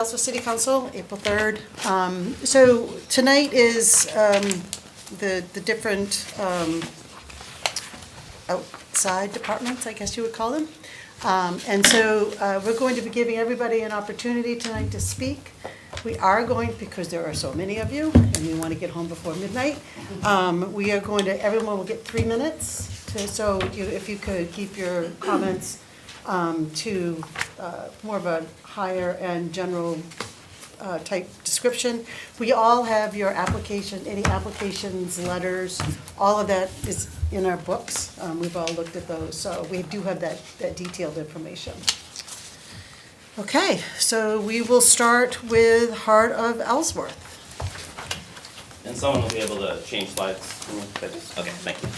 Ellsworth City Council, April 3rd. So tonight is the different outside departments, I guess you would call them. And so we're going to be giving everybody an opportunity tonight to speak. We are going, because there are so many of you, and we want to get home before midnight, we are going to, everyone will get 3 minutes. So if you could keep your comments to more of a higher and general type description. We all have your application, any applications, letters, all of that is in our books. We've all looked at those, so we do have that detailed information. Okay, so we will start with Heart of Ellsworth. And someone will be able to change slides. Okay, thank you.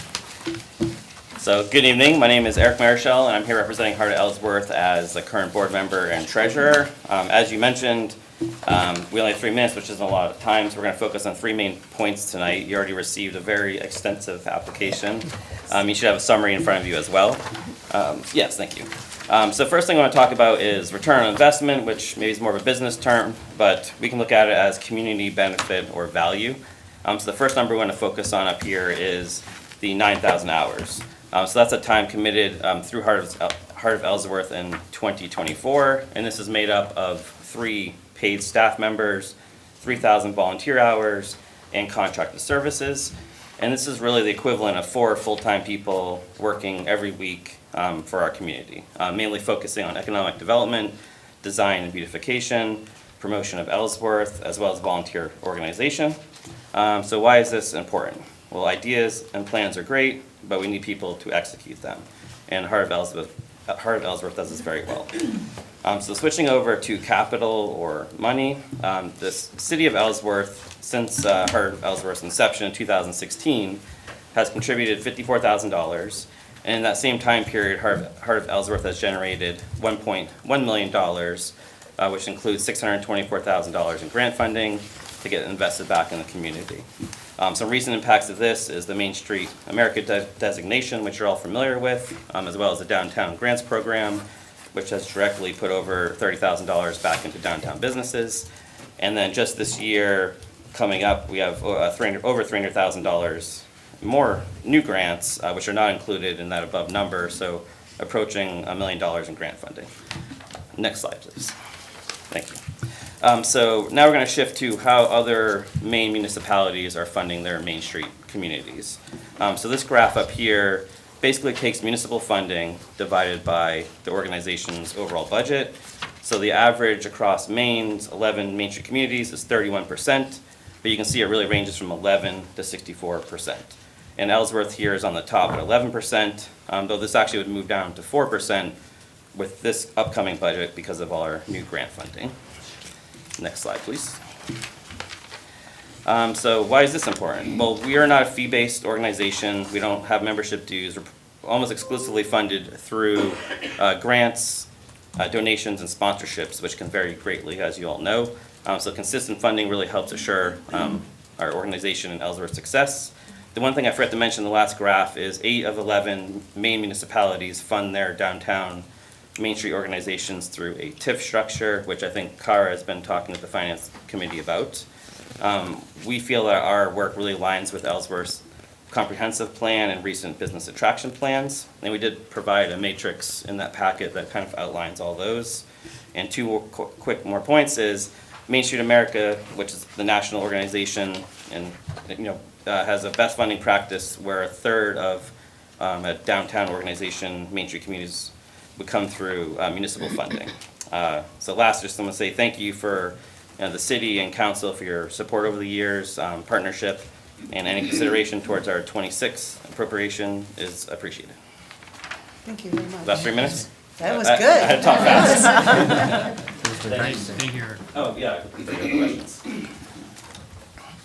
So, good evening. My name is Eric Marichal, and I'm here representing Heart of Ellsworth as the current board member and treasurer. As you mentioned, we only have 3 minutes, which isn't a lot of time, so we're going to focus on 3 main points tonight. You already received a very extensive application. You should have a summary in front of you as well. Yes, thank you. So first thing I want to talk about is return on investment, which maybe is more of a business term, but we can look at it as community benefit or value. So the first number we want to focus on up here is the 9,000 hours. So that's a time committed through Heart of Ellsworth in 2024, and this is made up of 3 paid staff members, 3,000 volunteer hours, and contracted services. And this is really the equivalent of 4 full-time people working every week for our community, mainly focusing on economic development, design and beautification, promotion of Ellsworth, as well as volunteer organization. So why is this important? Well, ideas and plans are great, but we need people to execute them. And Heart of Ellsworth does this very well. So switching over to capital or money, the city of Ellsworth, since Heart of Ellsworth's inception in 2016, has contributed $54,000. And in that same time period, Heart of Ellsworth has generated $1.1 million, which includes $624,000 in grant funding to get invested back in the community. Some recent impacts of this is the Main Street America designation, which you're all familiar with, as well as the Downtown Grants Program, which has directly put over $30,000 back into downtown businesses. And then just this year, coming up, we have over $300,000 more new grants, which are not included in that above number, so approaching $1 million in grant funding. Next slide, please. Thank you. So now we're going to shift to how other Maine municipalities are funding their Main Street communities. So this graph up here basically takes municipal funding divided by the organization's overall budget. So the average across Maine's 11 Main Street communities is 31%, but you can see it really ranges from 11 to 64%. And Ellsworth here is on the top at 11%, though this actually would move down to 4% with this upcoming budget because of all our new grant funding. Next slide, please. So why is this important? Well, we are not a fee-based organization. We don't have membership dues. We're almost exclusively funded through grants, donations, and sponsorships, which can vary greatly, as you all know. So consistent funding really helps assure our organization and Ellsworth's success. The one thing I forgot to mention in the last graph is 8 of 11 Maine municipalities fund their downtown Main Street organizations through a TIF structure, which I think Kara has been talking with the Finance Committee about. We feel that our work really aligns with Ellsworth's comprehensive plan and recent business attraction plans. And we did provide a matrix in that packet that kind of outlines all those. And 2 quick more points is Main Street America, which is the national organization, and has a best funding practice where 1/3 of a downtown organization, Main Street communities, would come through municipal funding. So last, just want to say thank you for the city and council for your support over the years, partnership, and any consideration towards our 26th appropriation is appreciated. Thank you very much. Last 3 minutes? That was good. I had to talk fast. It was nice to be here. Oh, yeah, if you have questions.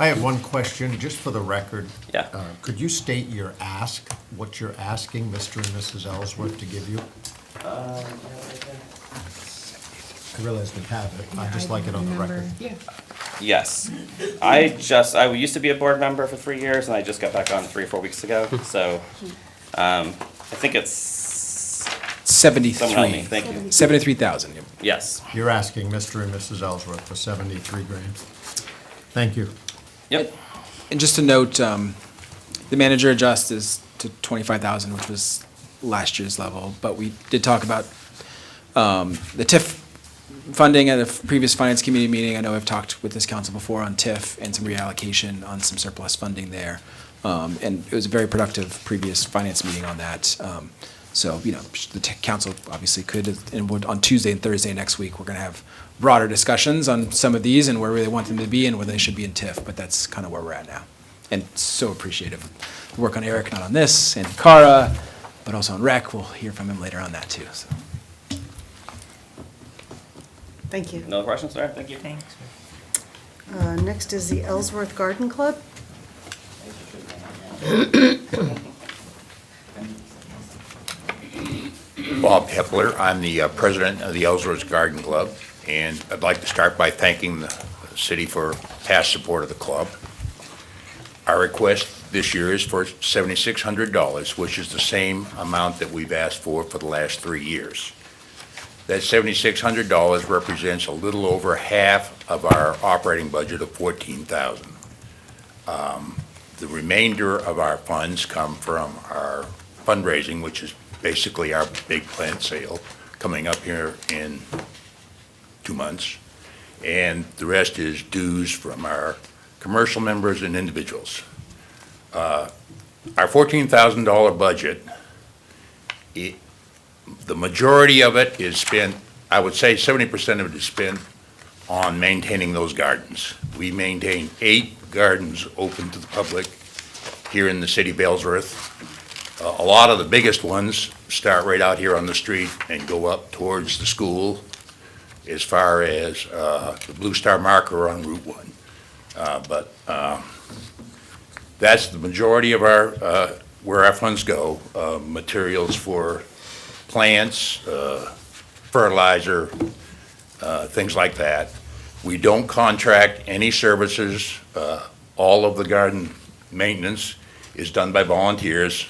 I have one question, just for the record. Yeah. Could you state your ask, what you're asking Mr. and Mrs. Ellsworth to give you? I realize we have it, I'd just like it on the record. Yeah. Yes. I used to be a board member for 3 years, and I just got back on 3 or 4 weeks ago. So I think it's Someone help me, 73. thank you. 73,000. Yep. Yes, You're asking Mr. and Mrs. Ellsworth for 73 grand. Thank you. yep, And just to note, the manager adjust is to 25,000, which was last year's level, but we did talk about the TIF funding at a previous finance committee meeting. I know I've talked with this council before on TIF and some reallocation on some surplus funding there. And it was a very productive previous finance meeting on that. So, you know, the council obviously could, and would, on Tuesday and Thursday next week, we're gonna have broader discussions on some of these and where they want them to be and where they should be in TIF, but that's kind of where we're at now. And so appreciative of the work on Eric, not on this, and Cara, but also on rec. We'll hear from him later on that too, so. Thank you. no questions, sir, thank you. Thanks. Next is the Ellsworth Garden Club. Bob Hepler. I'm the president of the Ellsworth Garden Club, and I'd like to start by thanking the city for past support of the club. Our request this year is for $7,600, which is the same amount that we've asked for the last 3 years. That $7,600 represents a little over half of our operating budget of $14,000. The remainder of our funds come from our fundraising, which is basically our big plant sale coming up here in 2 months. And the rest is dues from our commercial members and individuals. Our $14,000 budget, the majority of it is spent, I would say 70% of it is spent on maintaining those gardens. We maintain 8 gardens open to the public here in the city of Ellsworth. A lot of the biggest ones start right out here on the street and go up towards the school as far as the Blue Star marker on Route 1. But that's the majority of our, where our funds go, materials for plants, fertilizer, things like that. We don't contract any services. All of the garden maintenance is done by volunteers.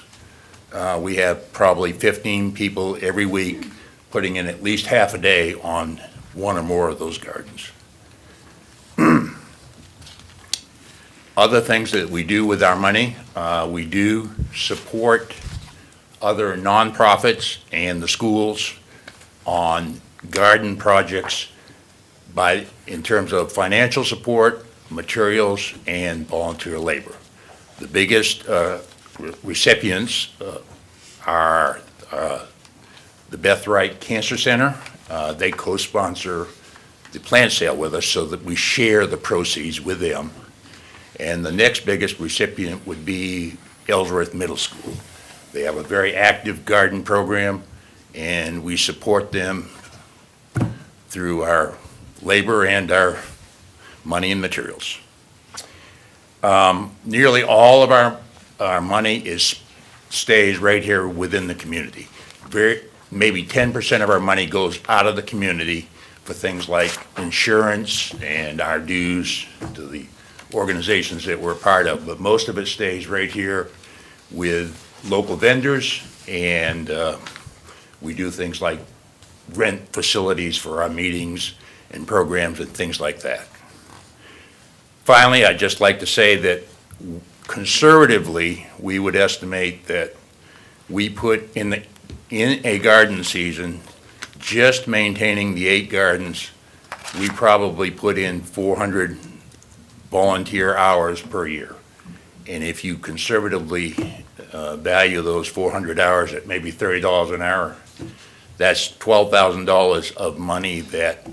We have probably 15 people every week putting in at least half a day on one or more of those gardens. Other things that we do with our money, we do support other nonprofits and the schools on garden projects in terms of financial support, materials, and volunteer labor. The biggest recipients are the Beth Wright Cancer Center. They co-sponsor the plant sale with us so that we share the proceeds with them. And the next biggest recipient would be Ellsworth Middle School. They have a very active garden program, and we support them through our labor and our money and materials. Nearly all of our money stays right here within the community. Maybe 10% of our money goes out of the community for things like insurance and our dues to the organizations that we're part of, but most of it stays right here with local vendors, and we do things like rent facilities for our meetings and programs and things like that. Finally, I'd just like to say that conservatively, we would estimate that we put in a garden season, just maintaining the 8 gardens, we probably put in 400 volunteer hours per year. And if you conservatively value those 400 hours at maybe $30 an hour, that's $12,000 of money that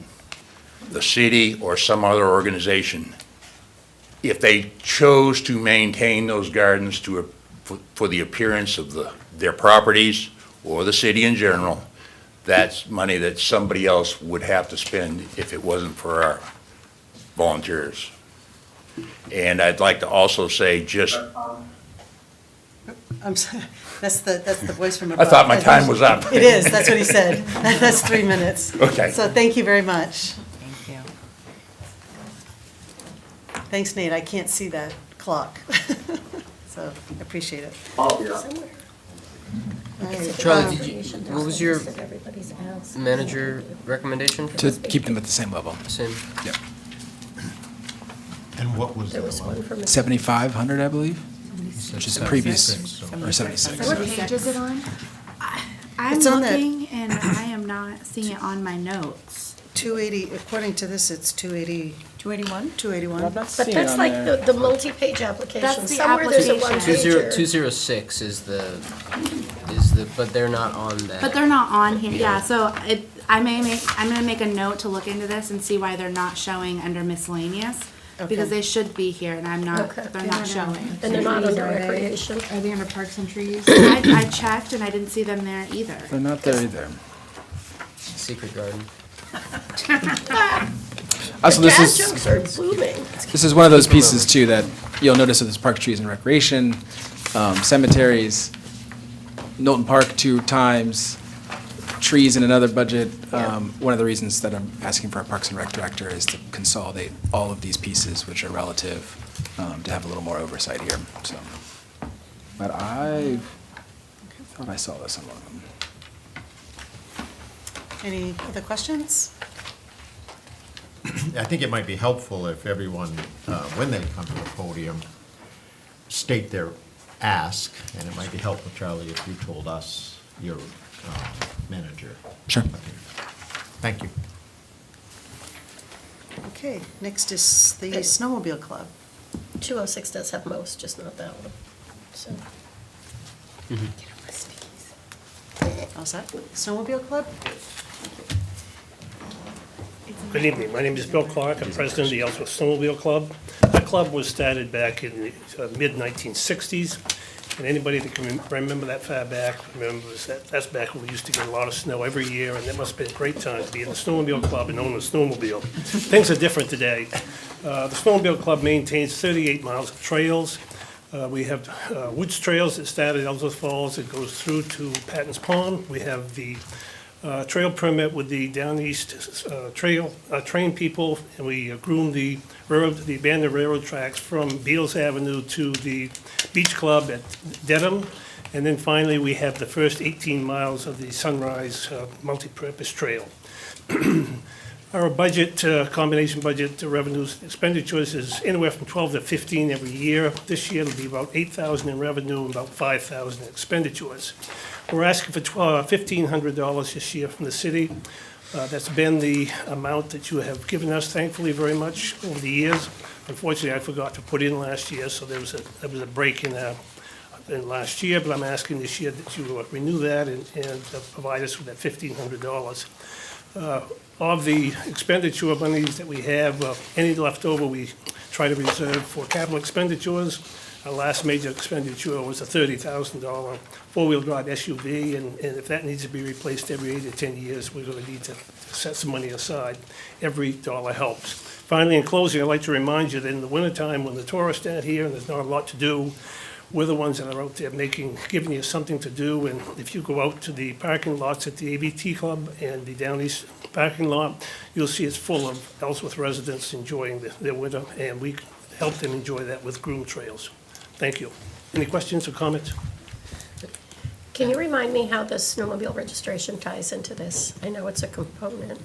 the city or some other organization, if they chose to maintain those gardens for the appearance of their properties or the city in general, that's money that somebody else would have to spend if it wasn't for our volunteers. And I'd like to also say just, I'm sorry, that's the voice from I above. thought my time was up. It is, that's what he said. That's 3 minutes. Okay. So thank you very much. Thank you. Thanks, Nate, I can't see that clock. So, I appreciate it. right. Charlie, what was your manager recommendation? To keep them at the same level. Same. Yep. And what was There that was one amount? from. 7,500, I believe, which is the previous, So- or 76. What page is it on? I'm It's on the- looking and I am not seeing it on my notes. 280, according to this, it's 280, 281? 281. But that's like the multi-page application. That's the Somewhere there's a application. one-pager. 206 is the, but they're not on that. But they're not on here, yeah, so I'm gonna make a note to look into this and see why they're not showing under miscellaneous. Because Okay. they should be here and I'm not, Okay. they're not showing. And they're not under recreation. Are they under parks and trees? I checked and I didn't see them there either. They're not there either. Secret garden. Also, this Dad is, jokes are blooming. this is one of those pieces too that you'll notice that there's parks, trees, and recreation, cemeteries, Knowlton Park 2 times, trees in another budget. One of the reasons that I'm asking for a Parks and Rec director is to consolidate all of these pieces, which are relative, to have a little more oversight here, so. But I thought I saw this on one of them. Any other questions? I think it might be helpful if everyone, when they come to the podium, state their ask, and it might be helpful, Charlie, if you told us your manager. Sure. Thank you. Okay, next is the Snowmobile Club. 206 does have most, just not that one. So, How's that? Snowmobile Club? Good evening. My name is Bill Clark. I'm president of the Ellsworth Snowmobile Club. The club was started back in the mid-1960s, and anybody that can remember that far back remembers that that's back when we used to get a lot of snow every year, and that must have been a great time to be in the Snowmobile Club and own a snowmobile. Things are different today. The Snowmobile Club maintains 38 miles of trails. We have Woods Trails that start at Ellsworth Falls, it goes through to Patton's Pond. We have the trail permit with the Down East train people, and we groom the abandoned railroad tracks from Beals Avenue to the Beach Club at Dedham. And then finally, we have the first 18 miles of the Sunrise Multipurpose Trail. Our budget, combination budget revenues, expenditures is anywhere from 12 to 15 every year. This year it'll be about 8,000 in revenue and about 5,000 in expenditures. We're asking for $1,500 this year from the city. That's been the amount that you have given us, thankfully, very much over the years. Unfortunately, I forgot to put in last year, so there was a break in last year, but I'm asking this year that you renew that and provide us with that $1,500. Of the expenditure monies that we have, any left over, we try to reserve for capital expenditures. Our last major expenditure was a $30,000 four-wheel drive SUV, and if that needs to be replaced every 8 to 10 years, we're going to need to set some money aside. Every dollar helps. Finally, in closing, I'd like to remind you that in the wintertime, when the tourists aren't here and there's not a lot to do, we're the ones that are out there giving you something to do. And if you go out to the parking lots at the ABT Club and the Down East parking lot, you'll see it's full of Ellsworth residents enjoying their winter, and we help them enjoy that with groomed trails. Thank you. Any questions or comments? can you remind me how the snowmobile registration ties into this? I know it's a component.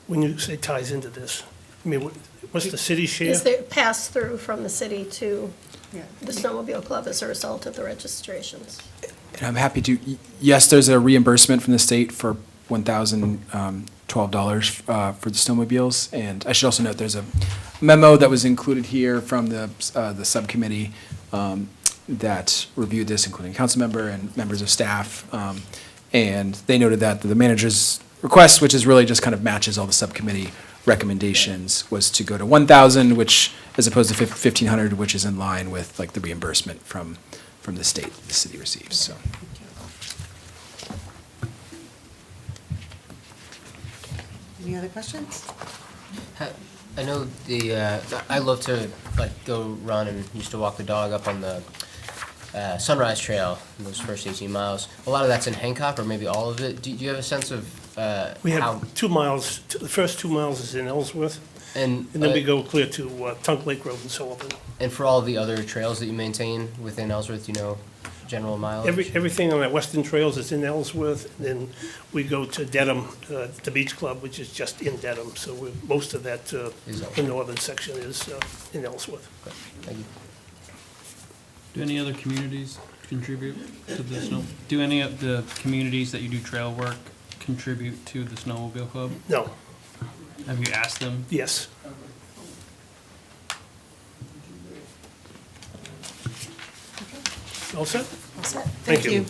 When you say ties into this, I mean, what's the city share? Is there pass-through from the city to Yeah. the snowmobile club as a result of the registrations? And I'm happy to, yes, there's a reimbursement from the state for $1,012 for the snowmobiles. And I should also note, there's a memo that was included here from the subcommittee that reviewed this, including a council member and members of staff. And they noted that the manager's request, which is really just kind of matches all the subcommittee recommendations, was to go to 1,000, which, as opposed to 1,500, which is in line with like the reimbursement from the state the city receives, so. Any other questions? I know I love to like go run and used to walk the dog up on the Sunrise Trail in those first 18 miles. A lot of that's in Hancock, or maybe all of it. Do you have a sense of We how? have 2 miles, the first 2 miles is in Ellsworth, And and then we go clear to Tunk Lake Road in Sullivan. and for all the other trails that you maintain within Ellsworth, you know. general mileage? Everything on our Western Trails is in Ellsworth, and then we go to Dedham, the Beach Club, which is just in Dedham, so most of that, the northern section is in Ellsworth. Thank you. Do any other communities contribute to the snow? Do any of the communities that you do trail work contribute to the Snowmobile Club? No, Have you asked them? yes. All set? All set? Thank you.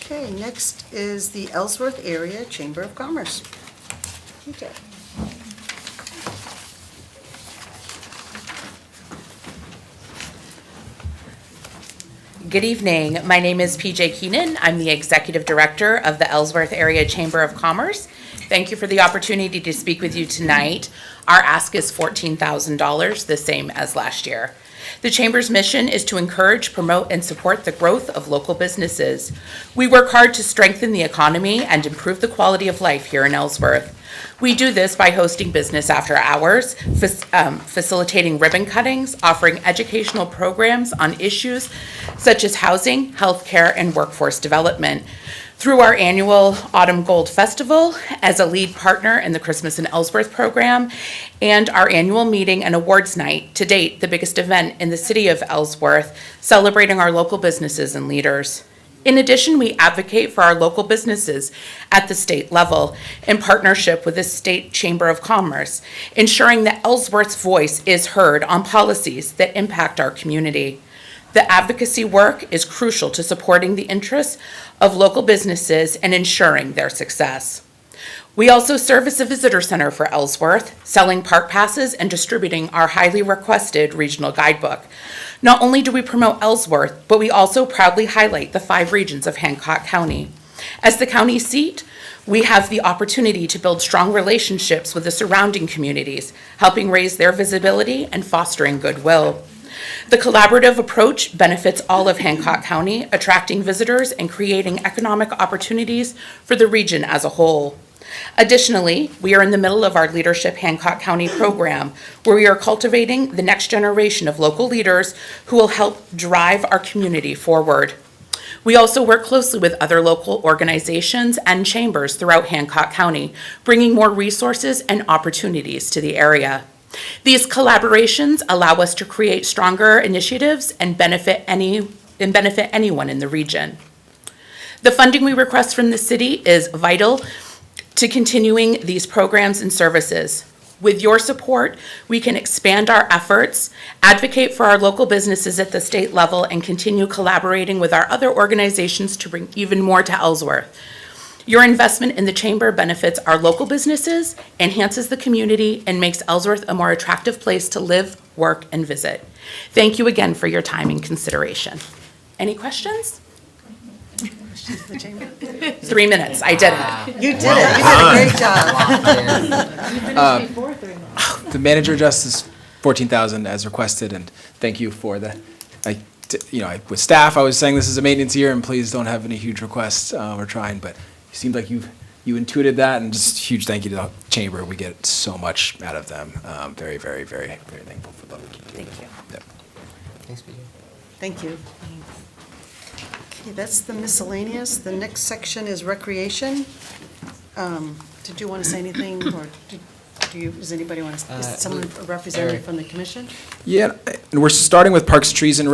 Okay, next is the Ellsworth Area Chamber of Commerce. Okay. Good evening. My name is PJ Keenan. I'm the Executive Director of the Ellsworth Area Chamber of Commerce. Thank you for the opportunity to speak with you tonight. Our ask is $14,000, the same as last year. The Chamber's mission is to encourage, promote, and support the growth of local businesses. We work hard to strengthen the economy and improve the quality of life here in Ellsworth. We do this by hosting business after hours, facilitating ribbon cuttings, offering educational programs on issues such as housing, healthcare, and workforce development. Through our annual Autumn Gold Festival as a lead partner in the Christmas in Ellsworth program, and our annual meeting and awards night, to date, the biggest event in the city of Ellsworth, celebrating our local businesses and leaders. In addition, we advocate for our local businesses at the state level in partnership with the State Chamber of Commerce, ensuring that Ellsworth's voice is heard on policies that impact our community. The advocacy work is crucial to supporting the interests of local businesses and ensuring their success. We also serve as a visitor center for Ellsworth, selling park passes and distributing our highly requested regional guidebook. Not only do we promote Ellsworth, but we also proudly highlight the 5 regions of Hancock County. As the county seat, we have the opportunity to build strong relationships with the surrounding communities, helping raise their visibility and fostering goodwill. The collaborative approach benefits all of Hancock County, attracting visitors and creating economic opportunities for the region as a whole. Additionally, we are in the middle of our Leadership Hancock County program, where we are cultivating the next generation of local leaders who will help drive our community forward. We also work closely with other local organizations and chambers throughout Hancock County, bringing more resources and opportunities to the area. These collaborations allow us to create stronger initiatives and benefit anyone in the region. The funding we request from the city is vital to continuing these programs and services. With your support, we can expand our efforts, advocate for our local businesses at the state level, and continue collaborating with our other organizations to bring even more to Ellsworth. Your investment in the chamber benefits our local businesses, enhances the community, and makes Ellsworth a more attractive place to live, work, and visit. Thank you again for your time and consideration. Any questions? 3 minutes, I did it. You did it. You did a great job. The manager adjusts is 14,000 as requested, and thank you for the, with staff, I was saying this is a maintenance year, and please don't have any huge requests, we're trying, but it seemed like you intuited that, and just huge thank you to the chamber, we get so much out of them, very, very, very, very thankful for them. Thank you. Yep. Thanks, PJ. Thank you. Okay, that's the miscellaneous. The next section is recreation. Did you want to say anything, or does anybody want to, is someone a representative Eric. from the commission? Yeah, and we're starting with Parks, Trees, and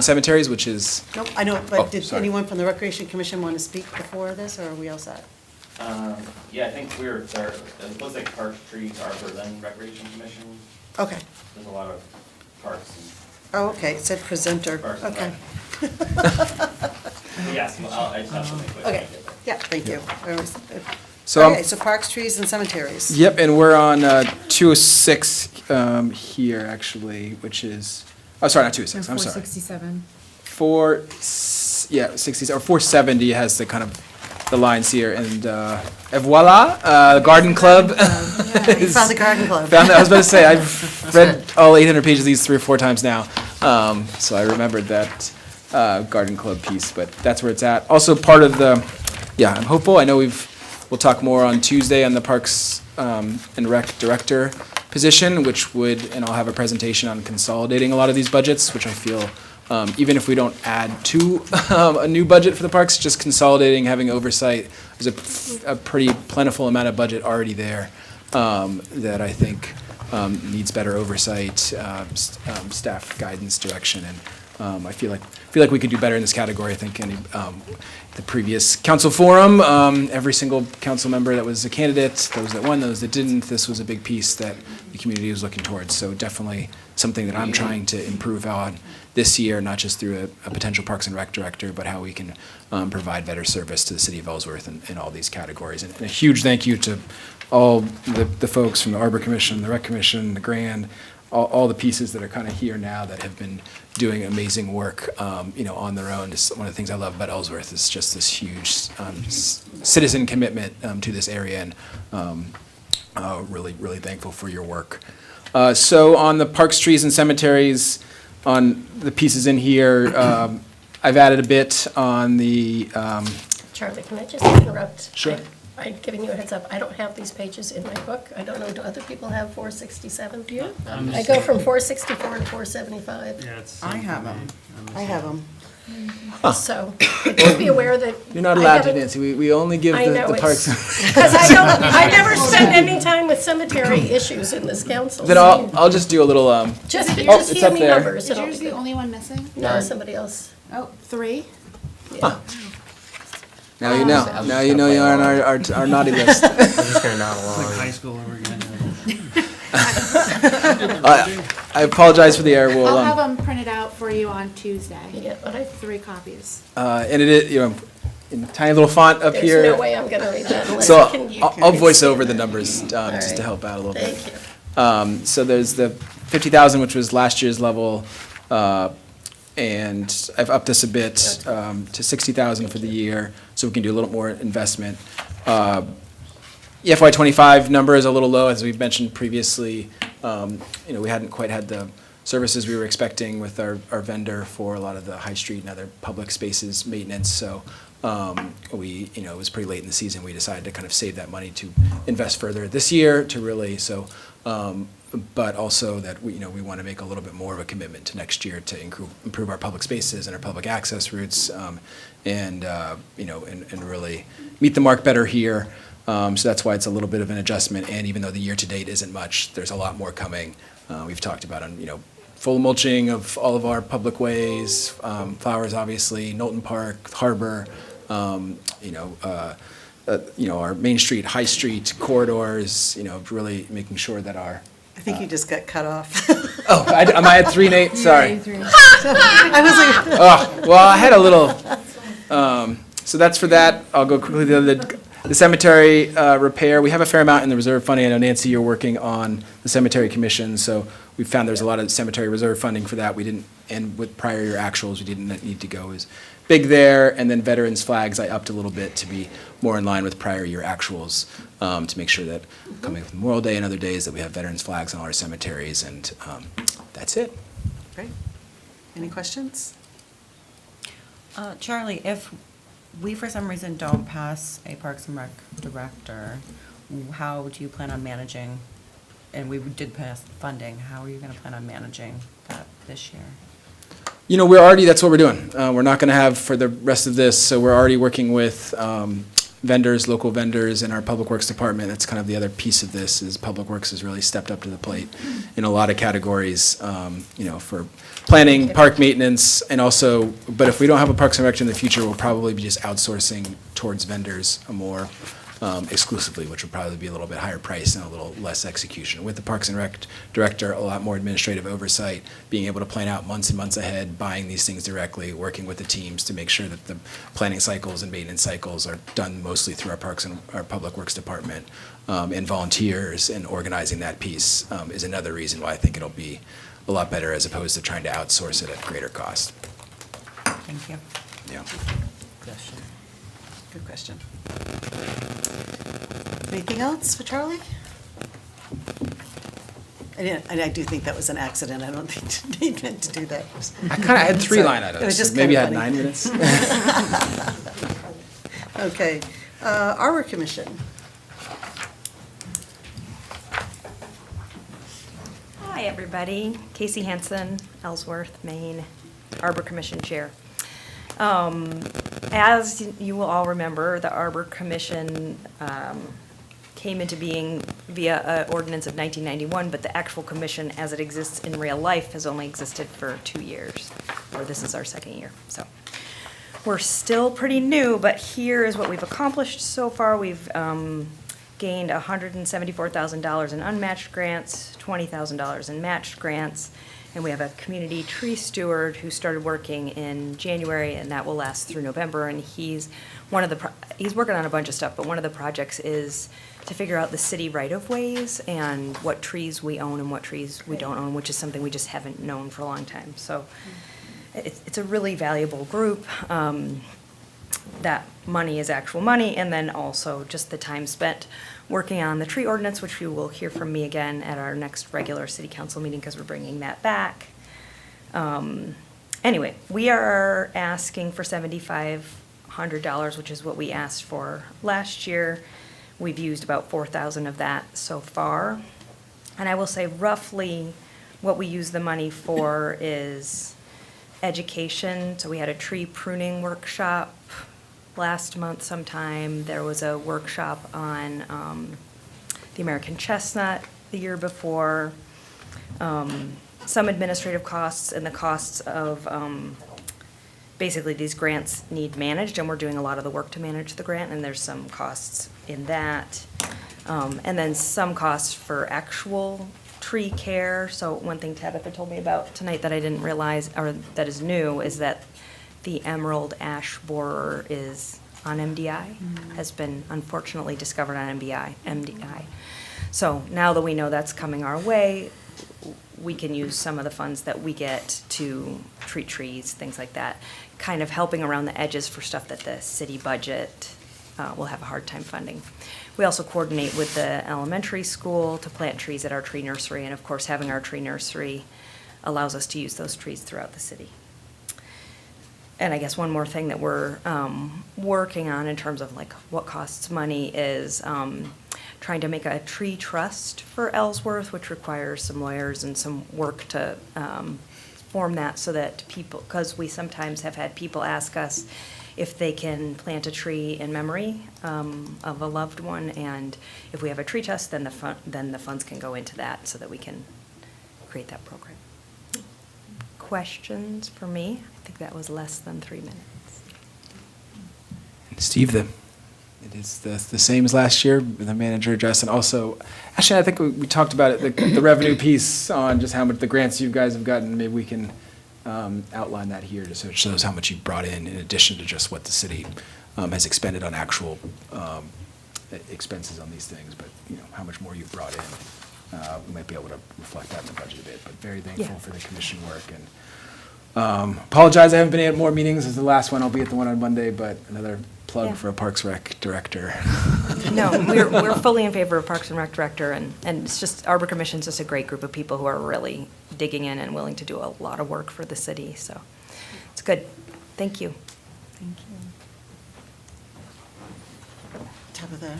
Cemeteries, which is, Nope, I know, Oh, but did sorry. anyone from the Recreation Commission want to speak before this, or are we all set? Yeah, I think it looks like Parks, Trees, Arbor, then Recreation Commission. Okay. There's a lot of parks and Oh, okay, it said presenter. parks and Okay. yes, I just have something quick. Okay, yeah, thank you. so I'm- Okay, so parks, trees, and cemeteries. Yep, and we're on 206 here, actually, which is, oh, sorry, not 206, I'm sorry. 467. 470 has the kind of, the lines here, and voila, the garden club. You found the garden club. I was about to say, I've read all 800 pages of these 3 or 4 times now, so I remembered that garden club piece, but that's where it's at. Also part of the, yeah, I'm hopeful, I know we'll talk more on Tuesday on the Parks and Rec Director position, which would, and I'll have a presentation on consolidating a lot of these budgets, which I feel, even if we don't add to a new budget for the parks, just consolidating, having oversight, there's a pretty plentiful amount of budget already there that I think needs better oversight, staff guidance, direction, and I feel like we could do better in this category. I think the previous council forum, every single council member that was a candidate, those that won, those that didn't, this was a big piece that the community was looking towards. So definitely something that I'm trying to improve on this year, not just through a potential Parks and Rec director, but how we can provide better service to the city of Ellsworth in all these categories. And a huge thank you to all the folks from the Arbor Commission, the Rec Commission, the Grand, all the pieces that are kind of here now that have been doing amazing work, on their own. Just one of the things I love about Ellsworth is just this huge citizen commitment to this area, and really, really thankful for your work. So on the parks, trees, and cemeteries, on the pieces in here, I've added a bit on the. Charlie, can I just interrupt? Sure. I'm giving you a heads up. I don't have these pages in my book. I don't know, do other people have 467? Do you? I go from 464 to 475. Yeah, it's. I have them. I have them. So, just be aware that. You're not I allowed to, haven't- Nancy. We only give I know, the parks. Because I never spend any time with cemetery issues in this council. Then I'll just do a little. Just it's give up me there. numbers Is and I'll yours be the good. only one missing? No, somebody else. Oh, 3? Yeah. Now you know. Now you know you're on our naughty list. I'm just gonna nod It's like along. high school over again. I apologize for the error. We'll, I'll have them printed out for you on Tuesday. You get what I, 3 copies. and it is, in tiny little font up here. there's no way I'm gonna read that unless So you can. I'll voice over the numbers just to help out a little bit. Thank you. So there's the 50,000, which was last year's level, and I've upped this a bit to 60,000 for the year, so we can do a little more investment. The FY '25 number is a little low, as we've mentioned previously. We hadn't quite had the services we were expecting with our vendor for a lot of the High Street and other public spaces maintenance, so it was pretty late in the season. We decided to kind of save that money to invest further this year to really, but also that we want to make a little bit more of a commitment to next year to improve our public spaces and our public access routes, and really meet the mark better here. So that's why it's a little bit of an adjustment, and even though the year-to-date isn't much, there's a lot more coming. We've talked about, full mulching of all of our public ways, flowers, obviously, Knowlton Park, Harbor, our Main Street, High Street corridors, really making sure that our. I think you just got cut off. Oh, am I at 3 and 8? Sorry. I was like, Oh, well, I had a little, so that's for that. I'll go quickly to the cemetery repair. We have a fair amount in the reserve funding. I know, Nancy, you're working on the cemetery commission, so we found there's a lot of cemetery reserve funding for that. We didn't, and with prior year actuals, we didn't need to go as big there. And then veterans flags, I upped a little bit to be more in line with prior year actuals, to make sure that coming from Memorial Day and other days that we have veterans flags on all our cemeteries, and that's it. great. Any questions? Charlie, if we for some reason don't pass a Parks and Rec director, how do you plan on managing, and we did pass funding, how are you going to plan on managing that this year? We're already, that's what we're doing. We're not going to have for the rest of this, so we're already working with vendors, local vendors in our Public Works department. That's kind of the other piece of this, is Public Works has really stepped up to the plate in a lot of categories, for planning, park maintenance, and also, but if we don't have a Parks and Rec in the future, we'll probably be just outsourcing towards vendors more exclusively, which would probably be a little bit higher price and a little less execution. With the Parks and Rec director, a lot more administrative oversight, being able to plan out months and months ahead, buying these things directly, working with the teams to make sure that the planning cycles and maintenance cycles are done mostly through our Parks and our Public Works department, and volunteers, and organizing that piece is another reason why I think it'll be a lot better as opposed to trying to outsource it at greater cost. Thank you. Yeah. Good question. Anything else for Charlie? I do think that was an accident. I don't think he meant to do that. I kind of had 3 line It was items, just so maybe I kinda had funny. 9 minutes. Okay, Arbor Commission. Hi, everybody. Casey Hansen, Ellsworth, Maine, Arbor Commission Chair. As you will all remember, the Arbor Commission came into being via an ordinance of 1991, but the actual commission as it exists in real life has only existed for 2 years, or this is our second year. So we're still pretty new, but here is what we've accomplished so far. We've gained $174,000 in unmatched grants, $20,000 in matched grants, and we have a community tree steward who started working in January, and that will last through November. And he's working on a bunch of stuff, but one of the projects is to figure out the city right-of-ways and what trees we own and what trees we don't own, which is something we just haven't known for a long time. So it's a really valuable group. That money is actual money, and then also just the time spent working on the tree ordinance, which you will hear from me again at our next regular city council meeting because we're bringing that back. Anyway, we are asking for $7,500, which is what we asked for last year. We've used about 4,000 of that so far. And I will say roughly what we use the money for is education. So we had a tree pruning workshop last month sometime. There was a workshop on the American chestnut the year before. Some administrative costs and the costs of basically these grants need managed, and we're doing a lot of the work to manage the grant, and there's some costs in that. And then some costs for actual tree care. So one thing Tabitha told me about tonight that I didn't realize, or that is new, is that the emerald ash borer is on MDI, has been unfortunately discovered on MDI. So now that we know that's coming our way, we can use some of the funds that we get to treat trees, things like that, kind of helping around the edges for stuff that the city budget will have a hard time funding. We also coordinate with the elementary school to plant trees at our tree nursery, and of course, having our tree nursery allows us to use those trees throughout the city. And I guess one more thing that we're working on in terms of like what costs money is trying to make a tree trust for Ellsworth, which requires some lawyers and some work to form that so that people, because we sometimes have had people ask us if they can plant a tree in memory of a loved one, and if we have a tree trust, then the funds can go into that so that we can create that program. Questions for me? I think that was less than 3 minutes. Steve, it is the same as last year, the manager address, and also, actually, I think we talked about it, the revenue piece on just how much the grants you guys have gotten. Maybe we can outline that here, just so it shows how much you've brought in addition to just what the city has expended on actual expenses on these things, but how much more you've brought in. We might be able to reflect that in the budget a bit, but very thankful for the commission work. And apologize, I haven't been at more meetings as the last one. I'll be at the one on Monday, but another plug for a Parks Rec director. No, we're fully in favor of Parks and Rec director, and it's just, Arbor Commission's just a great group of people who are really digging in and willing to do a lot of work for the city, so it's good. Thank you. Thank you. Tabitha,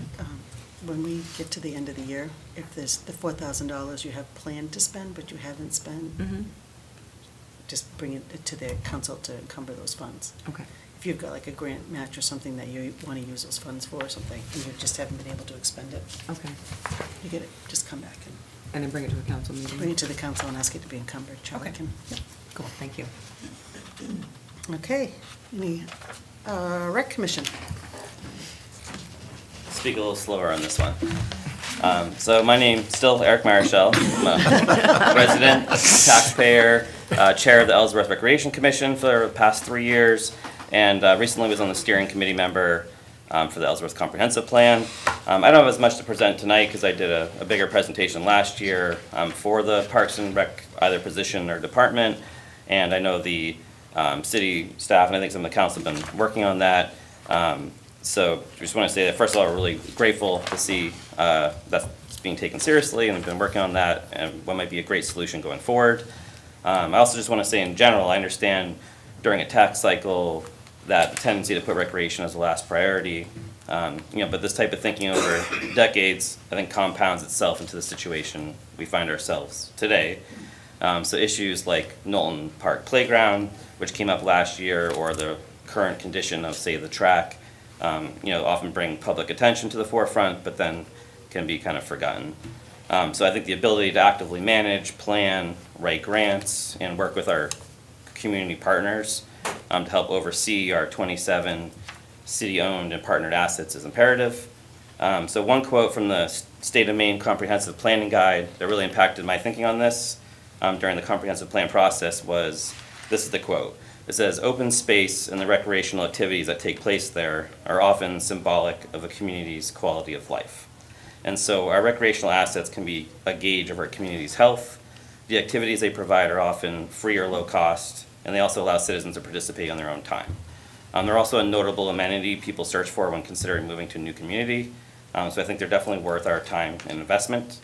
when we get to the end of the year, if there's the $4,000 you have planned to spend but you haven't spent, just bring it to the council to encumber those funds. Okay. If you've got like a grant match or something that you want to use those funds for or something, and you just haven't been able to expend it, Okay. you get it, just come back And then bring it to a council and meeting? bring it to the council and ask it to be encumbered. Charlie Okay. can. Cool, thank you. Okay, any, Rec Commission? Speak a little slower on this one. So my name's still Eric Marichal. I'm a resident, taxpayer, chair of the Ellsworth Recreation Commission for the past 3 years, and recently was on the steering committee member for the Ellsworth Comprehensive Plan. I don't have as much to present tonight because I did a bigger presentation last year for the Parks and Rec either position or department, and I know the city staff and I think some of the council have been working on that. So just want to say that, first of all, we're really grateful to see that's being taken seriously, and we've been working on that and what might be a great solution going forward. I also just want to say in general, I understand during a tax cycle that the tendency to put recreation as a last priority. But this type of thinking over decades, I think compounds itself into the situation we find ourselves today. So issues like Knowlton Park Playground, which came up last year, or the current condition of, say, the track, often bring public attention to the forefront, but then can be kind of forgotten. So I think the ability to actively manage, plan, write grants, and work with our community partners to help oversee our 27 city-owned and partnered assets is imperative. So one quote from the State of Maine Comprehensive Planning Guide that really impacted my thinking on this during the comprehensive plan process was, this is the quote. It says, "Open space and the recreational activities that take place there are often symbolic of a community's quality of life." And so our recreational assets can be a gauge of our community's health. The activities they provide are often free or low cost, and they also allow citizens to participate on their own time. They're also a notable amenity people search for when considering moving to a new community. So I think they're definitely worth our time and investment.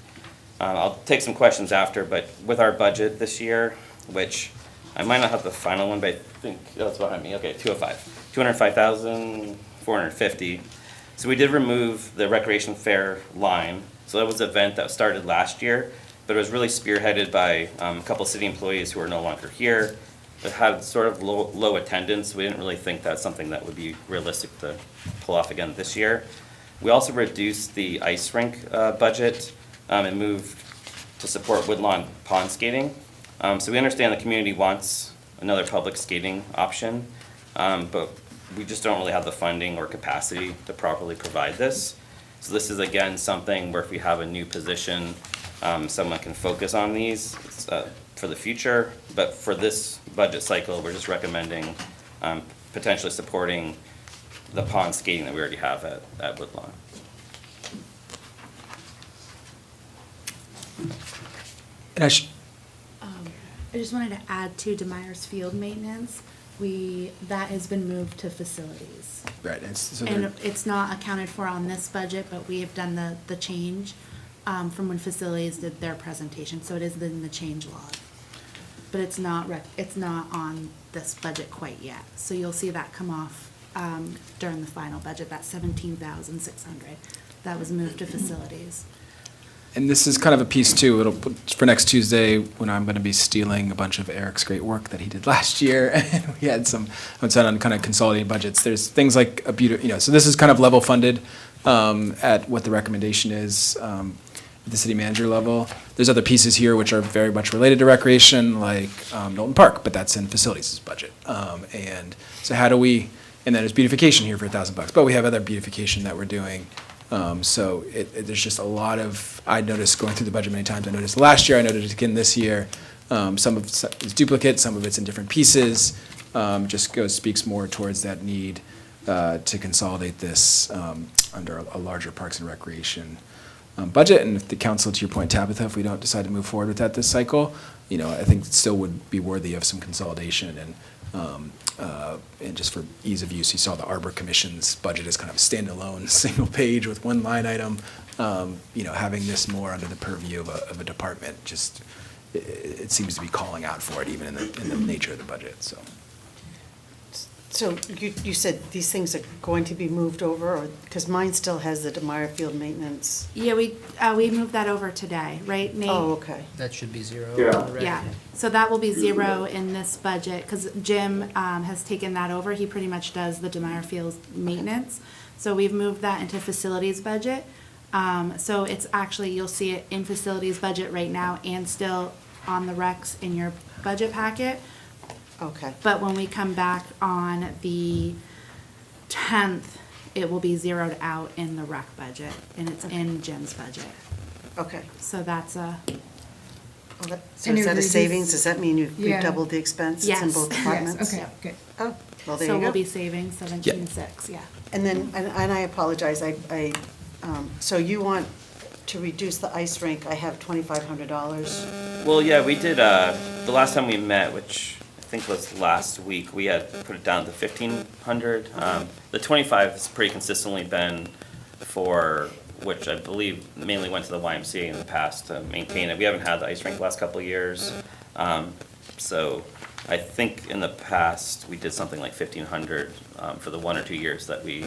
I'll take some questions after, but with our budget this year, which I might not have the final one, but I think that's behind me. Okay, 205,450. So we did remove the recreation fair line. So that was an event that started last year, but it was really spearheaded by a couple city employees who are no longer here. It had sort of low attendance. We didn't really think that's something that would be realistic to pull off again this year. We also reduced the ice rink budget and moved to support Woodlawn pond skating. So we understand the community wants another public skating option, but we just don't really have the funding or capacity to properly provide this. So this is again something where if we have a new position, someone can focus on these for the future. But for this budget cycle, we're just recommending potentially supporting the pond skating that we already have at Woodlawn. And I just wanted to add to Demeyer's field maintenance. That has been moved to facilities. right, so And it's not accounted for on this budget, but we have done the change from when facilities did their presentation, so it is in the change log. But it's not on this budget quite yet, so you'll see that come off during the final budget, that 17,600. That was moved to facilities. And this is kind of a piece too, for next Tuesday, when I'm gonna be stealing a bunch of Eric's great work that he did last year. And we had some, on kind of consolidated budgets. There's things like so this is kind of level funded at what the recommendation is at the city manager level. There's other pieces here which are very much related to recreation, like Knowlton Park, but that's in facilities budget. And so how do we, and then there's beautification here for $1,000, but we have other beautification that we're doing. So there's just a lot of, I noticed going through the budget many times, I noticed last year, I noticed again this year, some of it's duplicate, some of it's in different pieces, speaks more towards that need to consolidate this under a larger Parks and Recreation budget. And if the council, to your point, Tabitha, if we don't decide to move forward with that this cycle, I think it still would be worthy of some consolidation. And just for ease of use, you saw the Arbor Commission's budget is kind of a standalone, single page with one line item. Having this more under the purview of a department, just, it seems to be calling out for it, even in the nature of the budget, so. So you said these things are going to be moved over, or, because mine still has the Demeyer Field maintenance. Yeah, we moved that over today, right, Nate? Oh, okay. That should be zero. Yeah, so that will be zero in this budget, because Jim has taken that over. He pretty much does the Demeyer Field maintenance. So we've moved that into facilities budget. So it's actually, you'll see it in facilities budget right now and still on the recs in your budget packet. Okay. But when we come back on the 10th, it will be zeroed out in the rec budget, and it's in Jim's budget. Okay. So that's a, So is that a savings? Does that mean you've Yeah. doubled the expense? It's in Yes. both departments? Okay, good. Oh, well, there so you we'll go. be saving 17.6, yeah. And then, and I apologize, so you want to reduce the ice rink, I have $2,500. Well, yeah, we did, the last time we met, which I think was last week, we had put it down to 1,500. The 25 has pretty consistently been for, which I believe mainly went to the YMCA in the past to maintain it. We haven't had the ice rink the last couple of years. So I think in the past, we did something like 1,500 for the 1 or 2 years that we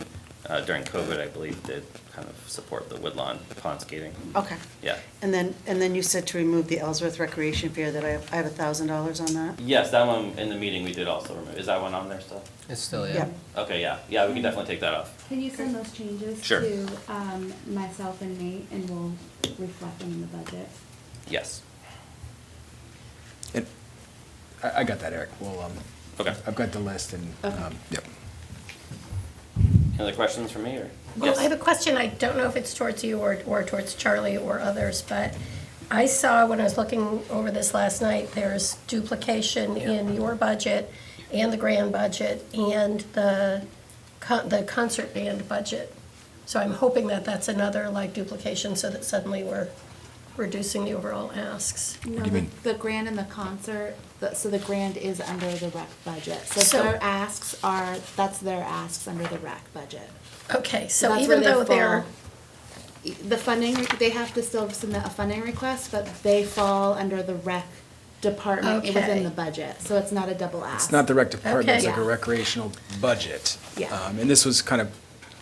during COVID, I believe, did kind of support the Woodlawn pond skating. Okay. Yeah. And then you said to remove the Ellsworth Recreation Fair, that I have $1,000 on that? Yes, that one in the meeting we did also remove. Is that one on there still? It's still, Yeah. Okay, yeah, yeah, we can definitely take that off. Can you send those changes Sure. to myself and Nate, and we'll reflect them in the budget? Yes. And I got that, Eric. Okay. I've got the list and, Okay. yep. Any other questions for me, or? Well, Yes. I have a question. I don't know if it's towards you or towards Charlie or others, but I saw when I was looking over this last night, there's duplication in your budget and the grand budget and the concert band budget. So I'm hoping that that's another like duplication so that suddenly we're reducing the overall asks. No, do you mean? the grand and the concert, so the grand is under the rec budget. So So- their asks are, that's their asks under the rec budget. Okay, so that's even where they though they're, fall. The funding, they have to still submit a funding request, but they fall under the rec department Okay. within the budget, so it's not a double ask. It's not the rec department, it's Okay. like a Yeah. recreational budget. Yeah. And this was kind of,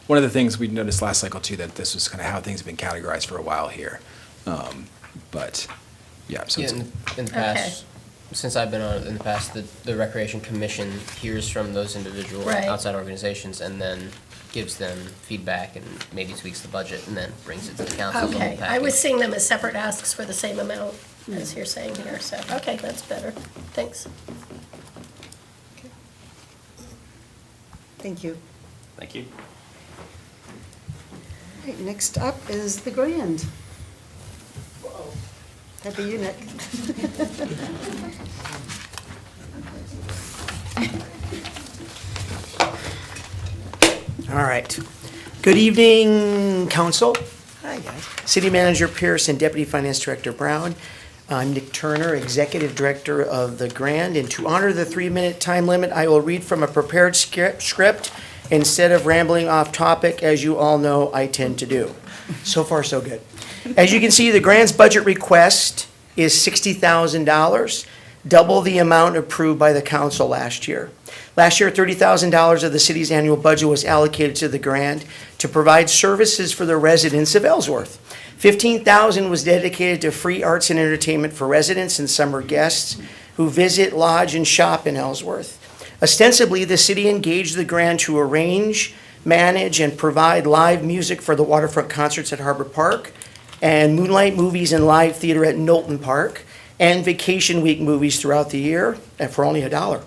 one of the things we noticed last cycle too, that this was kind of how things have been categorized for a while here. But, yeah, so Yeah, it's, in the past, since I've been on it in the past, the Recreation Commission hears from those individual Right. outside organizations and then gives them feedback and maybe tweaks the budget and then brings it to the council. as a whole okay. I was package. seeing them as separate asks for the same amount as you're saying here, so, okay, that's better. Thanks. Thank you. Thank you. All right, next up is the grand. That'd be you, Nick. All right. Good evening, council. Hi, guys. City Manager Pearce and Deputy Finance Director Brown. I'm Nick Turner, Executive Director of the Grand, and to honor the 3-minute time limit, I will read from a prepared script instead of rambling off topic, as you all know I tend to do. So far, so good. As you can see, the Grand's budget request is $60,000, double the amount approved by the council last year. Last year, $30,000 of the city's annual budget was allocated to the Grand to provide services for the residents of Ellsworth. $15,000 was dedicated to free arts and entertainment for residents and summer guests who visit, lodge, and shop in Ellsworth. Ostensibly, the city engaged the Grand to arrange, manage, and provide live music for the waterfront concerts at Harbor Park, and moonlight movies and live theater at Knowlton Park, and vacation week movies throughout the year, and for only $1.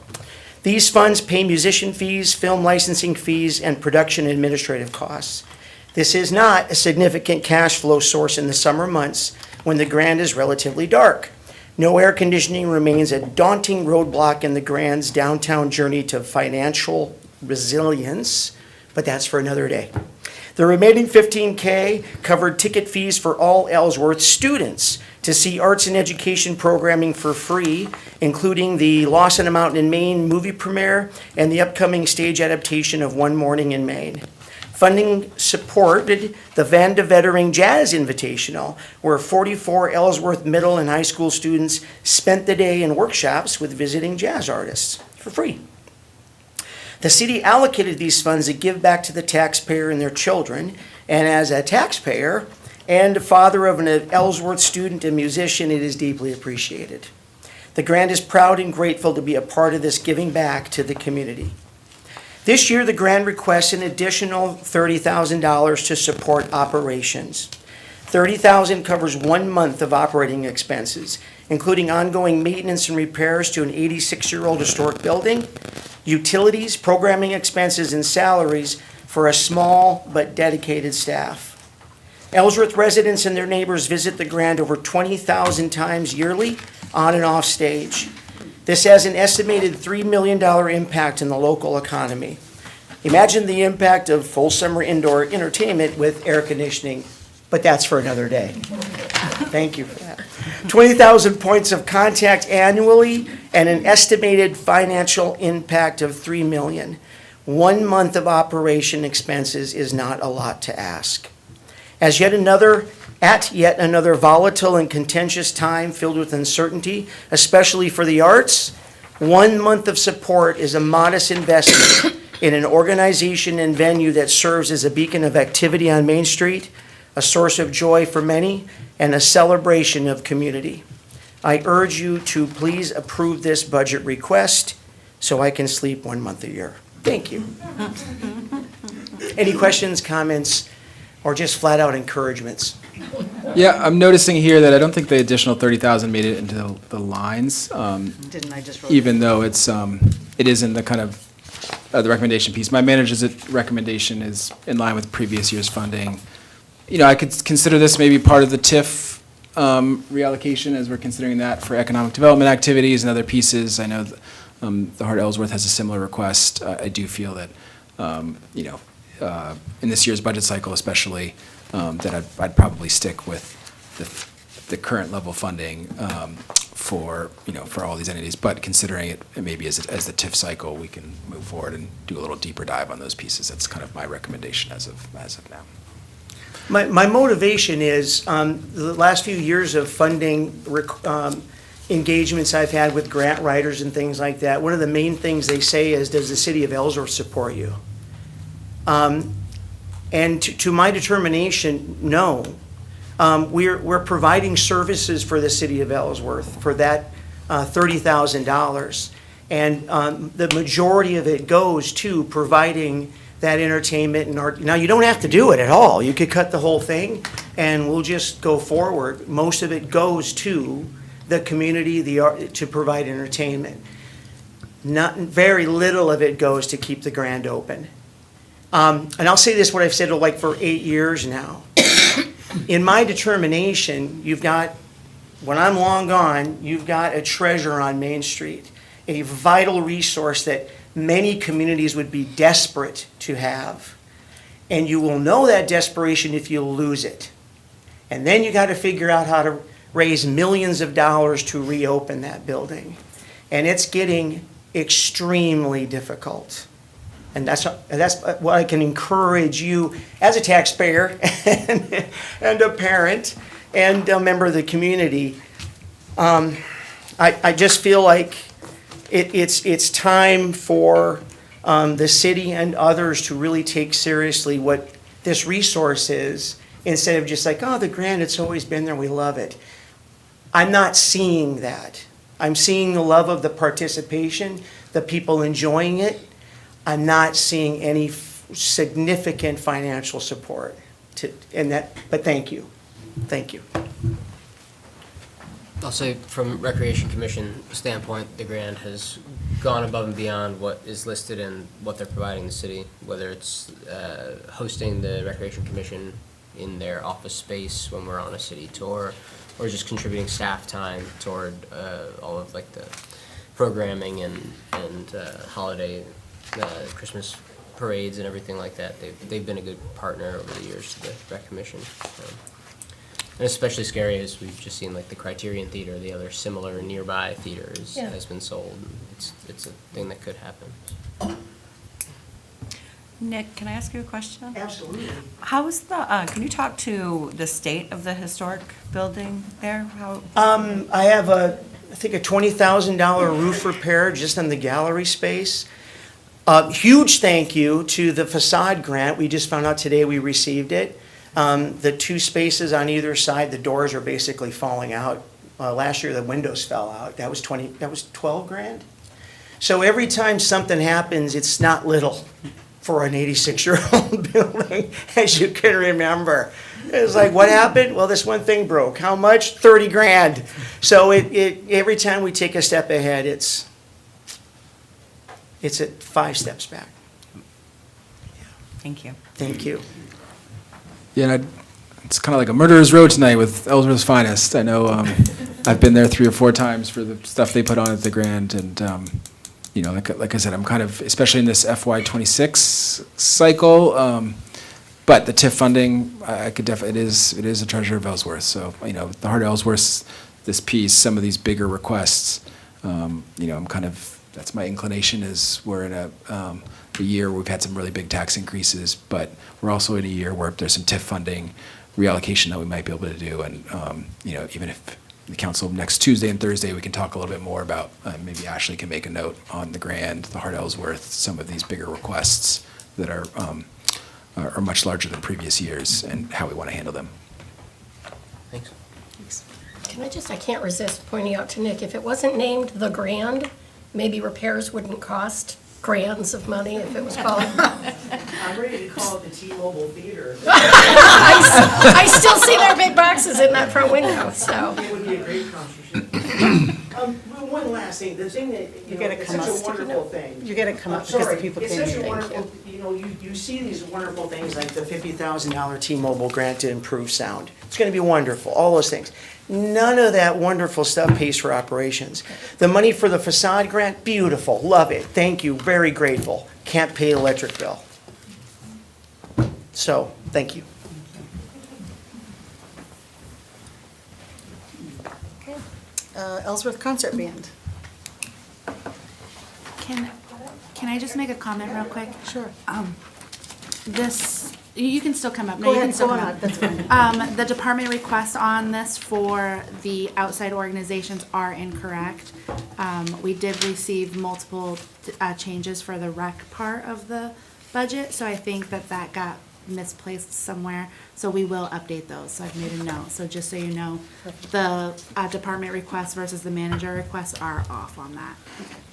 These funds pay musician fees, film licensing fees, and production administrative costs. This is not a significant cash flow source in the summer months when the Grand is relatively dark. No air conditioning remains a daunting roadblock in the Grand's downtown journey to financial resilience, but that's for another day. The remaining $15K covered ticket fees for all Ellsworth students to see arts and education programming for free, including the Lost in a Mountain in Maine movie premiere and the upcoming stage adaptation of One Morning in Maine. Funding supported the Van de Vettering Jazz Invitational, where 44 Ellsworth middle and high school students spent the day in workshops with visiting jazz artists for free. The city allocated these funds to give back to the taxpayer and their children, and as a taxpayer and father of an Ellsworth student and musician, it is deeply appreciated. The Grand is proud and grateful to be a part of this giving back to the community. This year, the Grand requests an additional $30,000 to support operations. $30,000 covers 1 month of operating expenses, including ongoing maintenance and repairs to an 86-year-old historic building, utilities, programming expenses, and salaries for a small but dedicated staff. Ellsworth residents and their neighbors visit the Grand over 20,000 times yearly on and off stage. This has an estimated $3 million impact in the local economy. Imagine the impact of full summer indoor entertainment with air conditioning, but that's for another day. Thank you for that. 20,000 points of contact annually and an estimated financial impact of $3 million. 1 month of operation expenses is not a lot to ask. At yet another volatile and contentious time filled with uncertainty, especially for the arts, 1 month of support is a modest investment in an organization and venue that serves as a beacon of activity on Main Street, a source of joy for many, and a celebration of community. I urge you to please approve this budget request so I can sleep 1 month a year. Thank you. Any questions, comments, or just flat-out encouragements? Yeah, I'm noticing here that I don't think the additional 30,000 made it into the lines, Didn't I just wrote? even though it is in the kind of, the recommendation piece. My manager's recommendation is in line with previous year's funding. You know, I could consider this maybe part of the TIF reallocation, as we're considering that for economic development activities and other pieces. I know the Heart of Ellsworth has a similar request. I do feel that, you know, in this year's budget cycle especially, that I'd probably stick with the current level funding for, you know, for all these entities, but considering it maybe as the TIF cycle, we can move forward and do a little deeper dive on those pieces. That's kind of my recommendation as of now. My motivation is, the last few years of funding engagements I've had with grant writers and things like that, one of the main things they say is, does the city of Ellsworth support you? And to my determination, no. We're providing services for the city of Ellsworth for that $30,000. And the majority of it goes to providing that entertainment and art. Now, you don't have to do it at all. You could cut the whole thing and we'll just go forward. Most of it goes to the community, the art, to provide entertainment. Very little of it goes to keep the Grand open. And I'll say this, what I've said like for 8 years now. In my determination, you've got, when I'm long gone, you've got a treasure on Main Street, a vital resource that many communities would be desperate to have. And you will know that desperation if you lose it. And then you got to figure out how to raise millions of dollars to reopen that building. And it's getting extremely difficult. And that's what I can encourage you as a taxpayer and a parent and a member of the community. I just feel like it's time for the city and others to really take seriously what this resource is, instead of just like, oh, the Grand, it's always been there, we love it. I'm not seeing that. I'm seeing the love of the participation, the people enjoying it. I'm not seeing any significant financial support but thank you. Thank you. I'll say from Recreation Commission standpoint, the Grand has gone above and beyond what is listed and what they're providing the city, whether it's hosting the Recreation Commission in their office space when we're on a city tour, or just contributing staff time toward all of like the programming and holiday, Christmas parades and everything like that. They've been a good partner over the years to the Rec Commission. And especially scary is we've just seen like the Criterion Theater, the other similar nearby theater has been sold. It's a thing that could happen. Nick, can I ask you a question? Absolutely. How is can you talk to the state of the historic building there? How? I have I think a $20,000 roof repair just on the gallery space. Huge thank you to the facade grant. We just found out today we received it. The two spaces on either side, the doors are basically falling out. Last year the windows fell out. That was 12 grand. So every time something happens, it's not little for an 86-year-old building, as you can remember. It's like, what happened? Well, this one thing broke. How much? 30 grand. So every time we take a step ahead, it's at 5 steps back. Thank you. Thank you. Yeah, and it's kind of like a murderer's row tonight with Ellsworth's Finest. I know I've been there 3 or 4 times for the stuff they put on at the Grand, and you know, like I said, I'm kind of, especially in this FY26 cycle, but the TIF funding, I could definitely, it is a treasure of Ellsworth. So, you know, the Heart of Ellsworth, this piece, some of these bigger requests, you know, I'm kind of, that's my inclination, is we're in a year where we've had some really big tax increases, but we're also in a year where there's some TIF funding reallocation that we might be able to do. And, you know, even if the council next Tuesday and Thursday, we can talk a little bit more about, maybe Ashley can make a note on the Grand, the Heart Ellsworth, some of these bigger requests that are much larger than previous years and how we want to handle them. Thanks. I can't resist pointing out to Nick, if it wasn't named the Grand, maybe repairs wouldn't cost grands of money if it was called. I'm ready to call it the T-Mobile Theater. I still see their big boxes in that front window, so. It would be a great sponsorship. One last thing, the thing that, You gotta it's come such up. a wonderful thing. You gotta come I'm up because the sorry, people it's can't such a hear. wonderful, you see these wonderful things like the $50,000 T-Mobile grant to improve sound. It's gonna be wonderful, all those things. None of that wonderful stuff pays for operations. The money for the facade grant, beautiful, love it, thank you, very grateful. Can't pay electric bill. So, thank you. Ellsworth Concert Band. Can I just make a comment real quick? Sure. This, you can still come up. No, Go you ahead, can still go come on, up. that's fine. The department requests on this for the outside organizations are incorrect. We did receive multiple changes for the rec part of the budget, so I think that got misplaced somewhere. So we will update those. So I've made a note. So just so you know, the department requests versus the manager requests are off on that.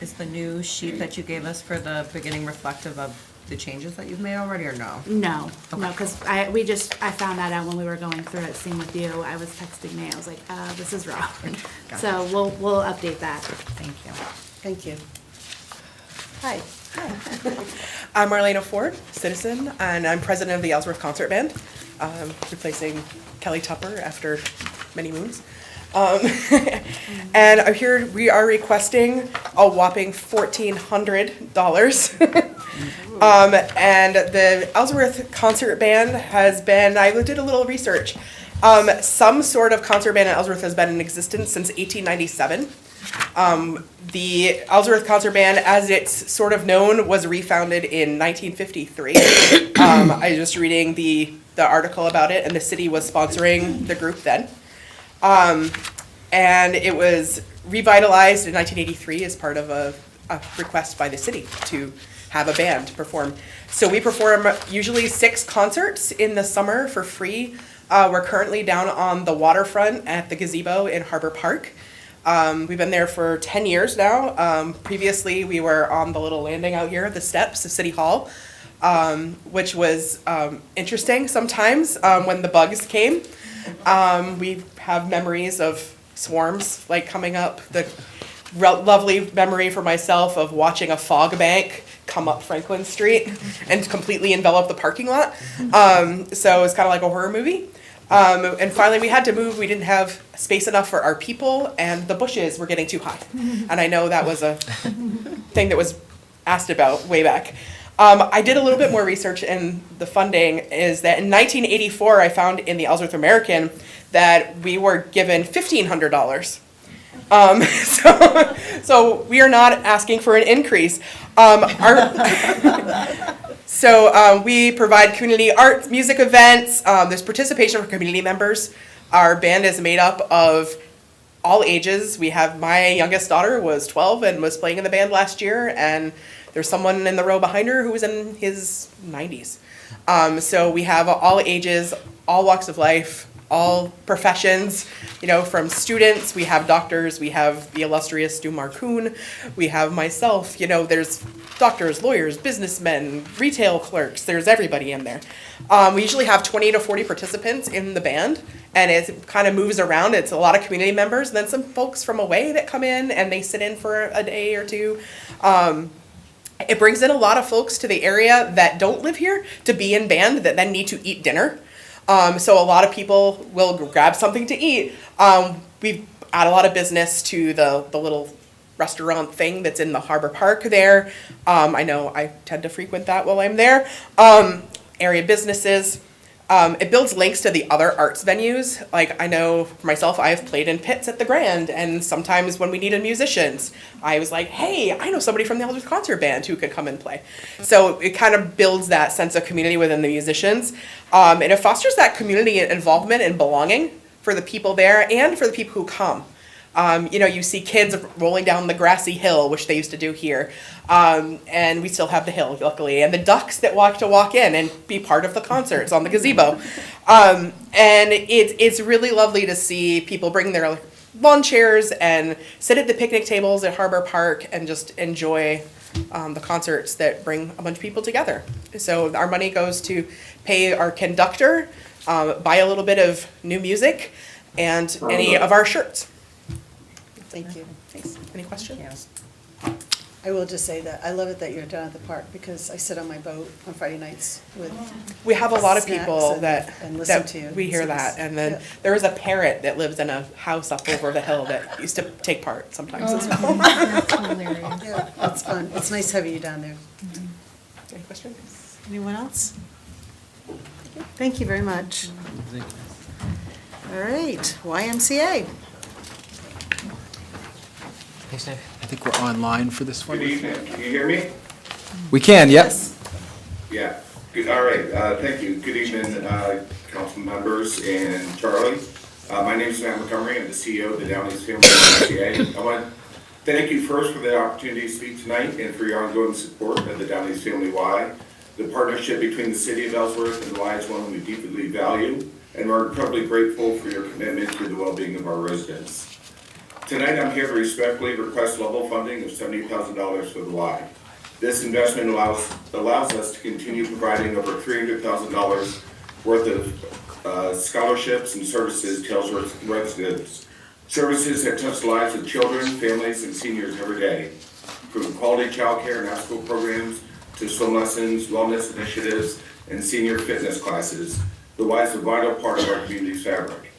Is the new sheet that you gave us for the beginning reflective of the changes that you've made already, or no? No, because I found that out when we were going through it, same with you. I was texting May, I was like, this is wrong. So we'll update that. Thank you. Thank you. Hi. I'm Marlena Ford, citizen, and I'm president of the Ellsworth Concert Band, replacing Kelly Tupper after many moons. And I'm here, we are requesting a whopping $1,400. And the Ellsworth Concert Band has been, I did a little research. Some sort of concert band in Ellsworth has been in existence since 1897. The Ellsworth Concert Band, as it's sort of known, was refounded in 1953. I was just reading the article about it, and the city was sponsoring the group then. And it was revitalized in 1983 as part of a request by the city to have a band perform. So we perform usually 6 concerts in the summer for free. We're currently down on the waterfront at the gazebo in Harbor Park. We've been there for 10 years now. Previously, we were on the little landing out here, the steps of City Hall, which was interesting sometimes when the bugs came. We have memories of swarms like coming up. The lovely memory for myself of watching a fog bank come up Franklin Street and completely envelop the parking lot. So it's kind of like a horror movie. And finally, we had to move. We didn't have space enough for our people, and the bushes were getting too high. And I know that was a thing that was asked about way back. I did a little bit more research, and the funding is that in 1984, I found in the Ellsworth American that we were given $1,500. So we are not asking for an increase. So we provide community art, music events. There's participation for community members. Our band is made up of all ages. We have, my youngest daughter was 12 and was playing in the band last year, and there's someone in the row behind her who was in his 90s. So we have all ages, all walks of life, all professions, you know, from students, we have doctors, we have the illustrious Stu Marcoon, we have myself, you know, there's doctors, lawyers, businessmen, retail clerks, there's everybody in there. We usually have 20 to 40 participants in the band, and it kind of moves around. It's a lot of community members, and then some folks from away that come in and they sit in for a day or two. It brings in a lot of folks to the area that don't live here to be in band that then need to eat dinner. So a lot of people will grab something to eat. We add a lot of business to the little restaurant thing that's in the Harbor Park there. I know I tend to frequent that while I'm there. Area businesses. It builds links to the other arts venues. Like, I know for myself, I've played in pits at the Grand, and sometimes when we needed musicians, I was like, hey, I know somebody from the Ellsworth Concert Band who could come and play. So it kind of builds that sense of community within the musicians. And it fosters that community involvement and belonging for the people there and for the people who come. You see kids rolling down the grassy hill, which they used to do here. And we still have the hill, luckily, and the ducks that walk in and be part of the concerts on the gazebo. And it's really lovely to see people bring their lawn chairs and sit at the picnic tables at Harbor Park and just enjoy the concerts that bring a bunch of people together. So our money goes to pay our conductor, buy a little bit of new music, and any of our shirts. Thank you. Thanks. Any questions? I will just say that I love it that you're down at the park, because I sit on my boat on Friday nights with. We have a lot of snacks people and- that, and listen that to you. we hear So that. it's- And then yeah. there is a parrot that lives in a house up over the hill that used to take part sometimes as well. That's hilarious. Yeah, it's fun. It's nice having you down there. Any questions? Anyone else? Thank you very much. All right, YMCA. Thanks, Dave. I think we're online for this one. Good evening, can you hear me? We can, yep. Yeah, good, all right, thank you. Good evening, council members and Charlie. My name is Matt Montgomery, I'm the CEO of the Downey's Family YMCA. I want to thank you first for the opportunity to speak tonight and for your ongoing support of the Downey's Family Y. The partnership between the city of Ellsworth and the Y is one we deeply value, and we're incredibly grateful for your commitment to the well-being of our residents. Tonight, I'm here to respectfully request level funding of $70,000 for the Y. This investment allows us to continue providing over $300,000 worth of scholarships and services to Ellsworth residents. Services that touch the lives of children, families, and seniors every day, from quality childcare and after-school programs to swim lessons, wellness initiatives, and senior fitness classes. The Y is a vital part of our community's fabric.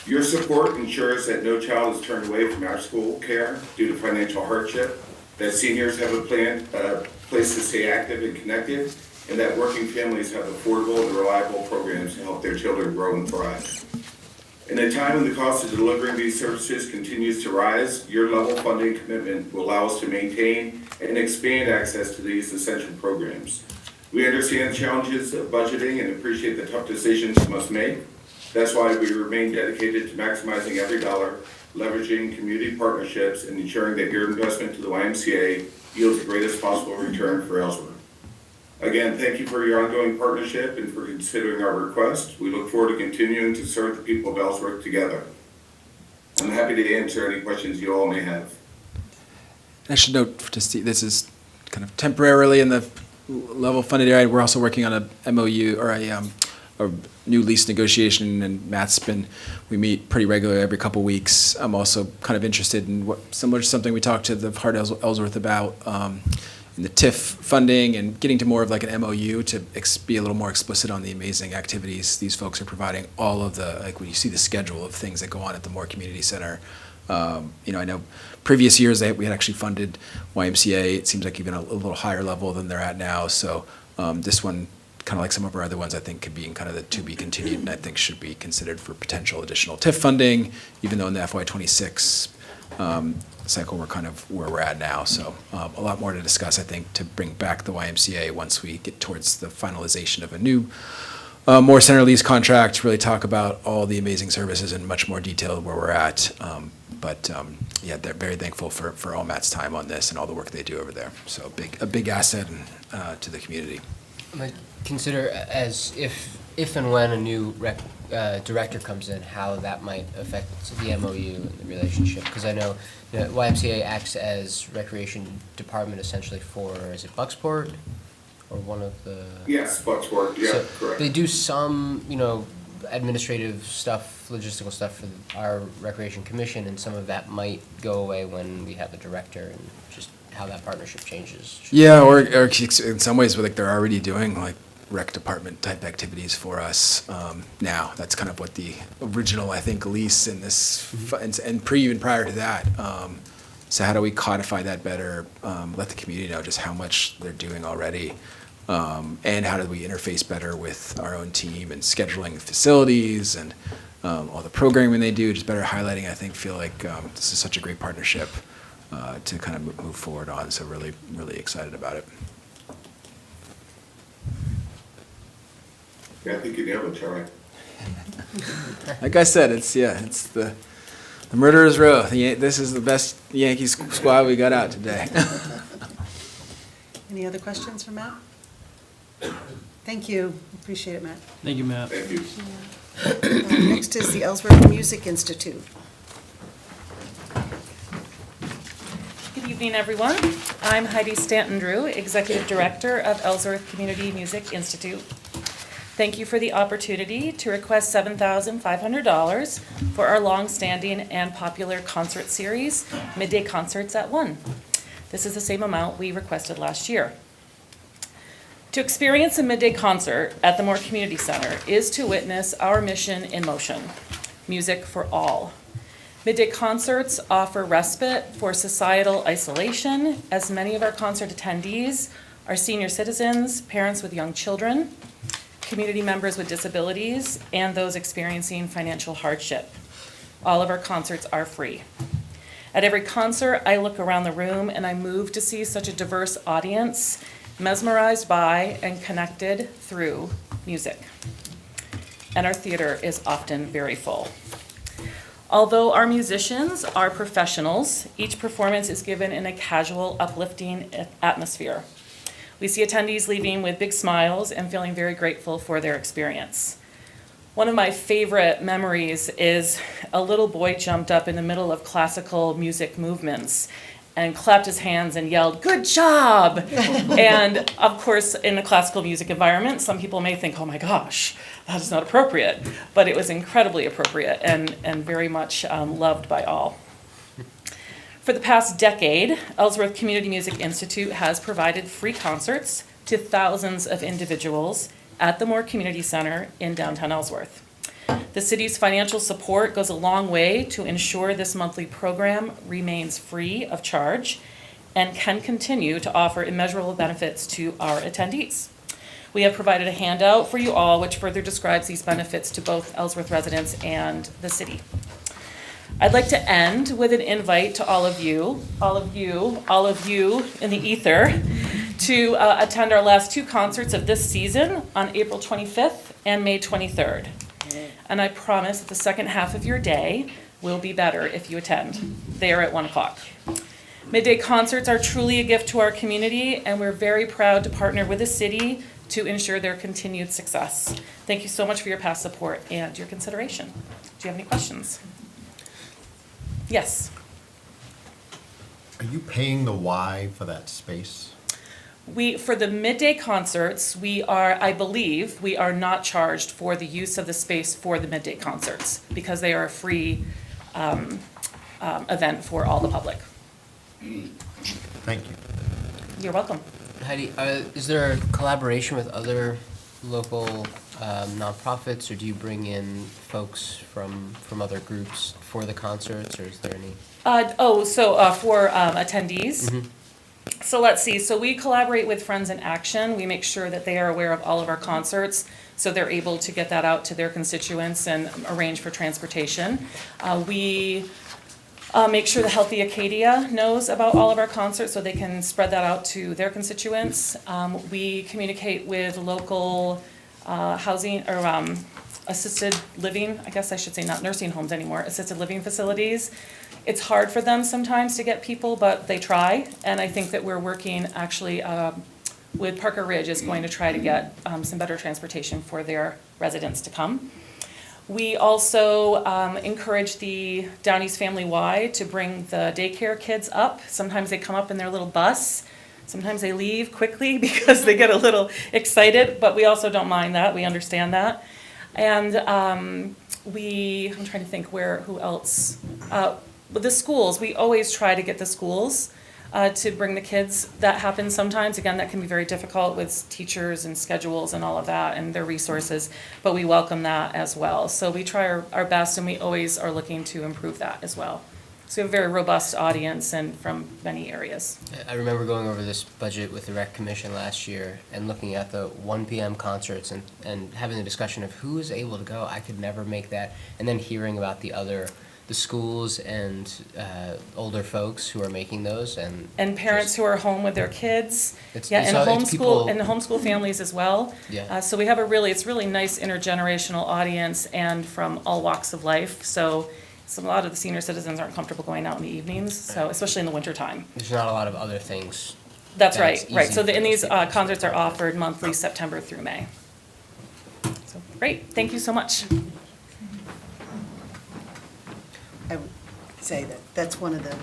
Your support ensures that no child is turned away from after-school care due to financial hardship, that seniors have a place to stay active and connected, and that working families have affordable and reliable programs to help their children grow and thrive. In a time when the cost of delivering these services continues to rise, your level funding commitment will allow us to maintain and expand access to these essential programs. We understand the challenges of budgeting and appreciate the tough decisions we must make. That's why we remain dedicated to maximizing every dollar, leveraging community partnerships, and ensuring that your investment to the YMCA yields the greatest possible return for Ellsworth. Again, thank you for your ongoing partnership and for considering our request. We look forward to continuing to serve the people of Ellsworth together. I'm happy to answer any questions you all may have. I should note to see, this is kind of temporarily in the level funded area. We're also working on a MOU or a new lease negotiation, and we meet pretty regularly every couple weeks. I'm also kind of interested in similar to something we talked to the Heart Ellsworth about, in the TIF funding and getting to more of like an MOU to be a little more explicit on the amazing activities these folks are providing. All of the, like when you see the schedule of things that go on at the Moore Community Center, I know previous years we had actually funded YMCA. It seems like even a little higher level than they're at now. So this one, kind of like some of our other ones, I think could be in kind of the to be continued, and I think should be considered for potential additional TIF funding, even though in the FY26 cycle we're kind of where we're at now. So a lot more to discuss, I think, to bring back the YMCA once we get towards the finalization of a new more center lease contract, really talk about all the amazing services in much more detail where we're at. Yeah, they're very thankful for all Matt's time on this and all the work they do over there. So a big asset to the community. Consider as if and when a new director comes in, how that might affect the MOU and the relationship. Because I know YMCA acts as recreation department essentially for, is it Bucksport? Or one of the... Yes, Bucksport, yeah, So correct. they do some, administrative stuff, logistical stuff for our Recreation Commission, and some of that might go away when we have a director, and just how that partnership changes. Yeah, or in some ways, like they're already doing like rec department type activities for us now. That's kind of what the original, I think, lease in this, and even prior to that. So how do we codify that better? Let the community know just how much they're doing already, and how do we interface better with our own team and scheduling facilities and all the programming they do. Just better highlighting. I feel like this is such a great partnership to kind of move forward on. So really, really excited about it. Yeah, I think you nailed it, Charlie. Like I said, it's the murderer's row. This is the best Yankees squad we got out today. Any other questions for Matt? Thank you. Appreciate it, Matt. Thank you, Matt. Thank you. Next is the Ellsworth Music Institute. Good evening, everyone. I'm Heidi Stanton-Drew, Executive Director of Ellsworth Community Music Institute. Thank you for the opportunity to request $7,500 for our long-standing and popular concert series, Midday Concerts at 1. This is the same amount we requested last year. To experience a midday concert at the Moore Community Center is to witness our mission in motion, music for all. Midday concerts offer respite for societal isolation, as many of our concert attendees are senior citizens, parents with young children, community members with disabilities, and those experiencing financial hardship. All of our concerts are free. At every concert, I look around the room and I'm moved to see such a diverse audience, mesmerized by and connected through music. And our theater is often very full. Although our musicians are professionals, each performance is given in a casual, uplifting atmosphere. We see attendees leaving with big smiles and feeling very grateful for their experience. One of my favorite memories is a little boy jumped up in the middle of classical music movements and clapped his hands and yelled, "Good job!" And of course, in a classical music environment, some people may think, oh my gosh, that is not appropriate. But it was incredibly appropriate and very much loved by all. For the past decade, Ellsworth Community Music Institute has provided free concerts to thousands of individuals at the Moore Community Center in downtown Ellsworth. The city's financial support goes a long way to ensure this monthly program remains free of charge and can continue to offer immeasurable benefits to our attendees. We have provided a handout for you all which further describes these benefits to both Ellsworth residents and the city. I'd like to end with an invite to all of you in the ether to attend our last two concerts of this season on April 25th and May 23rd. And I promise that the second half of your day will be better if you attend. They are at 1 o'clock. Midday concerts are truly a gift to our community, and we're very proud to partner with the city to ensure their continued success. Thank you so much for your past support and your consideration. Do you have any questions? Yes. Are you paying the Y for that space? For the midday concerts, I believe, we are not charged for the use of the space for the midday concerts because they are a free event for all the public. Thank you. You're welcome. Heidi, is there a collaboration with other local nonprofits, or do you bring in folks from other groups for the concerts, or is there any? For attendees? Mm-hmm. So let's see, so we collaborate with Friends in Action. We make sure that they are aware of all of our concerts, so they're able to get that out to their constituents and arrange for transportation. We make sure the Healthy Acadia knows about all of our concerts so they can spread that out to their constituents. We communicate with local housing or assisted living, I guess I should say not nursing homes anymore, assisted living facilities. It's hard for them sometimes to get people, but they try. And I think that we're working actually with Parker Ridge is going to try to get some better transportation for their residents to come. We also encourage the Downey's Family Y to bring the daycare kids up. Sometimes they come up in their little bus. Sometimes they leave quickly because they get a little excited, but we also don't mind that. We understand that. And I'm trying to think who else. The schools, we always try to get the schools to bring the kids. That happens sometimes. Again, that can be very difficult with teachers and schedules and all of that and their resources, but we welcome that as well. So we try our best, and we always are looking to improve that as well. So we have a very robust audience and from many areas. I remember going over this budget with the Rec Commission last year and looking at the 1 p.m. concerts and having the discussion of who is able to go. I could never make that. And then hearing about the other the schools and older folks who are making those And parents who are home with their kids. It's- Yeah, and it's people- homeschool families as well. Yeah. So we have it's really nice intergenerational audience and from all walks of life. So a lot of the senior citizens aren't comfortable going out in the evenings, so especially in the wintertime. There's not a lot of other things. That's right, right. easy So for and those these people. concerts are offered monthly, September through May. So, great, thank you so much. I would say that that's one of the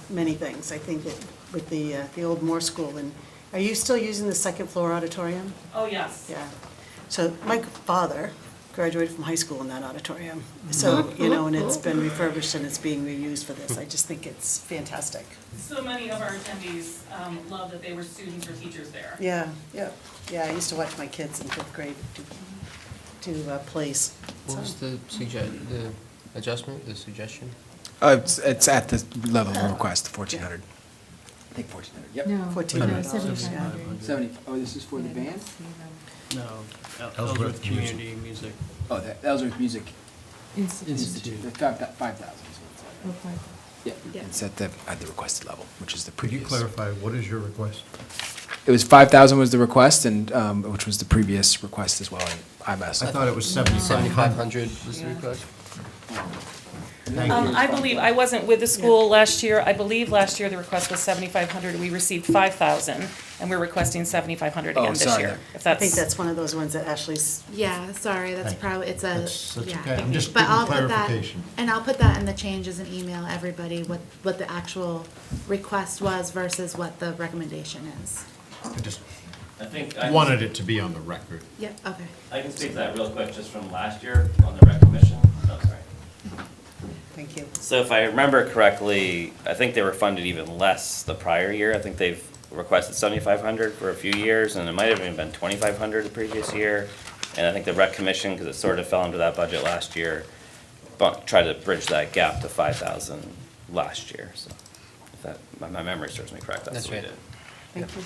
many things. I think that with the old Moore School, and are you still using the second floor auditorium? Oh, yes. Yeah. So my father graduated from high school in that auditorium. So, you know, and it's been refurbished and it's being reused for this. I just think it's fantastic. So many of our attendees love that they were students or teachers there. Yeah, yeah. Yeah, I used to watch my kids in fifth grade do plays. What was the adjustment, the suggestion? It's at the level of request, 1,400. I think 1,400, yep. No. 1,400. 70, this is for the band? No, Ellsworth Ellsworth Music. Community Music Oh, the Ellsworth Music Institute. The 5,000 is what it's at. Yeah, it's at the requested level, which is the Could you previous. clarify, what is your request? It was 5,000 was the request, and, which was the previous request as well, and IMS. I thought it was 7,500. 7,500 was the request? Thank you. I believe, I wasn't with the school last year. I believe last year the request was 7,500. We received 5,000, and we're requesting 7,500 again this sorry, year. then. If I think that's one of those ones that Ashley's, Yeah, sorry, that's Thank you. probably, it's a, That's yeah. okay. I'm just But getting I'll put that, clarification. and I'll put that in the changes and email everybody what the actual request was versus what the recommendation is. I just I think wanted it to be on the record. Yep, okay. I can speak to that real quick, just from last year on the rec commission. Oh, sorry. thank you. So if I remember correctly, I think they were funded even less the prior year. I think they've requested 7,500 for a few years, and it might have even been 2,500 the previous year. And I think the rec commission, because it sort of fell into that budget last year, tried to bridge that gap to 5,000 last year. So if that, my memory serves me correct, that's That's what we right. did. Thank you.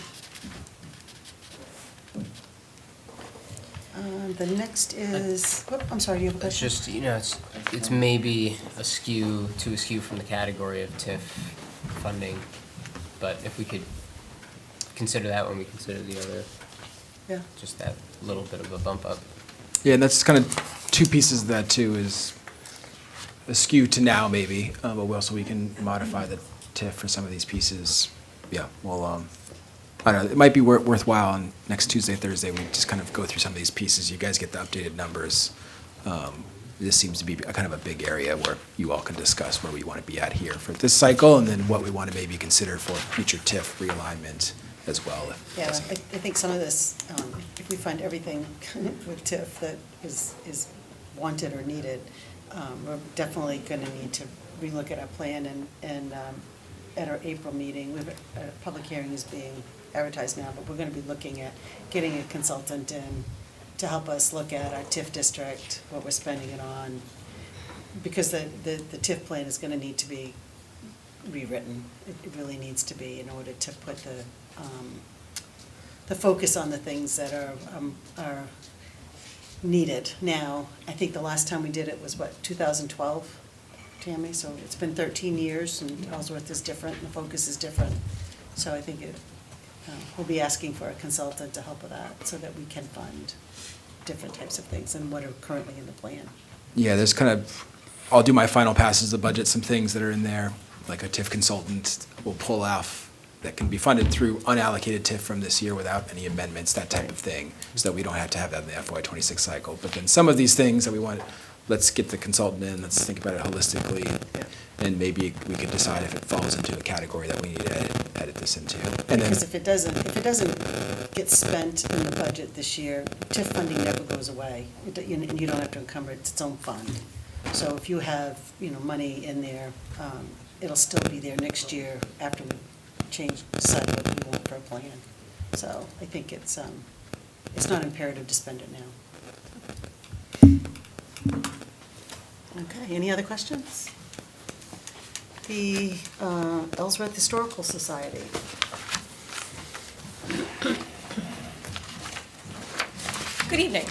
The next is, I'm sorry, do you have a It's question? just, you know, it's maybe too askew from the category of TIF funding, but if we could consider that when we consider the other, Yeah. just that little bit of a bump up. Yeah, and that's kind of two pieces of that too, is a skew to now maybe, but we can modify the TIF for some of these pieces. Yeah, well, I don't know, it might be worthwhile on next Tuesday, Thursday, we just kind of go through some of these pieces. You guys get the updated numbers. This seems to be a kind of a big area where you all can discuss where we want to be at here for this cycle, and then what we want to maybe consider for future TIF realignment as well. Yeah, I think some of this, if we fund everything with TIF that is wanted or needed, we're definitely going to need to relook at our plan and at our April meeting, a public hearing is being advertised now, but we're going to be looking at getting a consultant in to help us look at our TIF district, what we're spending it on, because the TIF plan is going to need to be rewritten. It really needs to be in order to put the focus on the things that are needed. Now, I think the last time we did it was, 2012, Tammy? So it's been 13 years, and Ellsworth is different, and the focus is different. So I think we'll be asking for a consultant to help with that, so that we can fund different types of things and what are currently in the plan. Yeah, there's kind of, I'll do my final passes of the budget, some things that are in there, like a TIF consultant will pull off that can be funded through unallocated TIF from this year without any amendments, that type of thing, so that we don't have to have that in the FY26 cycle. But then some of these things that we want, let's get the consultant in, let's think about it holistically, and maybe we could decide if it falls into a category that we need to edit this into. And then, Because if it doesn't get spent in the budget this year, TIF funding never goes away, and you don't have to encumber it, it's its own fund. So if you have, money in there, it'll still be there next year after we decide what we want for a plan. So I think it's not imperative to spend it now. Okay, any other questions? The Ellsworth Historical Society. Good evening.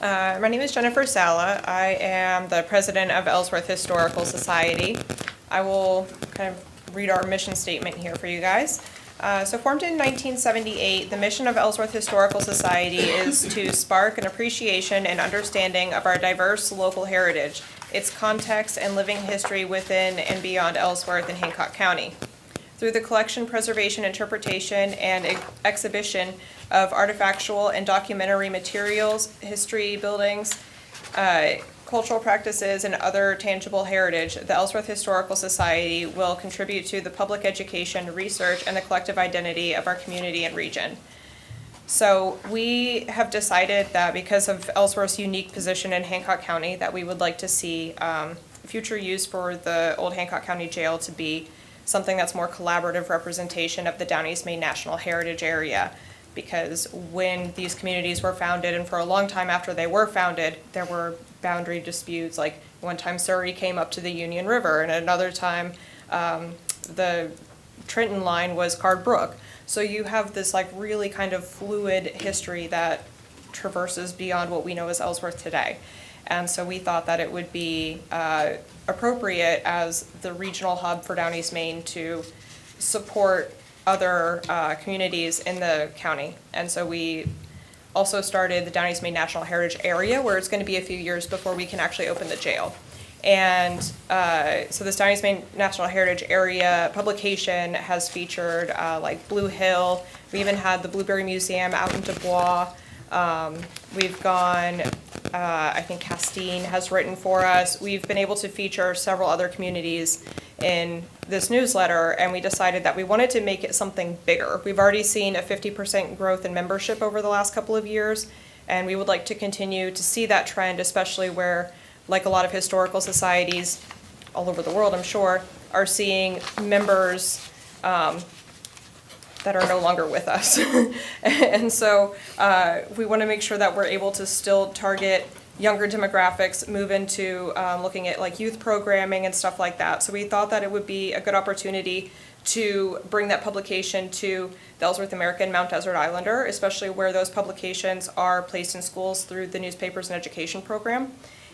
My name is Jennifer Sala. I am the president of Ellsworth Historical Society. I will kind of read our mission statement here for you guys. So formed in 1978, the mission of Ellsworth Historical Society is to spark an appreciation and understanding of our diverse local heritage, its context and living history within and beyond Ellsworth and Hancock County. Through the collection, preservation, interpretation, and exhibition of artifactual and documentary materials, history, buildings, cultural practices, and other tangible heritage, the Ellsworth Historical Society will contribute to the public education, research, and the collective identity of our community and region. So we have decided that because of Ellsworth's unique position in Hancock County, that we would like to see future use for the old Hancock County Jail to be something that's more collaborative representation of the Down East Maine National Heritage Area. Because when these communities were founded, and for a long time after they were founded, there were boundary disputes. Like one time Surrey came up to the Union River, and another time the Trenton line was Card Brook. So you have this like really kind of fluid history that traverses beyond what we know as Ellsworth today. And so we thought that it would be appropriate as the regional hub for Down East Maine to support other communities in the county. And so we also started the Down East Maine National Heritage Area, where it's going to be a few years before we can actually open the jail. And so this Down East Maine National Heritage Area publication has featured like Blue Hill. We even had the Blueberry Museum out in Dubois. We've gone, I think Castine has written for us. We've been able to feature several other communities in this newsletter, and we decided that we wanted to make it something bigger. We've already seen a 50% growth in membership over the last couple of years, and we would like to continue to see that trend, especially where, like a lot of historical societies all over the world, I'm sure, are seeing members that are no longer with us. And so we want to make sure that we're able to still target younger demographics, move into looking at like youth programming and stuff like that. So we thought that it would be a good opportunity to bring that publication to the Ellsworth American Mount Desert Islander, especially where those publications are placed in schools through the newspapers and education program,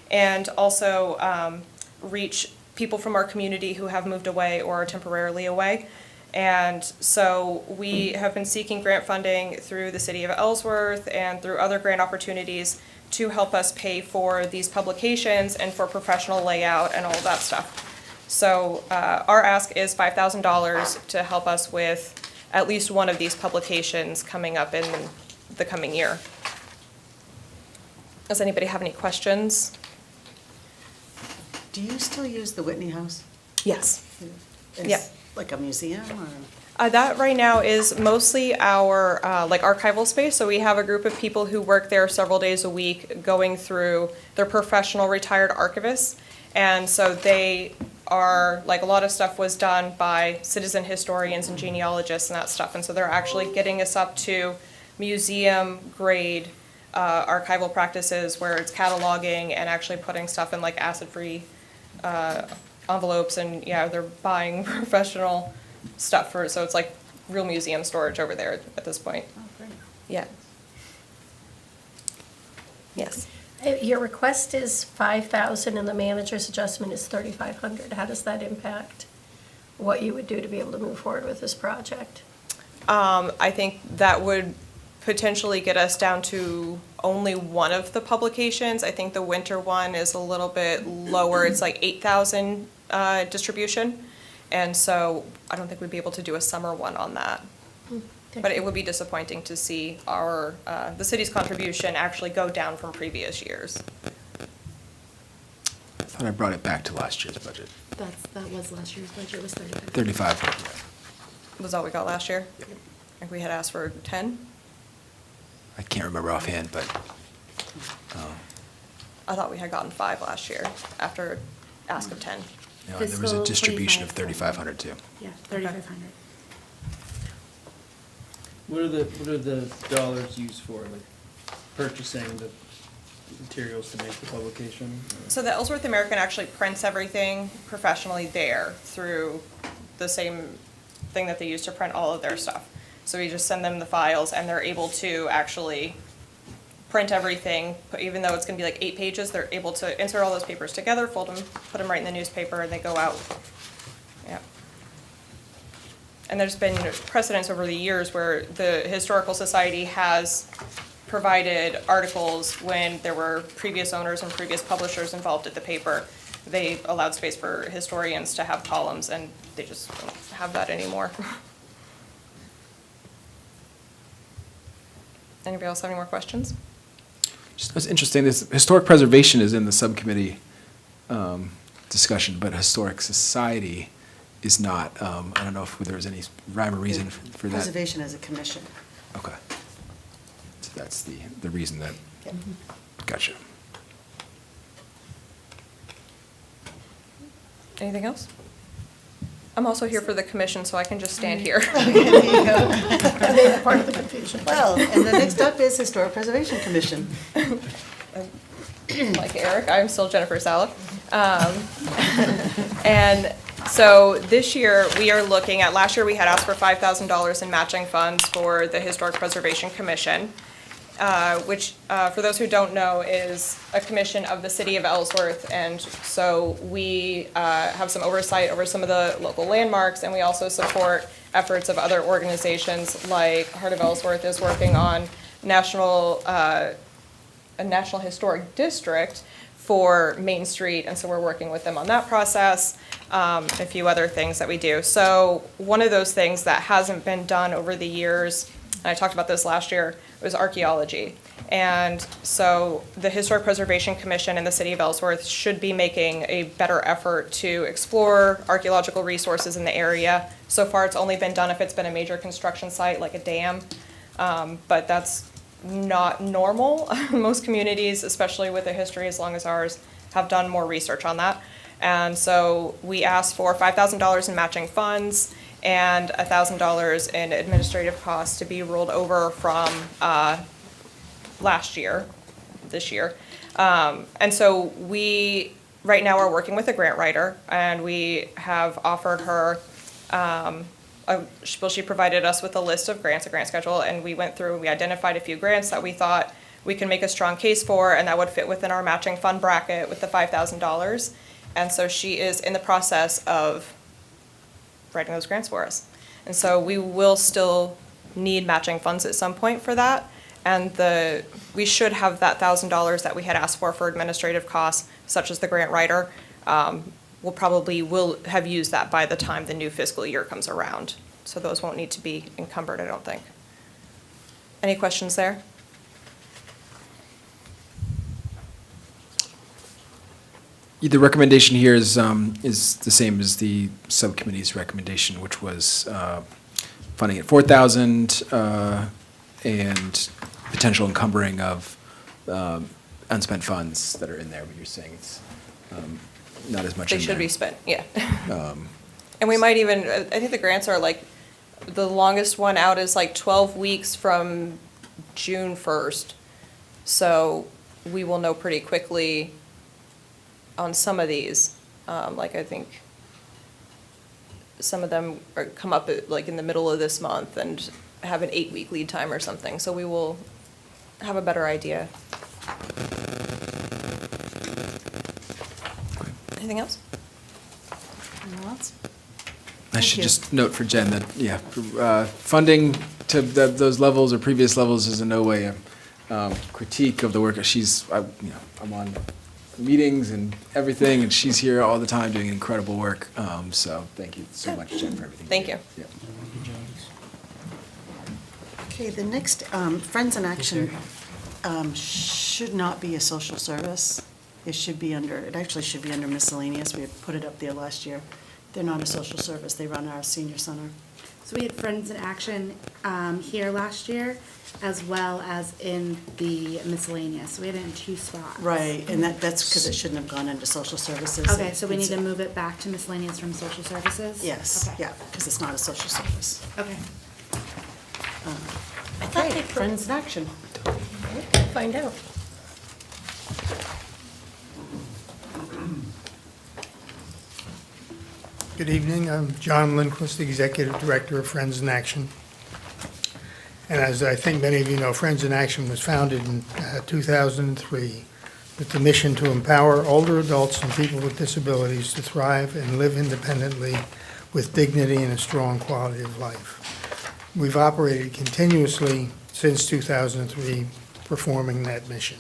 and also reach people from our community who have moved away or are temporarily away. And so we have been seeking grant funding through the city of Ellsworth and through other grant opportunities to help us pay for these publications and for professional layout and all of that stuff. So our ask is $5,000 to help us with at least one of these publications coming up in the coming year. Does anybody have any questions? Do you still use the Whitney House? Yes. It's Yeah. like a museum or? That right now is mostly our like archival space. So we have a group of people who work there several days a week going through their professional retired archivists. And so they are, like a lot of stuff was done by citizen historians and genealogists and that stuff. And so they're actually getting us up to museum grade archival practices where it's cataloging and actually putting stuff in like acid-free envelopes, and yeah, they're buying professional stuff for, so it's like real museum storage over there at this point. Oh, great. Yeah. Yes. Your request is 5,000 and the manager's adjustment is 3,500. How does that impact what you would do to be able to move forward with this project? I think that would potentially get us down to only one of the publications. I think the winter one is a little bit lower. It's like 8,000 distribution. And so I don't think we'd be able to do a summer one on that. But it would be disappointing to see our, the city's contribution actually go down from previous years. I thought I brought it back to last year's budget. That was last year's budget, was 35. 35. Was all we got last year? I think we had asked for 10. I can't remember offhand, but I thought we had gotten 5 last year after ask of 10. there was a Fiscal distribution of 25. 3,500 too. Yeah, 3,500. What are the dollars used for, like purchasing the materials to make the publication? So the Ellsworth American actually prints everything professionally there through the same thing that they use to print all of their stuff. So we just send them the files and they're able to actually print everything, but even though it's gonna be like 8 pages, they're able to insert all those papers together, fold them, put them right in the newspaper, and they go out. Yeah. And there's been precedents over the years where the Historical Society has provided articles when there were previous owners and previous publishers involved at the paper. They allowed space for historians to have columns, and they just don't have that anymore. Anybody else have any more questions? That's interesting, this historic preservation is in the subcommittee discussion, but historic society is not. I don't know if there was any rhyme or reason for that. Preservation as a commission. Okay. So that's the reason that, Yep. gotcha. Anything else? I'm also here for the commission, so I can just stand here. Okay, there you go. Part of the confusion. Well, and the next up is Historic Preservation Commission. Like Eric, I'm still Jennifer Sala. And so this year, we are looking at, last year we had asked for $5,000 in matching funds for the Historic Preservation Commission, which, for those who don't know, is a commission of the city of Ellsworth. And so we have some oversight over some of the local landmarks, and we also support efforts of other organizations, like Heart of Ellsworth is working on a National Historic District for Main Street, and so we're working with them on that process, a few other things that we do. So one of those things that hasn't been done over the years, and I talked about this last year, was archaeology. And so the Historic Preservation Commission in the city of Ellsworth should be making a better effort to explore archaeological resources in the area. So far, it's only been done if it's been a major construction site, like a dam, but that's not normal. Most communities, especially with a history as long as ours, have done more research on that. And so we asked for $5,000 in matching funds and $1,000 in administrative costs to be rolled over from last year, this year. And so we, right now, are working with a grant writer, and we have offered her, she provided us with a list of grants, a grant schedule, and we went through and we identified a few grants that we thought we can make a strong case for, and that would fit within our matching fund bracket with the $5,000. And so she is in the process of writing those grants for us. And so we will still need matching funds at some point for that. And we should have that $1,000 that we had asked for administrative costs, such as the grant writer. Will have used that by the time the new fiscal year comes around. So those won't need to be encumbered, I don't think. Any questions there? The recommendation here is the same as the subcommittee's recommendation, which was funding at $4,000 and potential encumbering of unspent funds that are in there, but you're saying it's not as much in They there. should be spent, yeah. And we might even, I think the grants are like, the longest one out is like 12 weeks from June 1st. So we will know pretty quickly on some of these. Like I think some of them come up like in the middle of this month and have an 8-week lead time or something. So we will have a better idea. Anything else? Anyone else? I should you. just note for Jen that, funding to those levels or previous levels is in no way a critique of the work. I'm on meetings and everything, and she's here all the time doing incredible work. So thank you so much, Jen, for everything. Thank you. Yeah. Okay, the next, Friends in Action should not be a social service. It actually should be under Miscellaneous. We put it up there last year. They're not a social service. They run our senior center. So we had Friends in Action here last year, as well as in the Miscellaneous. So we had it in 2 spots. Right, and that's because it shouldn't have gone into social services. Okay, so we need to move it back to Miscellaneous from Social Services? Yes, Okay. yeah, because it's not a social service. Okay. Okay, Friends in Action. Find out. Good evening. I'm John Lindquist, Executive Director of Friends in Action. And as I think many of you know, Friends in Action was founded in 2003 with the mission to empower older adults and people with disabilities to thrive and live independently with dignity and a strong quality of life. We've operated continuously since 2003, performing that mission.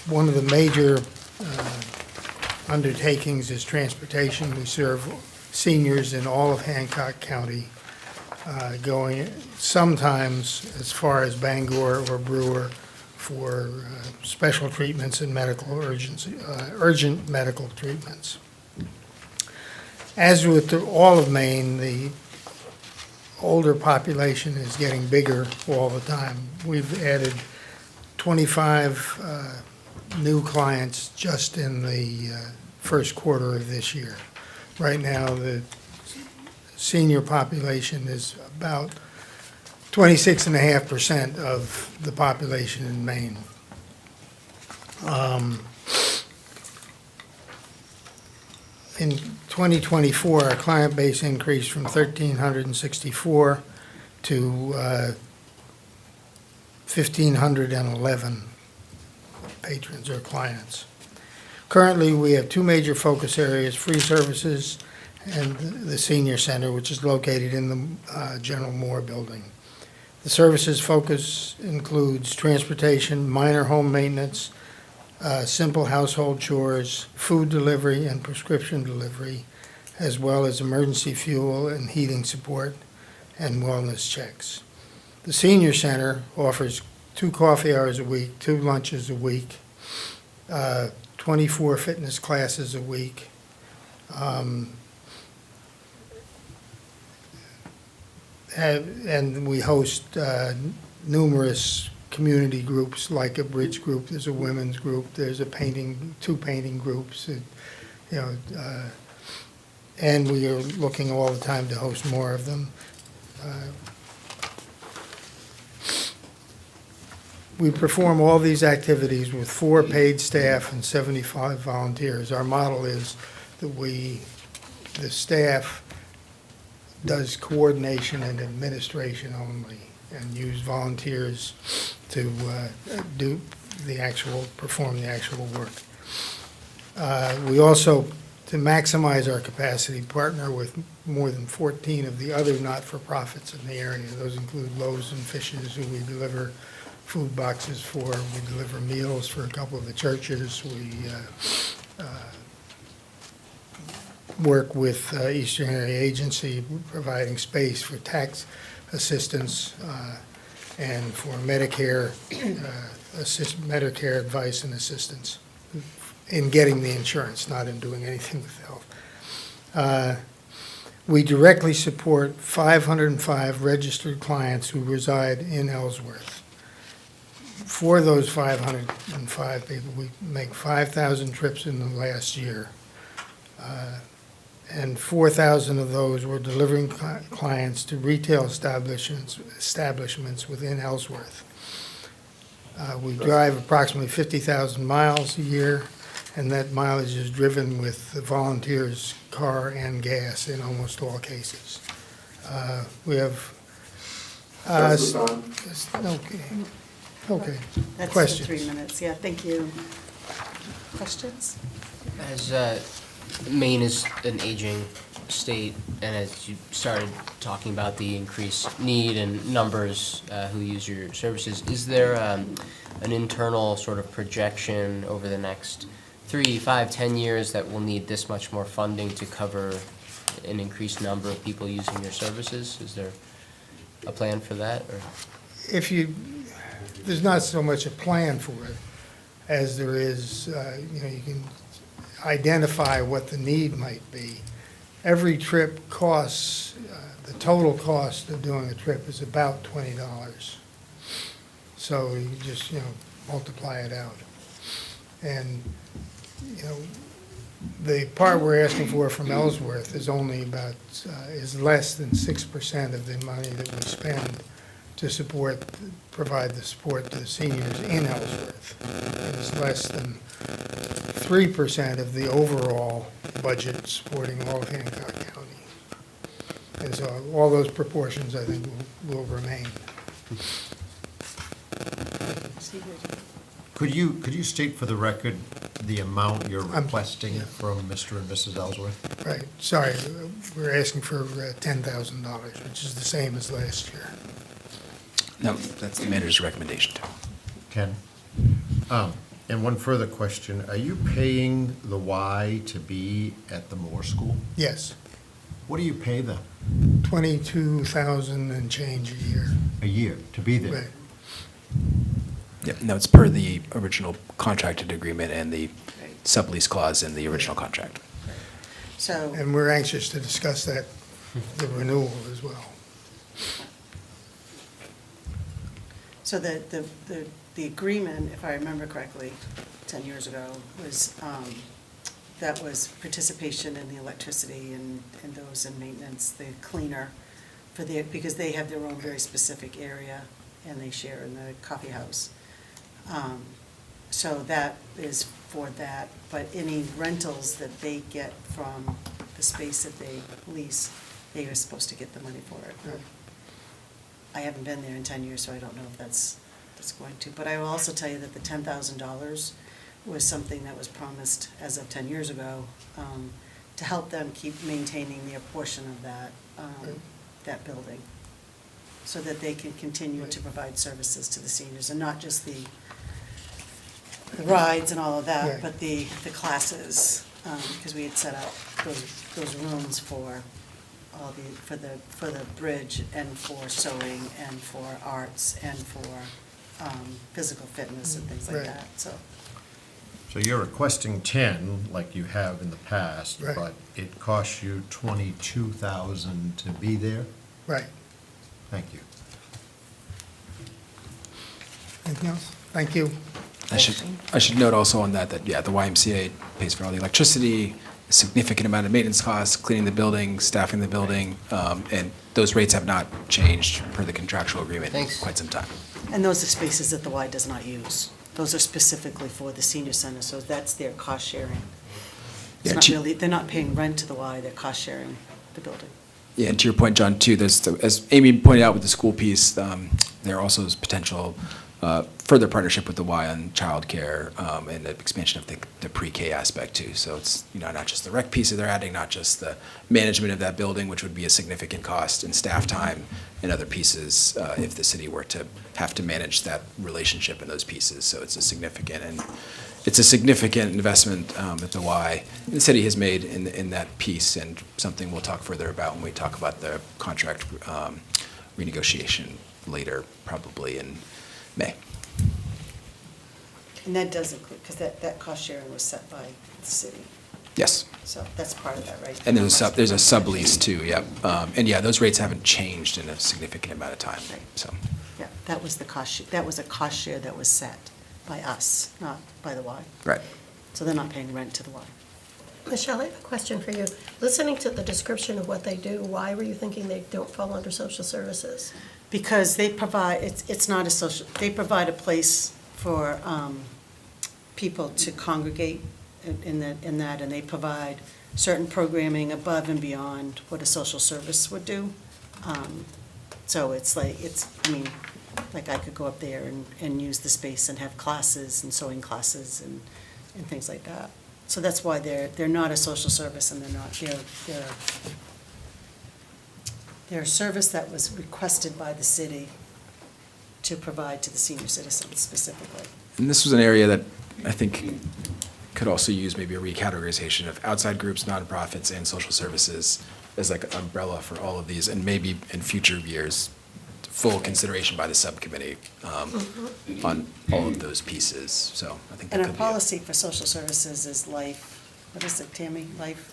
One of the major undertakings is transportation. We serve seniors in all of Hancock County, going sometimes as far as Bangor or Brewer for special treatments and medical urgent medical treatments. As with all of Maine, the older population is getting bigger all the time. We've added 25 new clients just in the first quarter of this year. Right now, the senior population is about 26.5% of the population in Maine. In 2024, our client base increased from 1,364 to 1,511 patrons or clients. Currently, we have two major focus areas: free services and the senior center, which is located in the General Moore building. The services focus includes transportation, minor home maintenance, simple household chores, food delivery and prescription delivery, as well as emergency fuel and heating support and wellness checks. The senior center offers 2 coffee hours a week, 2 lunches a week, 24 fitness classes a week. And we host numerous community groups, like a bridge group, there's a women's group, there's a painting, 2 painting groups, and we are looking all the time to host more of them. We perform all these activities with 4 paid staff and 75 volunteers. Our model is that the staff does coordination and administration only, and use volunteers to perform the actual work. We also, to maximize our capacity, partner with more than 14 of the other not-for-profits in the area. Those include Loaves Fishes, who we deliver food boxes for. We deliver meals for a couple of the churches. We work with Eastern Area Agency, providing space for tax assistance and for Medicare advice and assistance in getting the insurance, not in doing anything with health. We directly support 505 registered clients who reside in Ellsworth. For those 505 people, we make 5,000 trips in the last year. And 4,000 of those were delivering clients to retail establishments within Ellsworth. We drive approximately 50,000 miles a year, and that mileage is driven with the volunteers' car and gas in almost all cases. We have. Okay. That's Questions? the 3 minutes, yeah, thank you. Questions? As Maine is an aging state, and as you started talking about the increased need and numbers who use your services, is there an internal sort of projection over the next 3, 5, 10 years that we'll need this much more funding to cover an increased number of people using your services? Is there a plan for that, or? There's not so much a plan for it as there is, you can identify what the need might be. Every trip costs, the total cost of doing a trip is about $20. So you just, multiply it out. And, the part we're asking for from Ellsworth is only about, is less than 6% of the money that we spend to provide the support to the seniors in Ellsworth. It's less than 3% of the overall budget supporting all of Hancock County. And so all those proportions, I think, will remain. Could you state for the record the amount you're requesting from Mr. and Mrs. Ellsworth? Right, sorry, we're asking for $10,000, which is the same as last year. No, that's the manager's recommendation. Ken? And one further question, are you paying the Y to be at the Moore School? Yes, What do you pay them 22,000 and change a year. a year to be there? Right. Yep, no, it's per the original contracted agreement and the sublease clause in the original contract. So, And we're anxious to discuss that, the renewal as well. so the agreement, if I remember correctly, 10 years ago, was, that was participation in the electricity and those in maintenance, the cleaner, for the, because they have their own very specific area, and they share in the coffee house. So that is for that, but any rentals that they get from the space that they lease, they are supposed to get the money for it. I haven't been there in 10 years, so I don't know if that's going to. But I will also tell you that the $10,000 was something that was promised as of 10 years ago, to help them keep maintaining their portion of that building, so that they can continue to provide services to the seniors, and not just the rides and all of that, Right. but the classes, because we had set up those rooms for all for the bridge, and for sewing, and for arts, and for physical fitness and things like Right. that, so. So you're requesting 10, like you have in the past, Right. but it costs you 22,000 to be there? Right. Thank you. Anything else? Thank you. I should note also on that, yeah, the YMCA pays for all the electricity, a significant amount of maintenance costs, cleaning the building, staffing the building, and those rates have not changed per the contractual agreement in quite some time. And those are spaces that the Y does not use. Those are specifically for the senior center, so that's their cost sharing. It's Yeah, not to- really, they're not paying rent to the Y, they're cost sharing the building. Yeah, and to your point, John, too, as Amy pointed out with the school piece, there also is potential further partnership with the Y on childcare and the expansion of the pre-K aspect too. So it's, not just the rec piece that they're adding, not just the management of that building, which would be a significant cost in staff time and other pieces if the city were to have to manage that relationship in those pieces. So it's a significant investment that the Y, the city has made in that piece, and something we'll talk further about when we talk about the contract renegotiation later, probably in May. And that does include, because that cost sharing was set by the city, Yes. so that's part of that, right? And there's a sublease too, yep. And yeah, those rates haven't changed in a significant amount of time, so. Yeah, that was the that was a cost share that was set by us, not by the Y. Right. So they're not paying rent to the Y. Michelle, I have a question for you. Listening to the description of what they do, why were you thinking they don't fall under social services? Because they provide, it's not a social, they provide a place for people to congregate in that, and they provide certain programming above and beyond what a social service would do. So it's like, like I could go up there and use the space and have classes and sewing classes and things like that. So that's why they're not a social service, and they're a service that was requested by the city to provide to the senior citizens specifically. And this was an area that I think could also use maybe a recategorization of outside groups, nonprofits, and social services as like an umbrella for all of these, and maybe in future years, full consideration by the subcommittee on all of those pieces, so I think that And could our be. policy for social services is life, what is it, Tammy? Life?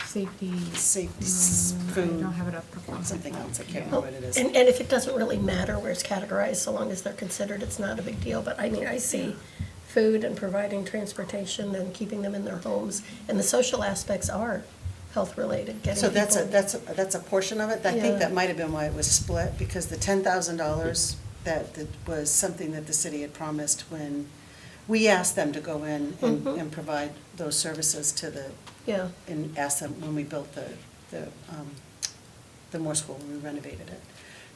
Safety. Safety, I food. don't have it up. Something else, I can't remember what it is. And if it doesn't really matter where it's categorized, so long as they're considered, it's not a big deal. But I see food and providing transportation and keeping them in their homes. And the social aspects are health-related, getting So people. that's a portion of it. I Yeah. think that might have been why it was split, because the $10,000, that was something that the city had promised when we asked them to go in and provide those services to the, Yeah. and asked them when we built the the Moore School when we renovated it.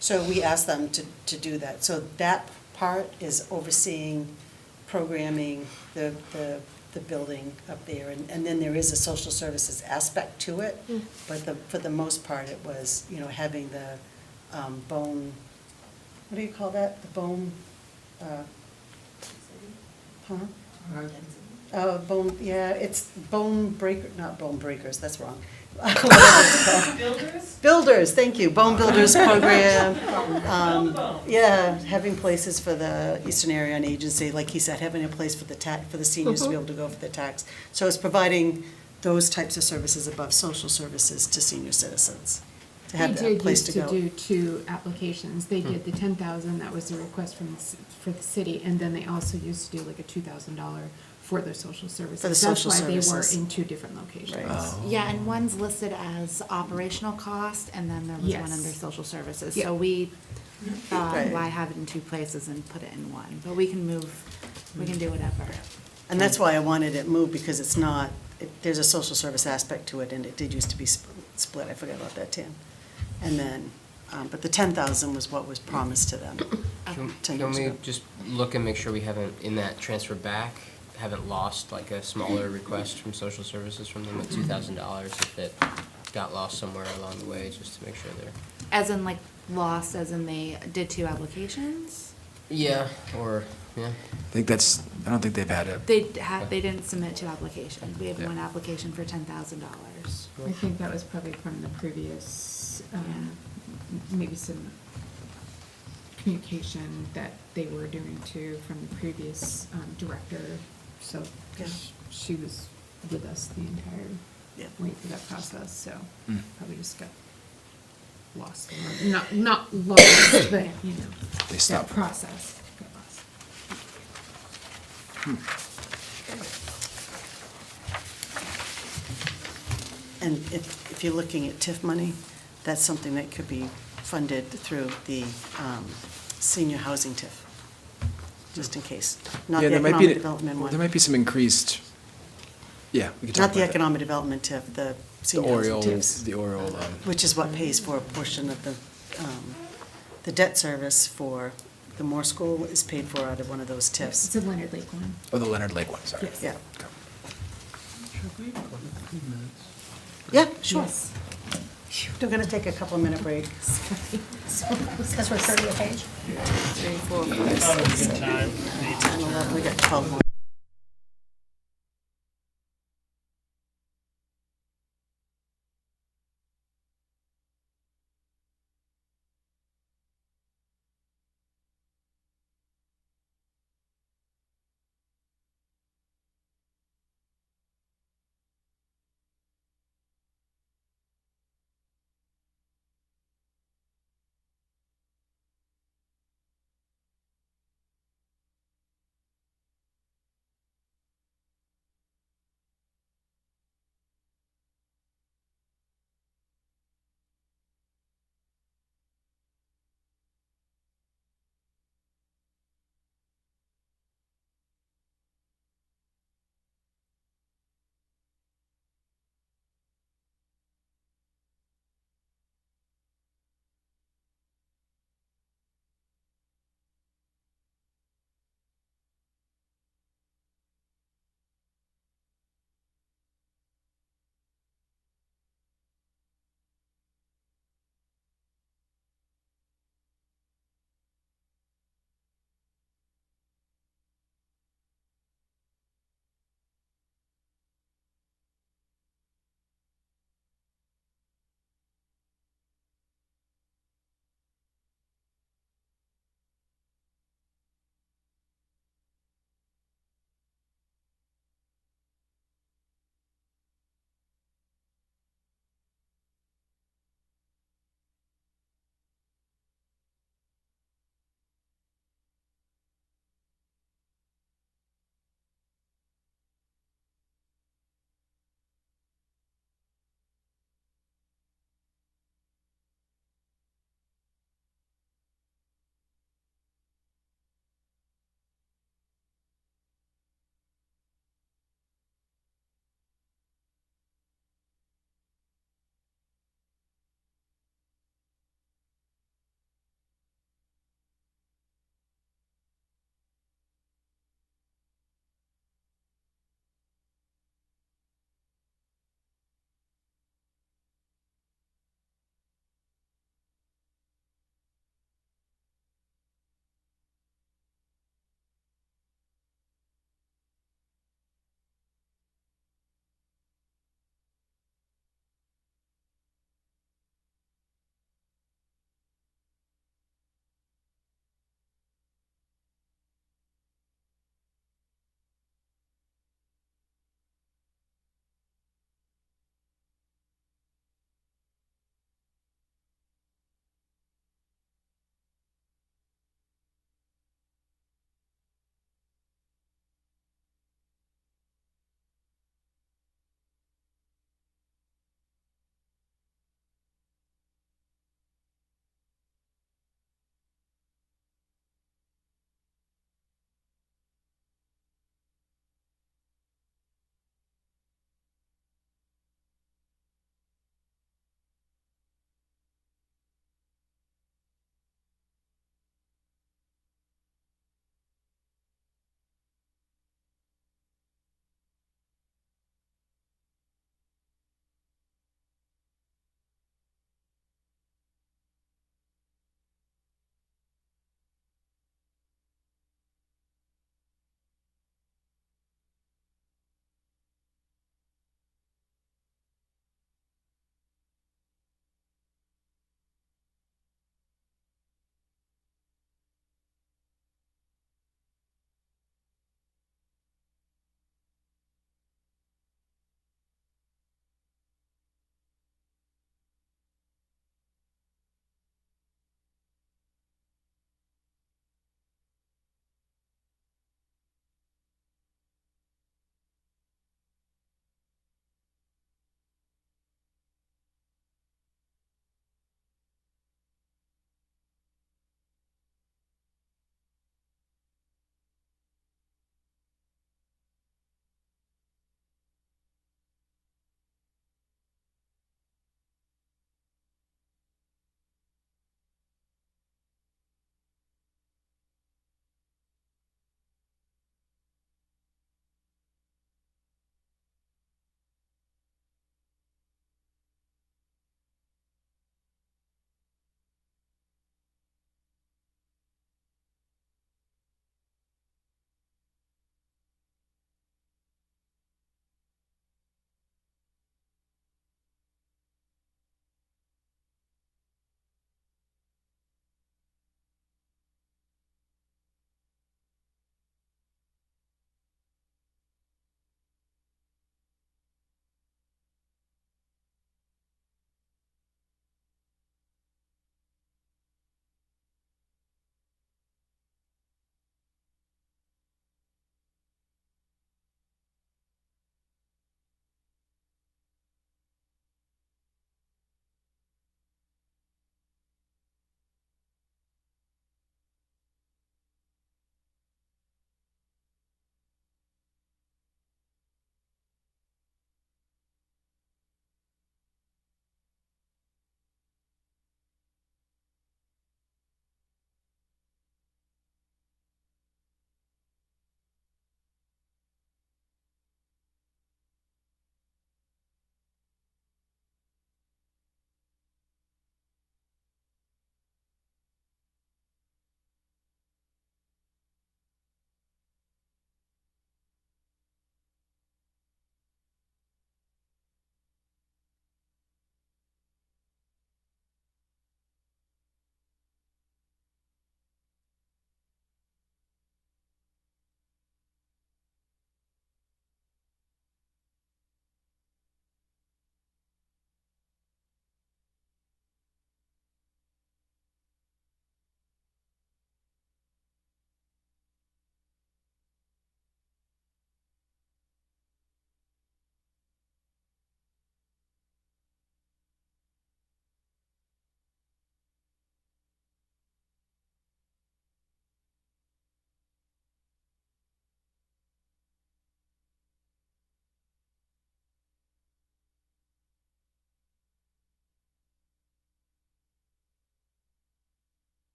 So we asked them to do that. So that part is overseeing programming, the building up there. And then there is a social services aspect to it. But for the most part, it was, having the bone, what do you call that? The bone, bone, yeah, it's bone breaker, not bone breakers, that's wrong. Builders? Builders, thank you, Bone Builders program. Yeah, having places for the Eastern Area on Agency, like he said, having a place for the seniors to be able to go for the tax. So it's providing those types of services above social services to senior citizens, to have that place to go. They did used to do 2 applications. They did the 10,000, that was the request for the city, and then they also used to do like a $2,000 for their social services. For the social That's why they services. were in 2 different locations. Yeah, and one's listed as operational cost, and then there was Yes. one under social services. Yeah. So we thought, Right. why have it in 2 places and put it in one? But we can do whatever. And that's why I wanted it moved, because it's not, there's a social service aspect to it, and it did used to be split, I forgot about that, Tim. And then, but the 10,000 was what was promised to them. 10 Can years we ago. just look and make sure we haven't, in that transfer back, haven't lost like a smaller request from social services from them at $2,000 if it got lost somewhere along the way, just to make sure they're. As in like lost, as in they did 2 applications? Yeah, or, yeah. I don't think they've had it. They didn't submit 2 applications. We have 1 application for $10,000. I think that was probably from the previous, maybe some communication that they were doing from the previous director. So Yeah. she was with us the entire Yeah. way through that process, so Mm. probably just got lost. Not lost, but, They that stopped. process got lost. And if you're looking at TIF money, that's something that could be funded through the senior housing TIF, just in case. Not Yeah, the there might be- economic development well, one. there might be some increased, yeah, we could talk Not about the that. economic development TIF, the The senior housing Oriole, TIFs. the Oriole, Which is what pays for a portion of the debt service for the Moore School is paid for out of one of those TIFs. It's a Leonard Lake one. oh, the Leonard Lake one, sorry. Yes. Yeah. Yeah, sure. Yes. We're gonna take a couple minute break. Because we're turning a page. 3, 4, 5, 6, 7, 8, 10, 11, we got 12 more.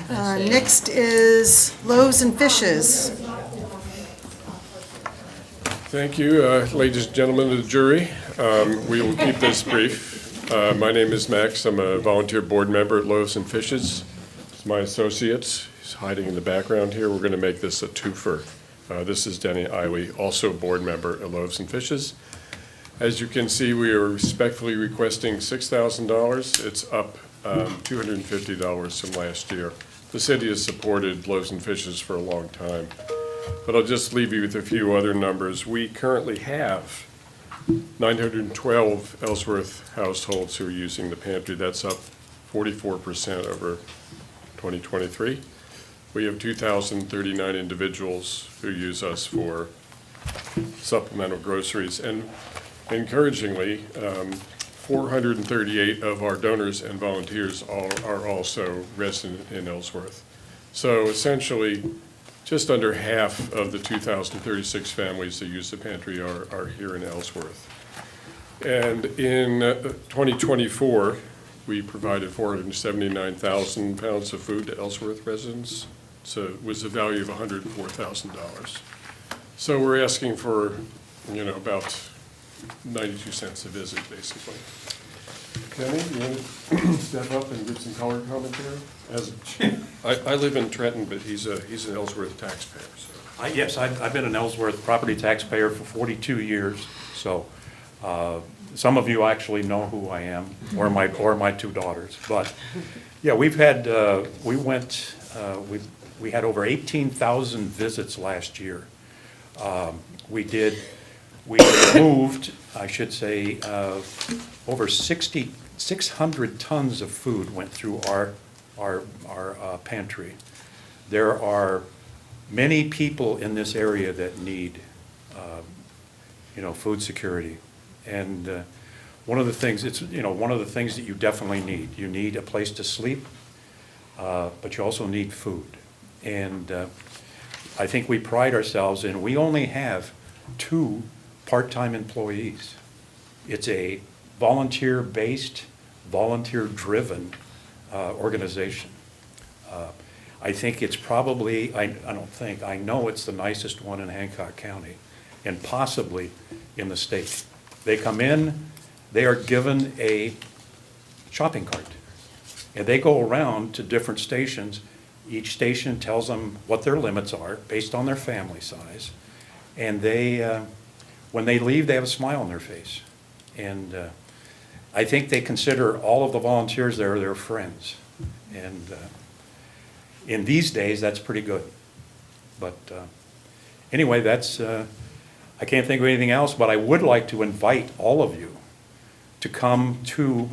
Next is Loaves and Fishes. Thank you, ladies and gentlemen of the jury. We will keep this brief. My name is Max. I'm a volunteer board member at Loaves and Fishes. It's my associate. He's hiding in the background here. We're going to make this a twofer. This is Denny Eiley, also a board member at Loaves and Fishes. As you can see, we are respectfully requesting $6,000. It's up $250 from last year. The city has supported Loaves and Fishes for a long time. But I'll just leave you with a few other numbers. We currently have 912 Ellsworth households who are using the pantry. That's up 44% over 2023. We have 2,039 individuals who use us for supplemental groceries. And encouragingly, 438 of our donors and volunteers are also resident in Ellsworth. So essentially, just under half of the 2,036 families that use the pantry are here in Ellsworth. And in 2024, we provided 479,000 pounds of food to Ellsworth residents. So it was a value of $104,000. So we're asking for, about 92 cents a visit, basically. Kenny, you want to step up and give some color commentary? I live in Trenton, but he's an Ellsworth taxpayer, so. Yes, I've been an Ellsworth property taxpayer for 42 years, so some of you actually know who I am, or my two daughters. But, yeah, we had over 18,000 visits last year. We moved, I should say, over 600 tons of food went through our pantry. There are many people in this area that need, food security. And one of the things, one of the things that you definitely need. You need a place to sleep, but you also need food. And I think we pride ourselves in, we only have 2 part-time employees. It's a volunteer-based, volunteer-driven organization. I think it's probably, I know it's the nicest one in Hancock County, and possibly in the state. They come in, they are given a shopping cart, and they go around to different stations. Each station tells them what their limits are based on their family size, and they, when they leave, they have a smile on their face. And I think they consider all of the volunteers there their friends. And in these days, that's pretty good. But anyway, that's, I can't think of anything else, but I would like to invite all of you to come to,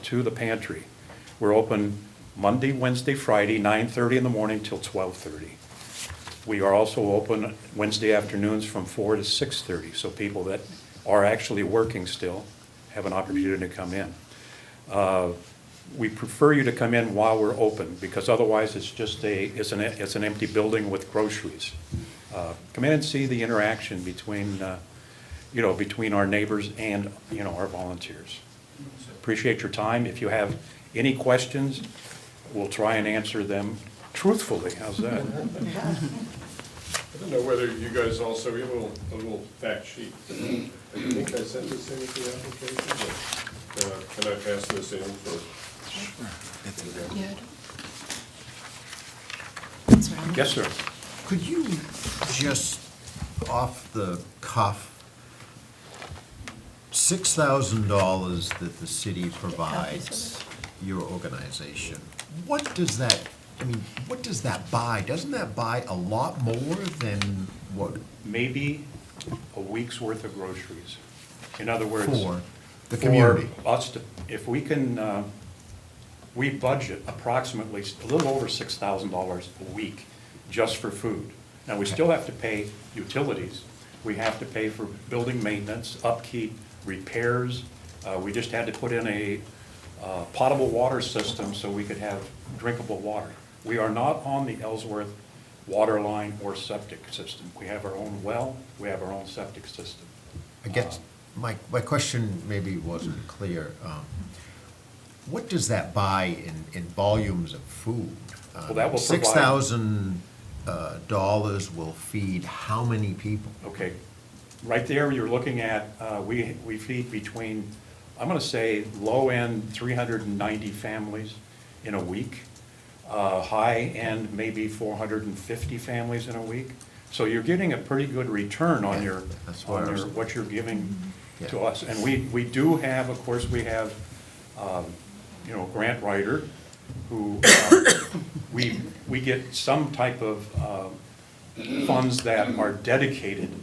to the pantry. We're open Monday, Wednesday, Friday, 9:30 in the morning till 12:30. We are also open Wednesday afternoons from 4 to 6:30, so people that are actually working still have an opportunity to come in. We prefer you to come in while we're open, because otherwise it's just it's an empty building with groceries. Come in and see the interaction between, between our neighbors and, our volunteers. Appreciate your time. If you have any questions, we'll try and answer them truthfully. How's that? I don't know whether you guys also, we have a little fact sheet. I think I sent this in with the application, but can I pass this in for? Yes, sir. Could you just, off the cuff, $6,000 that the city provides your organization, what does that buy? Doesn't that buy a lot more than what? Maybe a week's worth of groceries. In other words, For the community. For us to, if we can, we budget approximately a little over $6,000 a week just for food. Now, we still have to pay utilities. We have to pay for building maintenance, upkeep, repairs. We just had to put in a potable water system so we could have drinkable water. We are not on the Ellsworth water line or septic system. We have our own well, we have our own septic system. I guess my question maybe wasn't clear. What does that buy in volumes of food? Well, that will provide. $6,000 will feed how many people? Okay, right there, you're looking at, we feed between, I'm gonna say, low end, 390 families in a week. High end, maybe 450 families in a week. So you're getting a pretty good return on your, what you're giving to us. And we do have, of course, we have, grant writer who, we get some type of funds that are dedicated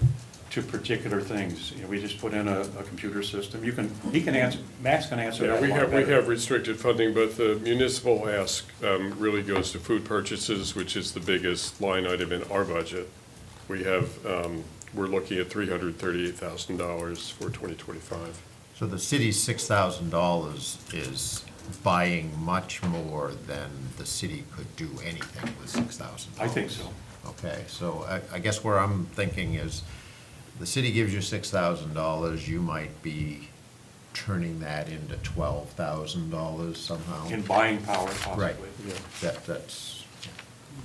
to particular things. We just put in a computer system. He can answer, Max can answer that. Yeah, a lot better. we have restricted funding, but the municipal ask really goes to food purchases, which is the biggest line item in our budget. We have, we're looking at $338,000 for 2025. So the city's $6,000 is buying much more than the city could do anything with $6,000. I think so. Okay, so I guess where I'm thinking is, the city gives you $6,000, you might be turning that into $12,000 somehow. In buying power, possibly. Right, Yeah. that's,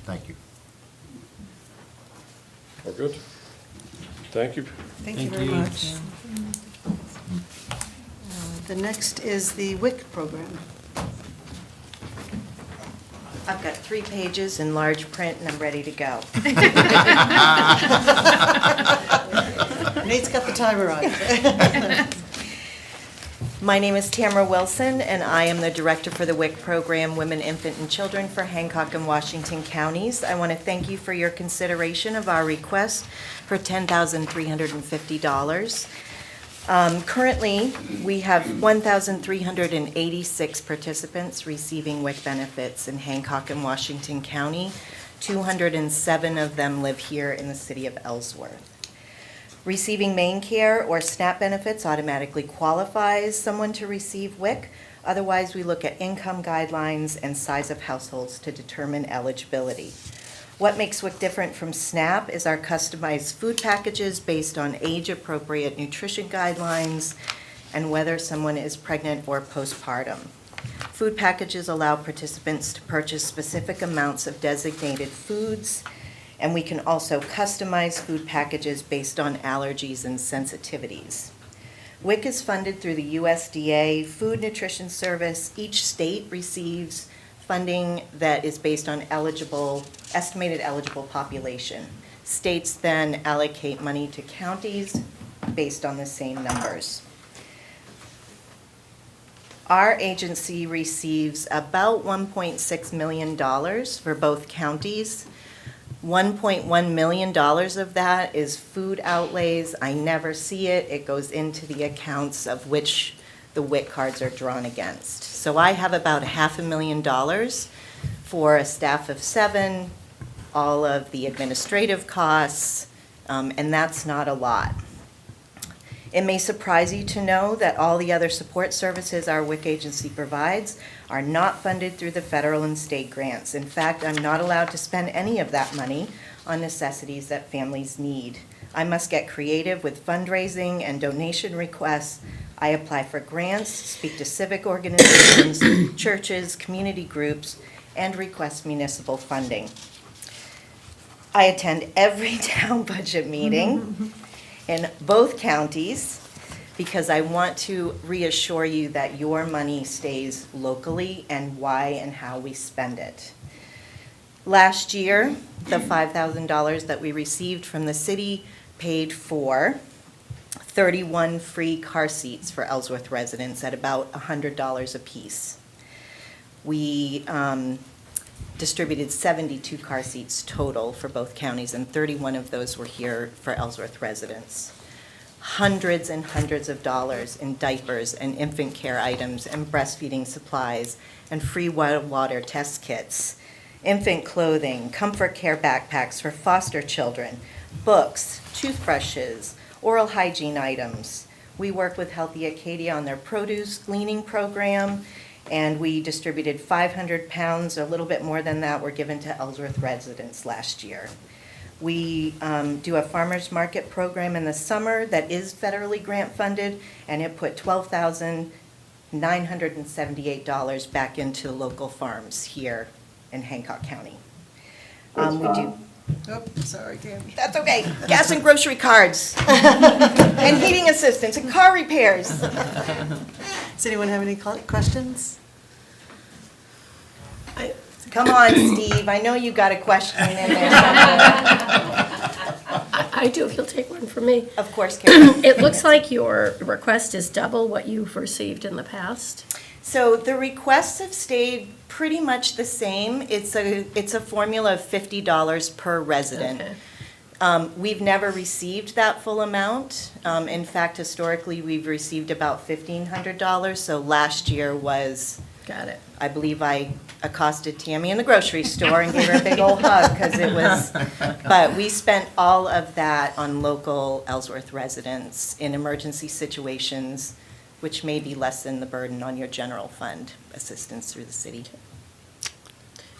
thank you. All good? Thank you. Thank you very much. The next is the WIC program. I've got 3 pages in large print and I'm ready to go. Nate's got the timer on. My name is Tamara Wilson, and I am the director for the WIC program, Women, Infant, and Children for Hancock and Washington counties. I want to thank you for your consideration of our request for $10,350. Currently, we have 1,386 participants receiving WIC benefits in Hancock and Washington County. 207 of them live here in the city of Ellsworth. Receiving main care or SNAP benefits automatically qualifies someone to receive WIC. Otherwise, we look at income guidelines and size of households to determine eligibility. What makes WIC different from SNAP is our customized food packages based on age-appropriate nutrition guidelines and whether someone is pregnant or postpartum. Food packages allow participants to purchase specific amounts of designated foods, and we can also customize food packages based on allergies and sensitivities. WIC is funded through the USDA Food Nutrition Service. Each state receives funding that is based on estimated eligible population. States then allocate money to counties based on the same numbers. Our agency receives about $1.6 million for both counties. $1.1 million of that is food outlays. I never see it. It goes into the accounts of which the WIC cards are drawn against. So I have about $500,000 for a staff of 7, all of the administrative costs, and that's not a lot. It may surprise you to know that all the other support services our WIC agency provides are not funded through the federal and state grants. In fact, I'm not allowed to spend any of that money on necessities that families need. I must get creative with fundraising and donation requests. I apply for grants, speak to civic organizations, churches, community groups, and request municipal funding. I attend every town budget meeting in both counties because I want to reassure you that your money stays locally and why and how we spend it. Last year, the $5,000 that we received from the city paid for 31 free car seats for Ellsworth residents at about $100 a piece. We distributed 72 car seats total for both counties, and 31 of those were here for Ellsworth residents. Hundreds and hundreds of dollars in diapers and infant care items and breastfeeding supplies and free water test kits, infant clothing, comfort care backpacks for foster children, books, toothbrushes, oral hygiene items. We work with Healthy Acadia on their produce gleaning program, and we distributed 500 pounds, a little bit more than that, were given to Ellsworth residents last year. We do a farmers market program in the summer that is federally grant funded, and it put $12,978 back into local farms here in Hancock County. We do. Oh, sorry, Tammy. That's okay. Gas and grocery cards, and heating assistance, and car repairs. Does anyone have any questions? Come on, Steve, I know you got a question in there. I do, if you'll take one from me. Of course, Karen. It looks like your request is double what you've received in the past. So the requests have stayed pretty much the same. It's a formula of $50 per resident. Okay. We've never received that full amount. In fact, historically, we've received about $1,500, so last year was. Got it. I believe I accosted Tammy in the grocery store and gave her a big old hug because it was, but we spent all of that on local Ellsworth residents in emergency situations, which may be lessen the burden on your general fund assistance through the city.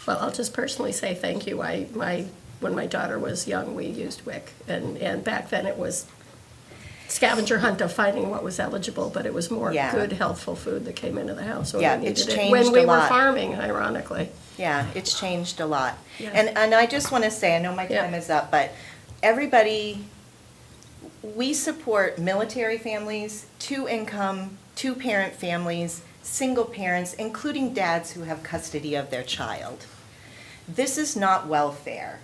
Well, I'll just personally say thank you. When my daughter was young, we used WIC, and back then it was scavenger hunt of finding what was eligible, but it was more Yeah. good, healthful food that came into the house. So Yeah, we it's needed it changed when we a were lot. farming, ironically. Yeah, it's changed a lot. Yeah. And I just want to say, I know my time is up, but everybody, we support military families, two-income, two-parent families, single parents, including dads who have custody of their child. This is not welfare.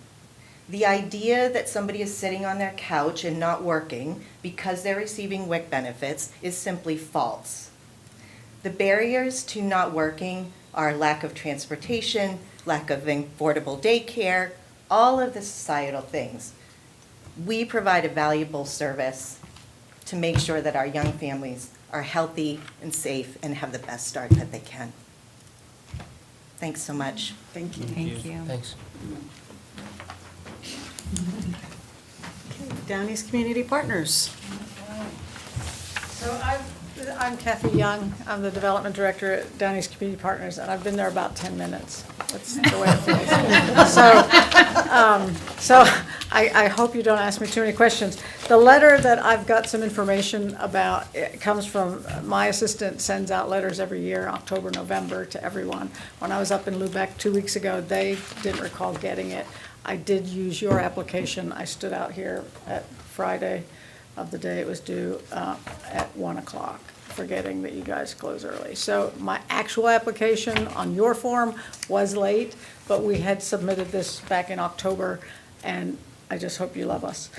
The idea that somebody is sitting on their couch and not working because they're receiving WIC benefits is simply false. The barriers to not working are lack of transportation, lack of affordable daycare, all of the societal things. We provide a valuable service to make sure that our young families are healthy and safe and have the best start that they can. Thanks so much. Thank you. Thank you. Thanks. Downey's Community Partners. So I'm Kathy Young. I'm the Development Director at Downey's Community Partners, and I've been there about 10 minutes. That's the way it feels. So I hope you don't ask me too many questions. The letter that I've got some information about, it comes from, my assistant sends out letters every year, October, November, to everyone. When I was up in Lubec 2 weeks ago, they didn't recall getting it. I did use your application. I stood out here at Friday of the day it was due at 1 o'clock, forgetting that you guys close early. So my actual application on your form was late, but we had submitted this back in October, and I just hope you love us.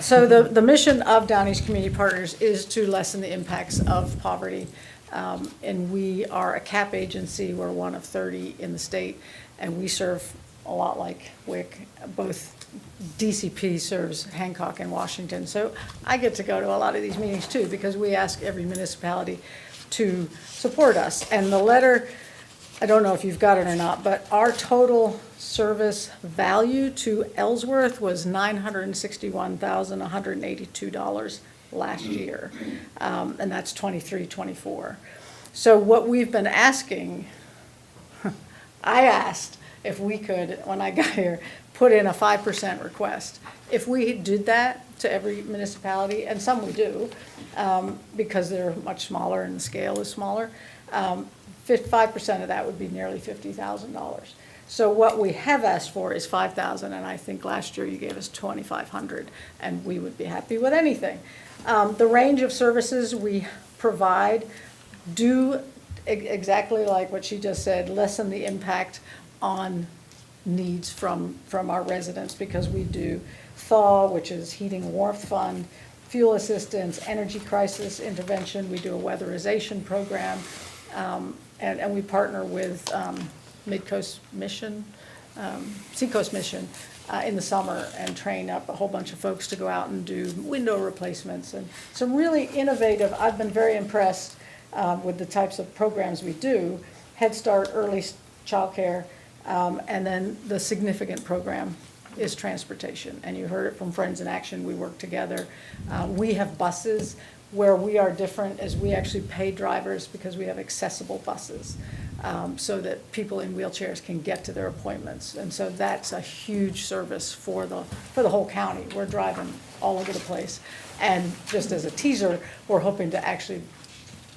So the mission of Downey's Community Partners is to lessen the impacts of poverty. And we are a CAP agency. We're one of 30 in the state, and we serve a lot like WIC. Both DCP serves Hancock and Washington. So I get to go to a lot of these meetings too, because we ask every municipality to support us. And the letter, I don't know if you've got it or not, but our total service value to Ellsworth was $961,182 last year. And that's 23-24. So what we've been asking, I asked if we could, when I got here, put in a 5% request. If we did that to every municipality, and some we do, because they're much smaller and the scale is smaller, 5% of that would be nearly $50,000. So what we have asked for is $5,000, and I think last year you gave us $2,500, and we would be happy with anything. The range of services we provide do exactly like what she just said, lessen the impact on needs from our residents, because we do thaw, which is heating and warmth fund, fuel assistance, energy crisis intervention. We do a weatherization program, and we partner with Mid-Coast Mission, Seacoast Mission in the summer, and train up a whole bunch of folks to go out and do window replacements and some really innovative. I've been very impressed with the types of programs we do, Head Start, early childcare, and then the significant program is transportation. And you heard it from Friends in Action. We work together. We have buses. Where we are different is we actually pay drivers because we have accessible buses, so that people in wheelchairs can get to their appointments. And so that's a huge service for the whole county. We're driving all over the place. And just as a teaser, we're hoping to actually,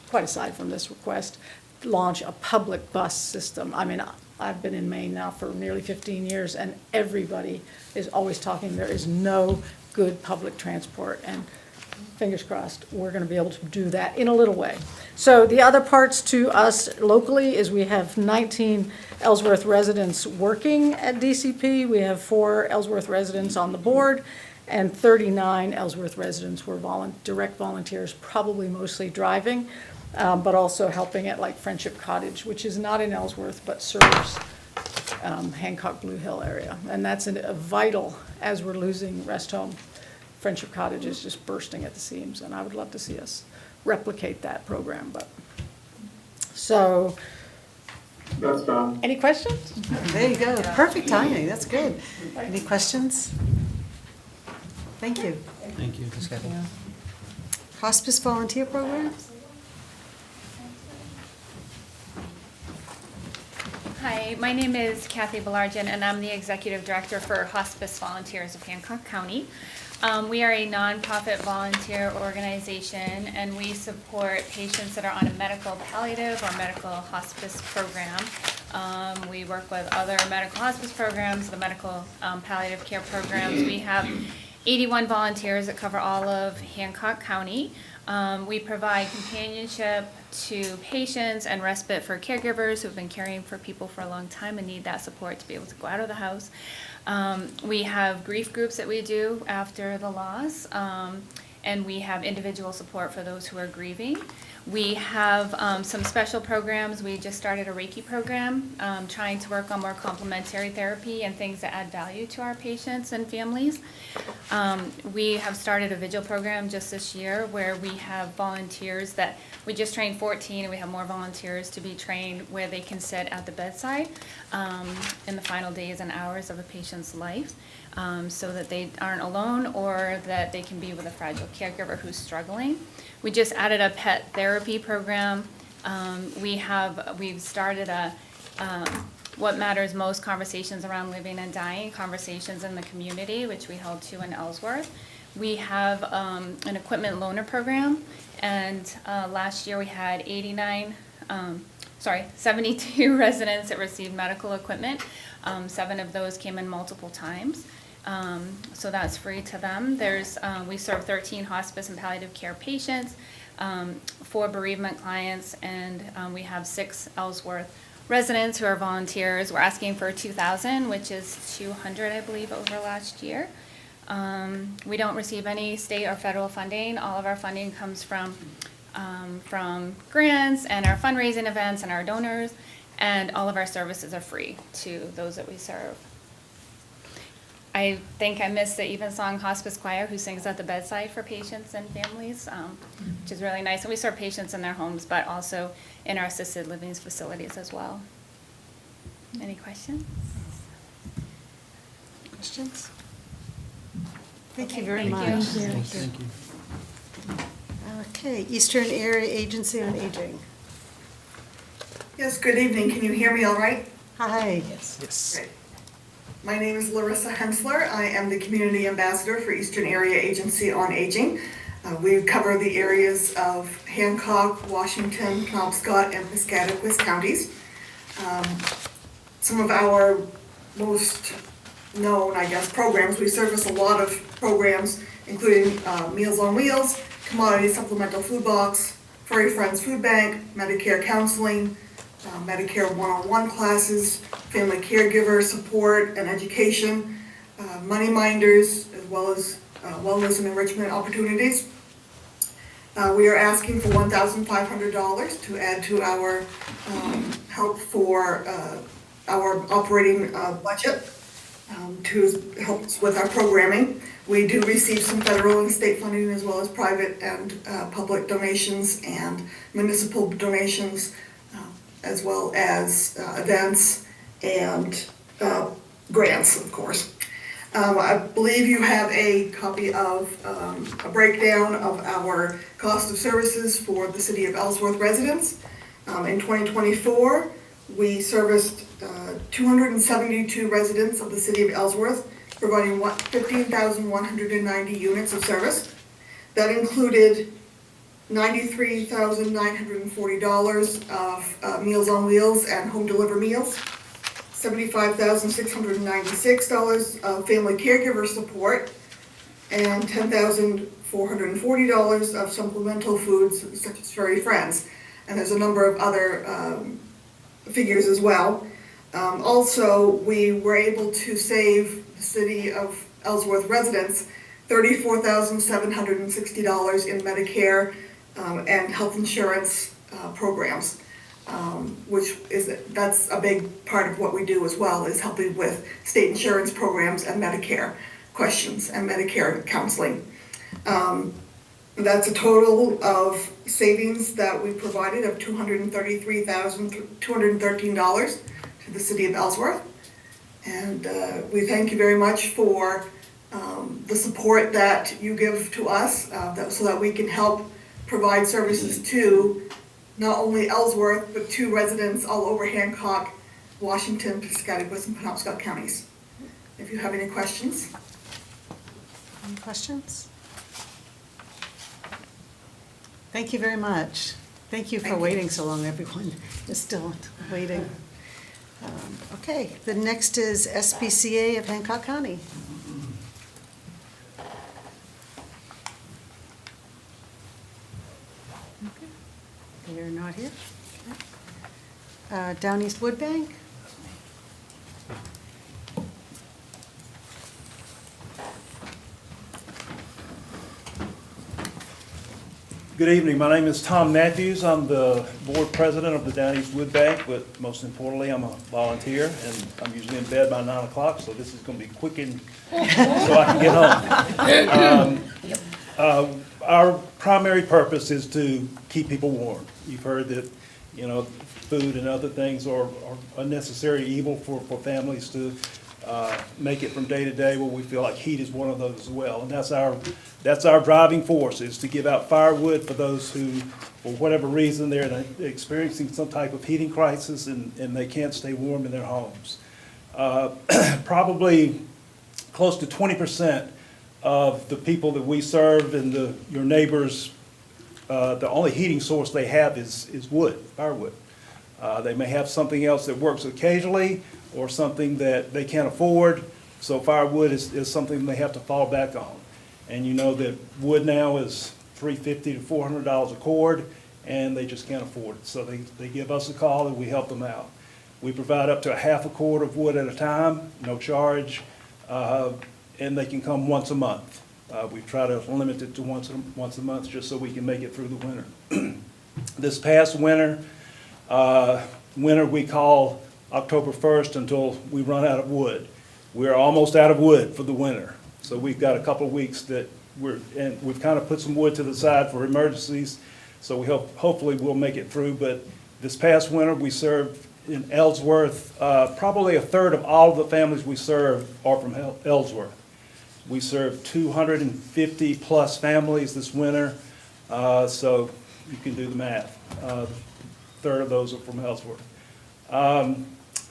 quite aside from this request, launch a public bus system. I mean, I've been in Maine now for nearly 15 years, and everybody is always talking, there is no good public transport, and fingers crossed, we're gonna be able to do that in a little way. So the other parts to us locally is we have 19 Ellsworth residents working at DCP. We have 4 Ellsworth residents on the board, and 39 Ellsworth residents were direct volunteers, probably mostly driving, but also helping at like Friendship Cottage, which is not in Ellsworth, but serves Hancock Blue Hill area. And that's a vital, as we're losing rest home. Friendship Cottage is just bursting at the seams, and I would love to see us replicate that program, but, so. That's done. Any questions? There you go, perfect timing, that's good. Any questions? Thank you. Thank you. Hospice volunteer program? Hi, my name is Kathy Belargin, and I'm the Executive Director for Hospice Volunteers of Hancock County. We are a nonprofit volunteer organization, and we support patients that are on a medical palliative or medical hospice program. We work with other medical hospice programs, the medical palliative care programs. We have 81 volunteers that cover all of Hancock County. We provide companionship to patients and respite for caregivers who've been caring for people for a long time and need that support to be able to go out of the house. We have grief groups that we do after the loss, and we have individual support for those who are grieving. We have some special programs. We just started a Reiki program, trying to work on more complementary therapy and things that add value to our patients and families. We have started a vigil program just this year where we have volunteers that, we just trained 14 and we have more volunteers to be trained where they can sit at the bedside in the final days and hours of a patient's life, so that they aren't alone or that they can be with a fragile caregiver who's struggling. We just added a pet therapy program. We've started a What Matters Most conversations around living and dying, conversations in the community, which we held 2 in Ellsworth. We have an equipment loaner program, and last year we had 72 residents that received medical equipment. 7 of those came in multiple times. So that's free to them. We serve 13 hospice and palliative care patients, 4 bereavement clients, and we have 6 Ellsworth residents who are volunteers. We're asking for 2,000, which is 200, I believe, over last year. We don't receive any state or federal funding. All of our funding comes from grants and our fundraising events and our donors, and all of our services are free to those that we serve. I think I missed the Evensong Hospice Choir who sings at the bedside for patients and families, which is really nice. And we serve patients in their homes, but also in our assisted living facilities as well. Any questions? Questions? Thank you very thank much. you. Thank you. Okay, Eastern Area Agency on Aging. Yes, good evening. Can you hear me all right? Hi. Yes. Great. My name is Larissa Hensler. I am the Community Ambassador for Eastern Area Agency on Aging. We cover the areas of Hancock, Washington, Penobscot, and Piscataquis counties. Some of our most known, I guess, programs, we service a lot of programs, including Meals on Wheels, Commodity Supplemental Food Box, Furry Friends Food Bank, Medicare Counseling, Medicare one-on-one classes, family caregiver support and education, money minders, as well as wellness and enrichment opportunities. We are asking for $1,500 to add to our help for our operating budget to help us with our programming. We do receive some federal and state funding, as well as private and public donations and municipal donations, as well as events and grants, of course. I believe you have a copy of a breakdown of our cost of services for the City of Ellsworth residents. In 2024, we serviced 272 residents of the City of Ellsworth, providing 15,190 units of service. That included $93,940 of Meals on Wheels and home delivered meals. $75,696 of family caregiver support, and $10,440 of supplemental foods such as furry friends. And there's a number of other figures as well. Also, we were able to save the city of Ellsworth residents $34,760 in Medicare and health insurance programs, that's a big part of what we do as well, is helping with state insurance programs and Medicare questions and Medicare counseling. That's a total of savings that we provided of $233,213 to the city of Ellsworth. And we thank you very much for the support that you give to us so that we can help provide services to not only Ellsworth, but to residents all over Hancock, Washington, Piscataqua, and Penobscot counties. If you have any questions. Any questions? Thank you very much. Thank you for waiting so long, everyone is still waiting. Okay, the next is SPCA of Hancock County. They're not here. Okay. Down East Wood Bank. Good evening. My name is Tom Matthews. I'm the board president of the Down East Wood Bank, but most importantly, I'm a volunteer, and I'm usually in bed by 9 o'clock, so this is going to be quick and so I can get home. Our primary purpose is to keep people warm. You've heard that, you know, food and other things are a necessary evil for families to make it from day to day. Well, we feel like heat is one of those as well, and that's our driving force, is to give out firewood for those who, for whatever reason, they're experiencing some type of heating crisis and they can't stay warm in their homes. Probably close to 20% of the people that we serve and your neighbors, the only heating source they have is wood, firewood. They may have something else that works occasionally or something that they can't afford, so firewood is something they have to fall back on. And you know that wood now is $350 to $400 a cord, and they just can't afford it. So they give us a call and we help them out. We provide up to a half a cord of wood at a time, no charge, and they can come once a month. We try to limit it to once a month just so we can make it through the winter. This past winter we call October 1st until we run out of wood. We're almost out of wood for the winter. So we've got a couple of weeks that we've kind of put some wood to the side for emergencies. So we hopefully we'll make it through. But this past winter we served in Ellsworth, probably a third of all of the families we serve are from Ellsworth. We served 250 plus families this winter, so you can do the math. A third of those are from Ellsworth.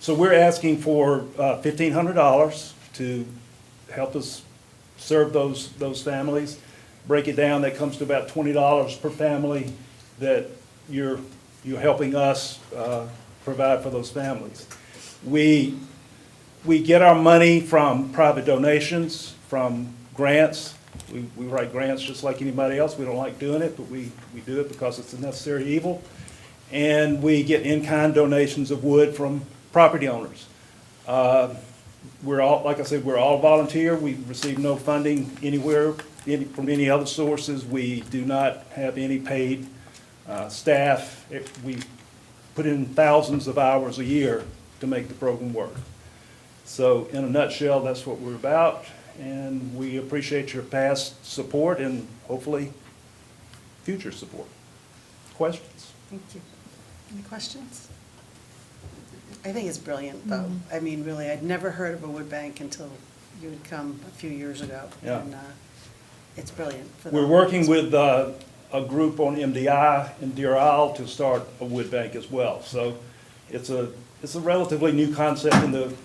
So we're asking for $1,500 to help us serve those families. Break it down, that comes to about $20 per family that you're helping us provide for those families. We get our money from private donations, from grants. We write grants just like anybody else. We don't like doing it, but we do it because it's a necessary evil. And we get in-kind donations of wood from property owners. We're all, like I said, we're all volunteer. We receive no funding anywhere from any other sources. We do not have any paid staff. We put in thousands of hours a year to make the program work. So in a nutshell, that's what we're about, and we appreciate your past support and hopefully future support. Questions? Thank you. Any questions? I think it's brilliant, though. I mean, really, I'd never heard of a wood bank until you had come a few years ago. Yeah. And it's brilliant. We're working with a group on MDI in Deer Isle to start a wood bank as well. So it's a relatively new concept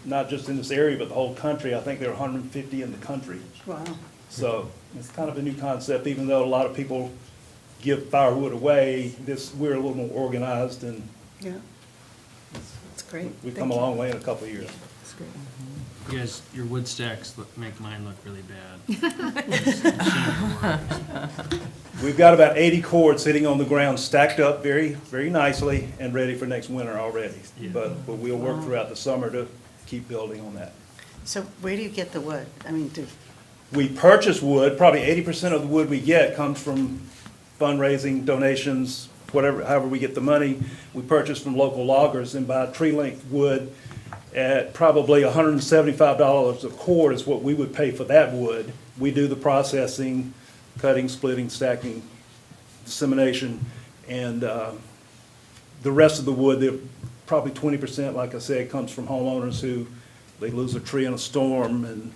not just in this area, but the whole country. I think there are 150 in the country. Wow. So it's kind of a new concept, even though a lot of people give firewood away. We're a little more organized and yeah. It's Great. We've Thank come a you. long way in a couple of years. That's great. You guys, your wood stacks make mine look really bad. We've got about 80 cords sitting on the ground, stacked up very, very nicely and ready for next winter already. Yeah. But we'll work throughout the summer to keep building on that. So where do you get the wood? I mean, We purchase wood, probably 80% of the wood we get comes from fundraising, donations, whatever, however we get the money. We purchase from local loggers and buy tree length wood at probably $175 a cord is what we would pay for that wood. We do the processing, cutting, splitting, stacking, dissemination, and the rest of the wood, probably 20%, like I said, comes from homeowners who, they lose a tree in a storm and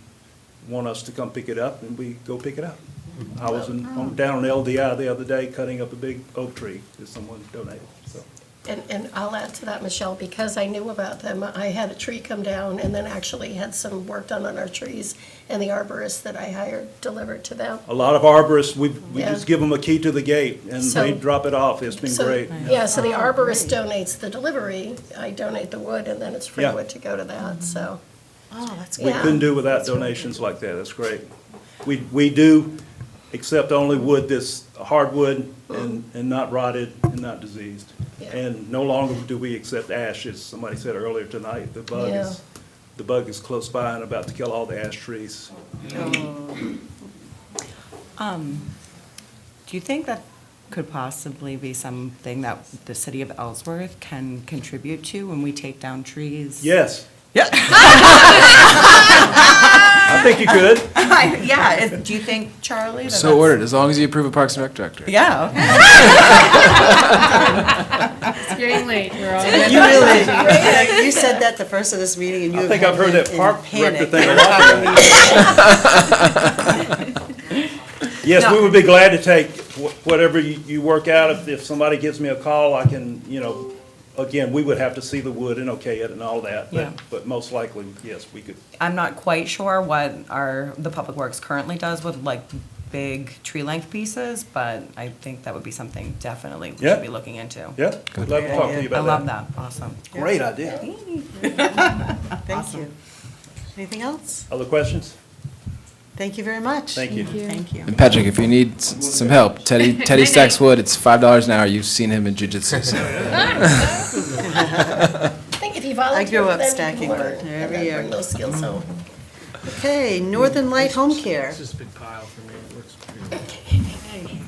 want us to come pick it up, and we go pick it up. I was down on LDI the other day cutting up a big oak tree that someone donated, so. And I'll add to that, Michelle, because I knew about them, I had a tree come down and then actually had some work done on our trees, and the arborist that I hired delivered to them. A lot of arborists, we Yeah. just give them a key to the gate, and So- they drop it off. It's been So- great. Yeah, so the arborist donates the delivery, I donate the wood, and then it's free Yeah. wood to go to that, so. oh, that's We Yeah. couldn't do without donations like that, that's great. We do accept only wood that's hardwood and not rotted and not diseased. Yeah. And no longer do we accept ash, as somebody said earlier tonight. The bug is close by and about to kill all the ash trees. Do you think that could possibly be something that the city of Ellsworth can contribute to when we take down trees? Yes, Yeah. I think you could. Yeah, do you think, Charlie? that So that's- ordered, as long as you approve a Parks and Rec director. Yeah, It's getting late, we're all. You really, you said that the first of this meeting and you I have think I've heard been that in park director panic. thing a lot. Yes, we would be glad to take whatever you work out. If somebody gives me a call, I can, again, we would have to see the wood and okay it and all that. Yeah. But most likely, yes, we could. I'm not quite sure what the Public Works currently does with like big tree length pieces, but I think that would be something definitely we Yeah. should be looking into. Yeah, we'd love to talk to you about I that. love that, awesome. Great idea. Thank you. Anything else? Other questions? Thank you very much. Thank you. Thank you. And Patrick, if you need some help, Teddy stacks wood, it's $5 an hour. You've seen him in jujitsu, so. I think if you volunteer grew with up them, you stacking can learn wood and every then year. bring those skills home. Okay, Northern Light Home Care. It's just a big pile for me, it looks pretty.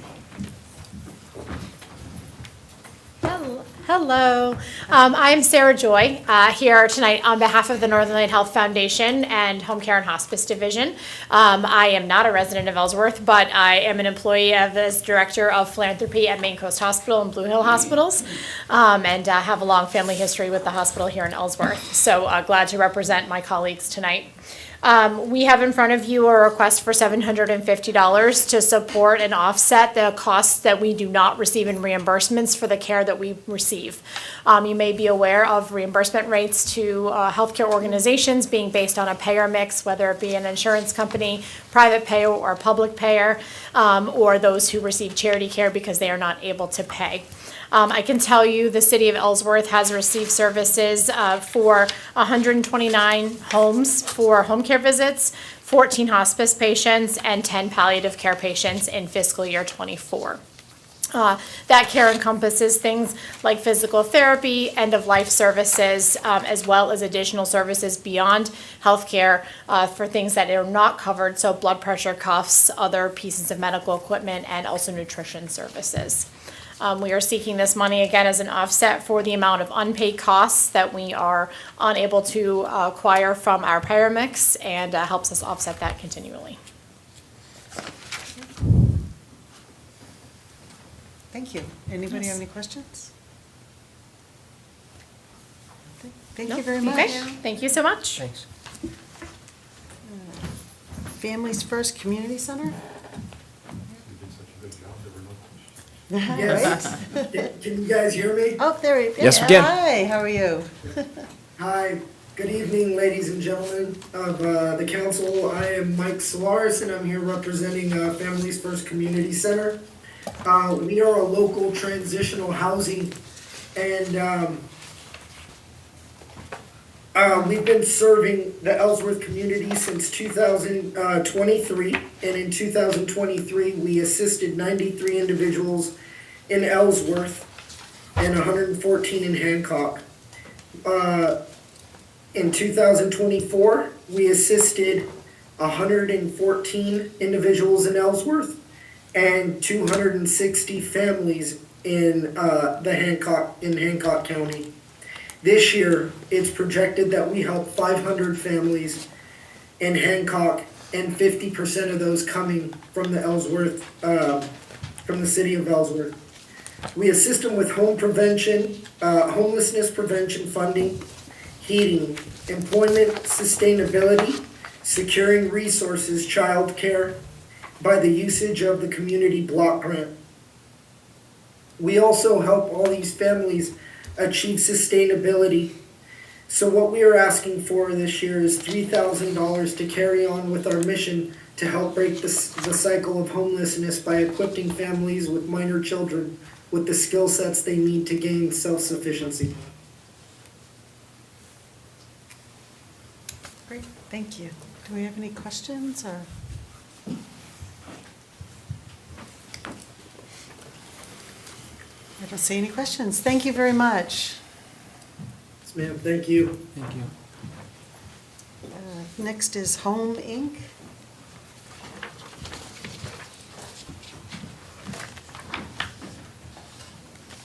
Hello, I'm Sarah Joy, here tonight on behalf of the Northern Light Health Foundation and Home Care and Hospice Division. I am not a resident of Ellsworth, but I am an employee as Director of Philanthropy at Maine Coast Hospital and Blue Hill Hospitals, and have a long family history with the hospital here in Ellsworth. So glad to represent my colleagues tonight. We have in front of you a request for $750 to support and offset the costs that we do not receive in reimbursements for the care that we receive. You may be aware of reimbursement rates to healthcare organizations being based on a payer mix, whether it be an insurance company, private payer, or public payer, or those who receive charity care because they are not able to pay. I can tell you the city of Ellsworth has received services for 129 homes for home care visits, 14 hospice patients, and 10 palliative care patients in fiscal year '24. That care encompasses things like physical therapy, end-of-life services, as well as additional services beyond healthcare for things that are not covered, so blood pressure cuffs, other pieces of medical equipment, and also nutrition services. We are seeking this money again as an offset for the amount of unpaid costs that we are unable to acquire from our payer mix, and helps us offset that continually. Thank you. Anybody have any questions? Thank you very much. Okay, thank you so much. Thanks. Families First Community Center? Yes. Can you guys hear me? Oh, there he is. Yes, we can. Hi, how are you? Hi, good evening, ladies and gentlemen of the council. I am Mike Solaris, and I'm here representing Families First Community Center. We are a local transitional housing and We've been serving the Ellsworth community since 2023, and in 2023, we assisted 93 individuals in Ellsworth and 114 in Hancock. In 2024, we assisted 114 individuals in Ellsworth and 260 families in Hancock County. This year, it's projected that we help 500 families in Hancock, and 50% of those coming from the Ellsworth, from the city of Ellsworth. We assist them with home prevention, homelessness prevention funding, heating, employment sustainability, securing resources, childcare, by the usage of the community block grant. We also help all these families achieve sustainability. So what we are asking for this year is $3,000 to carry on with our mission to help break the cycle of homelessness by equipping families with minor children with the skill sets they need to gain self-sufficiency. Great, thank you. Do we have any questions or? I don't see any questions. Thank you very much. Yes, ma'am, thank you. Thank you. Next is Home Inc.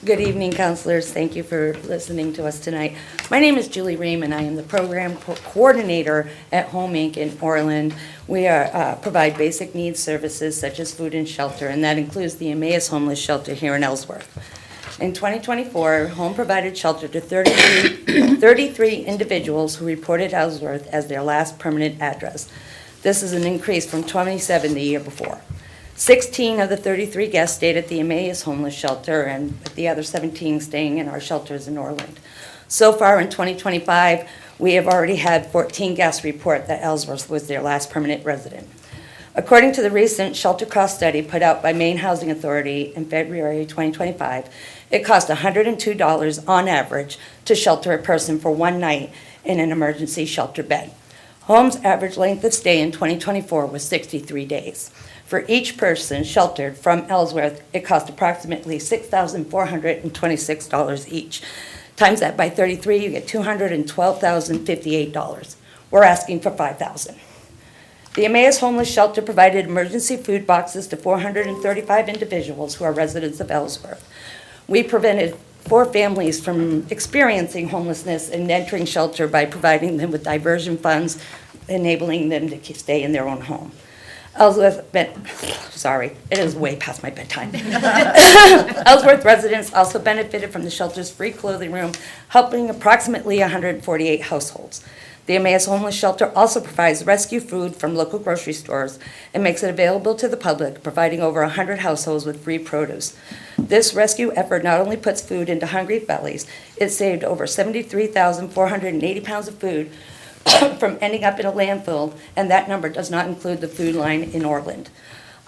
Good evening, counselors. Thank you for listening to us tonight. My name is Julie Ream, and I am the program coordinator at Home Inc. in Orland. We provide basic needs services such as food and shelter, and that includes the Emmaus Homeless Shelter here in Ellsworth. In 2024, Home provided shelter to 33 individuals who reported Ellsworth as their last permanent address. This is an increase from 27 the year before. 16 of the 33 guests stayed at the Emmaus Homeless Shelter, and the other 17 staying in our shelters in Orland. So far in 2025, we have already had 14 guests report that Ellsworth was their last permanent resident. According to the recent shelter cost study put out by Maine Housing Authority in February 2025, it cost $102 on average to shelter a person for one night in an emergency shelter bed. Home's average length of stay in 2024 was 63 days. For each person sheltered from Ellsworth, it cost approximately $6,426 each. Times that by 33, you get $212,058. We're asking for $5,000. The Emmaus Homeless Shelter provided emergency food boxes to 435 individuals who are residents of Ellsworth. We prevented 4 families from experiencing homelessness and entering shelter by providing them with diversion funds, enabling them to stay in their own home. Ellsworth, sorry, it is way past my bedtime. Ellsworth residents also benefited from the shelter's free clothing room, helping approximately 148 households. The Emmaus Homeless Shelter also provides rescue food from local grocery stores and makes it available to the public, providing over 100 households with free produce. This rescue effort not only puts food into hungry bellies, it saved over 73,480 pounds of food from ending up in a landfill, and that number does not include the food line in Orland.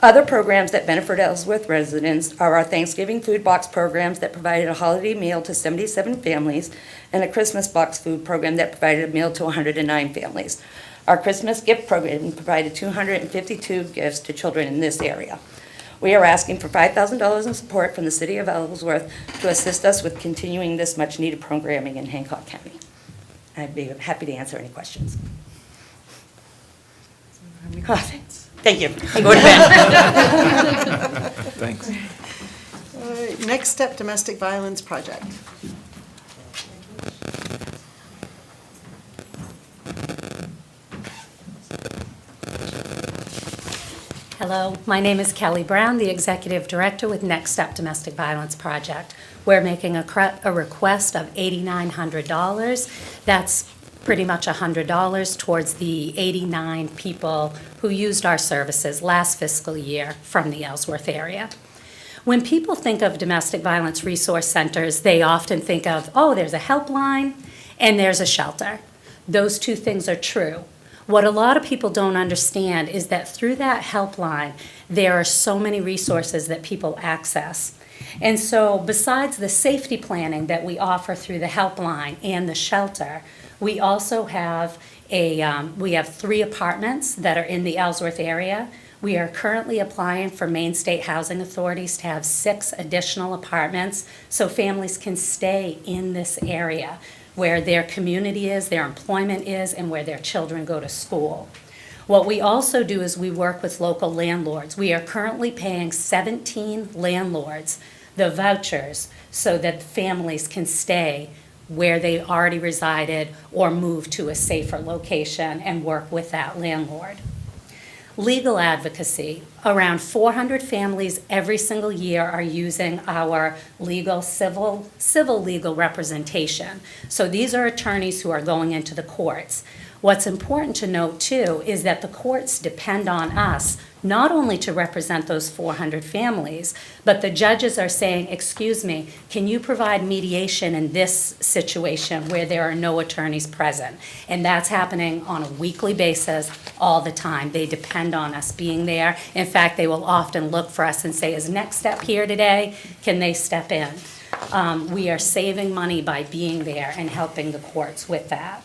Other programs that benefit Ellsworth residents are our Thanksgiving food box programs that provided a holiday meal to 77 families, and a Christmas box food program that provided a meal to 109 families. Our Christmas gift program provided 252 gifts to children in this area. We are asking for $5,000 in support from the City of Ellsworth to assist us with continuing this much-needed programming in Hancock County. I'd be happy to answer any questions. Thank you. I'm going to bed. Thanks. All right, Next Step Domestic Violence Project. Hello, my name is Kelly Brown, the Executive Director with Next Step Domestic Violence Project. We're making a request of $8,900. That's pretty much $100 towards the 89 people who used our services last fiscal year from the Ellsworth area. When people think of domestic violence resource centers, they often think of, oh, there's a helpline and there's a shelter. Those two things are true. What a lot of people don't understand is that through that helpline, there are so many resources that people access. And so besides the safety planning that we offer through the helpline and the shelter, We also have we have 3 apartments that are in the Ellsworth area. We are currently applying for Maine State Housing Authorities to have 6 additional apartments so families can stay in this area where their community is, their employment is, and where their children go to school. What we also do is we work with local landlords. We are currently paying 17 landlords the vouchers so that families can stay where they already resided or move to a safer location and work with that landlord. Legal advocacy. Around 400 families every single year are using our civil legal representation. So these are attorneys who are going into the courts. What's important to note, too, is that the courts depend on us not only to represent those 400 families, but the judges are saying, excuse me, can you provide mediation in this situation where there are no attorneys present? And that's happening on a weekly basis all the time. They depend on us being there. In fact, they will often look for us and say, is Next Step here today? Can they step in? We are saving money by being there and helping the courts with that.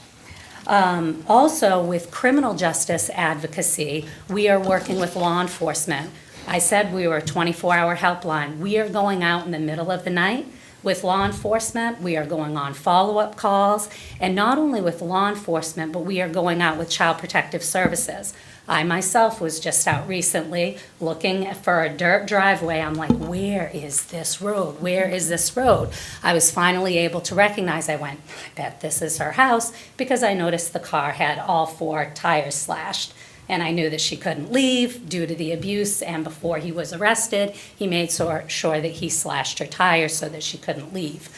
Also, with criminal justice advocacy, we are working with law enforcement. I said we were a 24-hour helpline. We are going out in the middle of the night with law enforcement. We are going on follow-up calls. And not only with law enforcement, but we are going out with Child Protective Services. I myself was just out recently looking for a dirt driveway. I'm like, where is this road? Where is this road? I was finally able to recognize, I went, I bet this is her house, because I noticed the car had all 4 tires slashed. And I knew that she couldn't leave due to the abuse, and before he was arrested, he made sure that he slashed her tires so that she couldn't leave.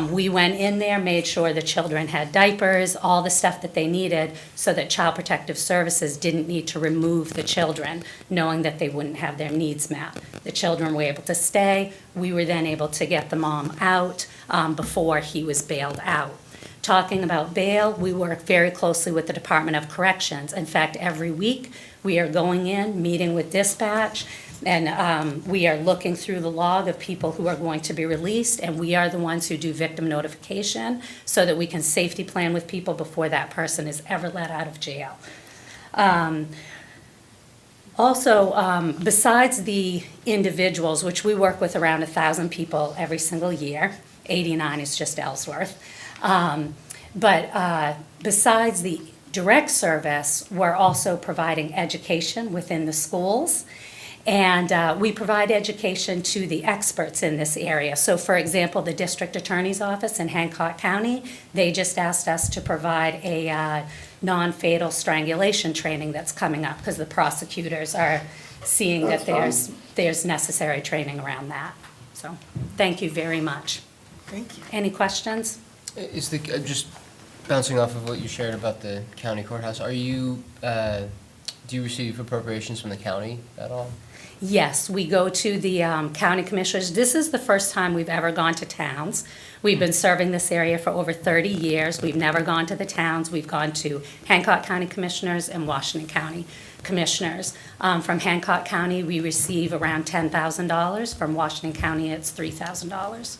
We went in there, made sure the children had diapers, all the stuff that they needed, so that Child Protective Services didn't need to remove the children, knowing that they wouldn't have their needs met. The children were able to stay. We were then able to get the mom out before he was bailed out. Talking about bail, we work very closely with the Department of Corrections. In fact, every week, we are going in, meeting with dispatch, and we are looking through the log of people who are going to be released, and we are the ones who do victim notification so that we can safety plan with people before that person is ever let out of jail. Also, besides the individuals, which we work with around 1,000 people every single year, 89 is just Ellsworth, but besides the direct service, we're also providing education within the schools. And we provide education to the experts in this area. So for example, the district attorney's office in Hancock County, they just asked us to provide a non-fatal strangulation training that's coming up because the prosecutors are seeing that there's necessary training around that. So thank you very much. Thank you. Any questions? Is the, just bouncing off of what you shared about the county courthouse, are you, do you receive appropriations from the county at all? Yes, we go to the county commissioners. This is the first time we've ever gone to towns. We've been serving this area for over 30 years. We've never gone to the towns. We've gone to Hancock County Commissioners and Washington County Commissioners. From Hancock County, we receive around $10,000. From Washington County, it's $3,000.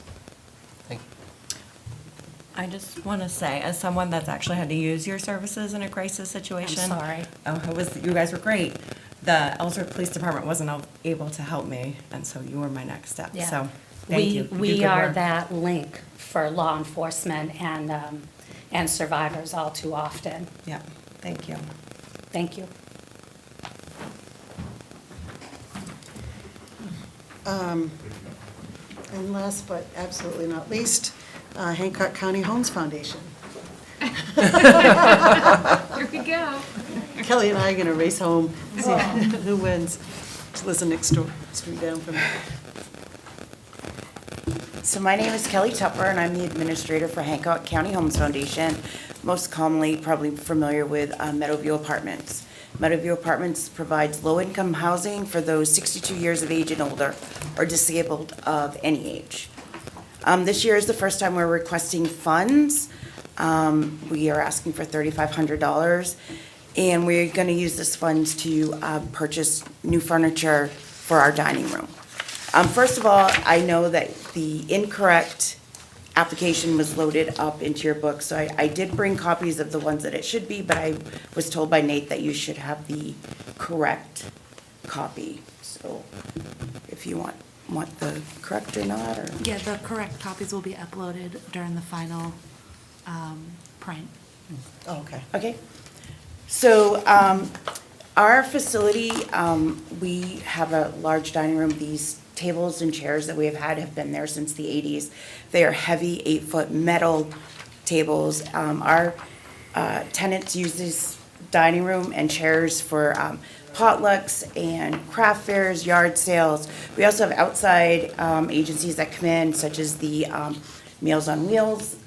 I just want to say, as someone that's actually had to use your services in a crisis situation. I'm sorry. You guys were great. The Ellsworth Police Department wasn't able to help me, and so you were my next step. Yeah. So, thank you. You do We good are work. that link for law enforcement and survivors all too often. Yeah, thank you. Thank you. And last but absolutely not least, Hancock County Homes Foundation. Here we go. Kelly and I are gonna race home, see who wins. She lives next door, street down from me. So my name is Kelly Tupper, and I'm the administrator for Hancock County Homes Foundation, most commonly probably familiar with Meadowview Apartments. Meadowview Apartments provides low-income housing for those 62 years of age and older, or disabled of any age. This year is the first time we're requesting funds. We are asking for $3,500, and we're going to use this funds to purchase new furniture for our dining room. First of all, I know that the incorrect application was loaded up into your book. So I did bring copies of the ones that it should be, but I was told by Nate that you should have the correct copy. So if you want the correct or not, or? Yeah, the correct copies will be uploaded during the final print. Oh, okay. Okay. So, our facility, we have a large dining room. These tables and chairs that we have been there since the 80s. They are heavy 8-foot metal tables. Our tenants use this dining room and chairs for potlucks and craft fairs, yard sales. We also have outside agencies that come in, such as the Meals on Wheels,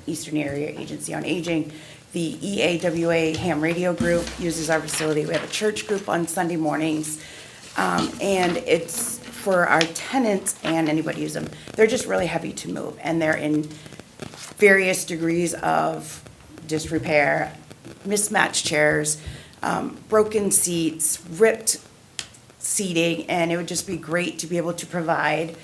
Eastern Area Agency on Aging. The EAWA Ham Radio Group uses our facility. We have a church group on Sunday mornings. And it's for our tenants and anybody who's them. They're just really heavy to move, and they're in various degrees of disrepair, mismatched chairs, broken seats, ripped seating, and it would just be great to be able to provide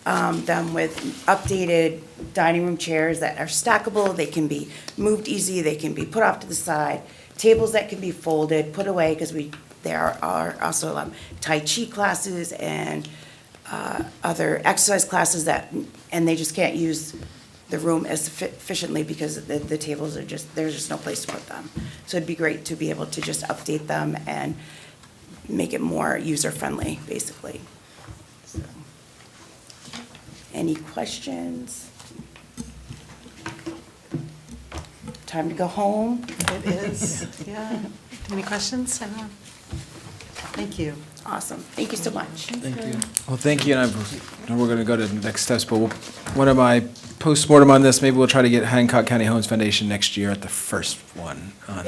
them with updated dining room chairs that are stackable. They can be moved easy, they can be put off to the side, tables that can be folded, put away, because there are also Tai Chi classes and other exercise classes and they just can't use the room as efficiently because the tables are there's just no place to put them. So it'd be great to be able to just update them and make it more user-friendly, basically. So, any questions? Time to go home? It is, yeah. Any questions? Anyone? Thank you. Awesome. Thank you so much. Thank you. Well, thank you, and we're going to go to the next steps, but one of my post-mortem on this, maybe we'll try to get Hancock County Homes Foundation next year at the first one on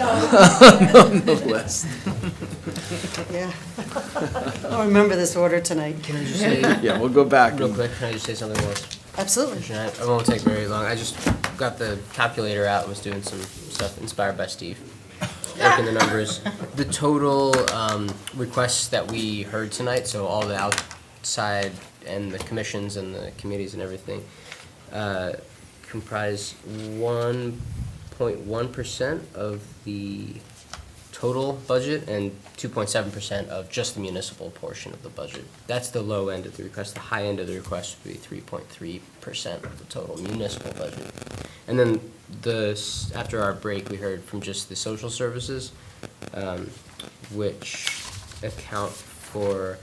the list. Yeah. I'll remember this order tonight. Can I just say? Yeah, we'll go back. Real quick, can I just say something else? Absolutely. I won't take very long. I just got the calculator out and was doing some stuff inspired by Steve. Working the numbers. The total requests that we heard tonight, so all the outside and the commissions and the committees and everything, comprise 1.1% of the total budget and 2.7% of just the municipal portion of the budget. That's the low end of the request. The high end of the request would be 3.3% of the total municipal budget. And then after our break, we heard from just the social services, which account for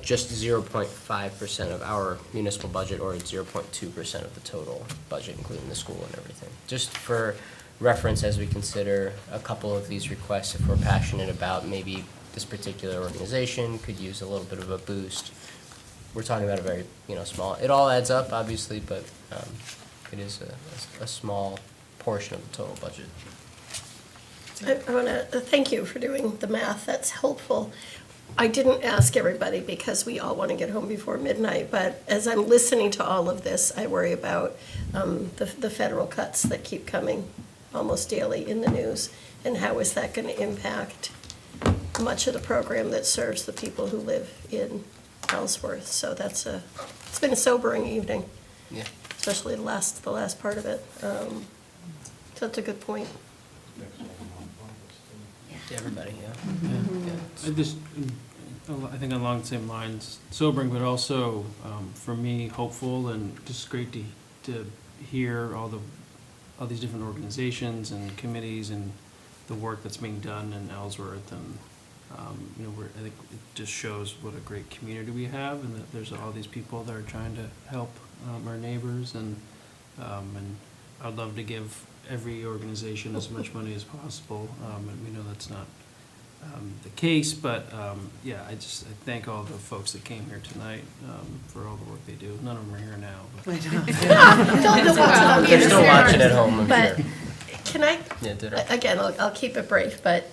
just 0.5% of our municipal budget, or 0.2% of the total budget, including the school and everything. Just for reference, as we consider a couple of these requests, if we're passionate about maybe this particular organization could use a little bit of a boost. We're talking about a very, small, it all adds up, obviously, but it is a small portion of the total budget. I want to thank you for doing the math. That's helpful. I didn't ask everybody because we all want to get home before midnight, but as I'm listening to all of this, I worry about the federal cuts that keep coming almost daily in the news, and how is that going to impact much of the program that serves the people who live in Ellsworth. So it's been a sobering evening. Yeah. Especially the last part of it. So that's a good point. To everybody, yeah. I think along the same lines, sobering, but also, for me, hopeful, and just great to hear all these different organizations and committees and the work that's being done in Ellsworth. And, I think it just shows what a great community we have, and that there's all these people that are trying to help our neighbors, and I'd love to give every organization as much money as possible, and we know that's not the case, but I thank all the folks that came here tonight for all the work they do. None of them are here now. But. They're still watching at home, I'm but sure. Can I? Yeah, ditto. Again, I'll keep it brief, but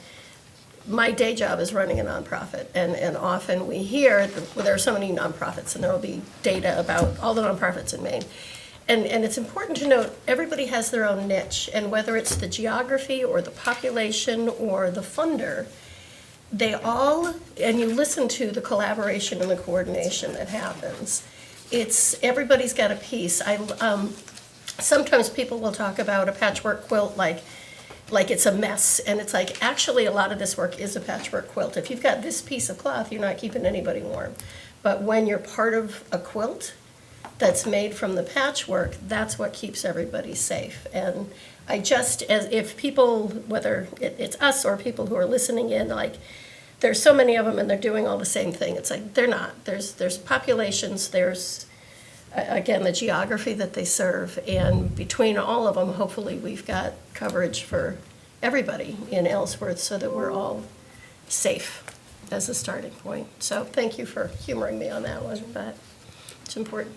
my day job is running a nonprofit, and often we hear there are so many nonprofits, and there will be data about all the nonprofits in Maine. And it's important to note, everybody has their own niche, and whether it's the geography or the population or the funder, they all, and you listen to the collaboration and the coordination that happens, everybody's got a piece. Sometimes people will talk about a patchwork quilt like it's a mess, and it's like, actually, a lot of this work is a patchwork quilt. If you've got this piece of cloth, you're not keeping anybody warm. But when you're part of a quilt that's made from the patchwork, that's what keeps everybody safe. And I just, as if people, whether it's us or people who are listening in, like, there's so many of them and they're doing all the same thing. It's like, they're not. There's populations, there's, again, the geography that they serve, and between all of them, hopefully, we've got coverage for everybody in Ellsworth so that we're all safe as a starting point. So thank you for humoring me on that one, but it's important.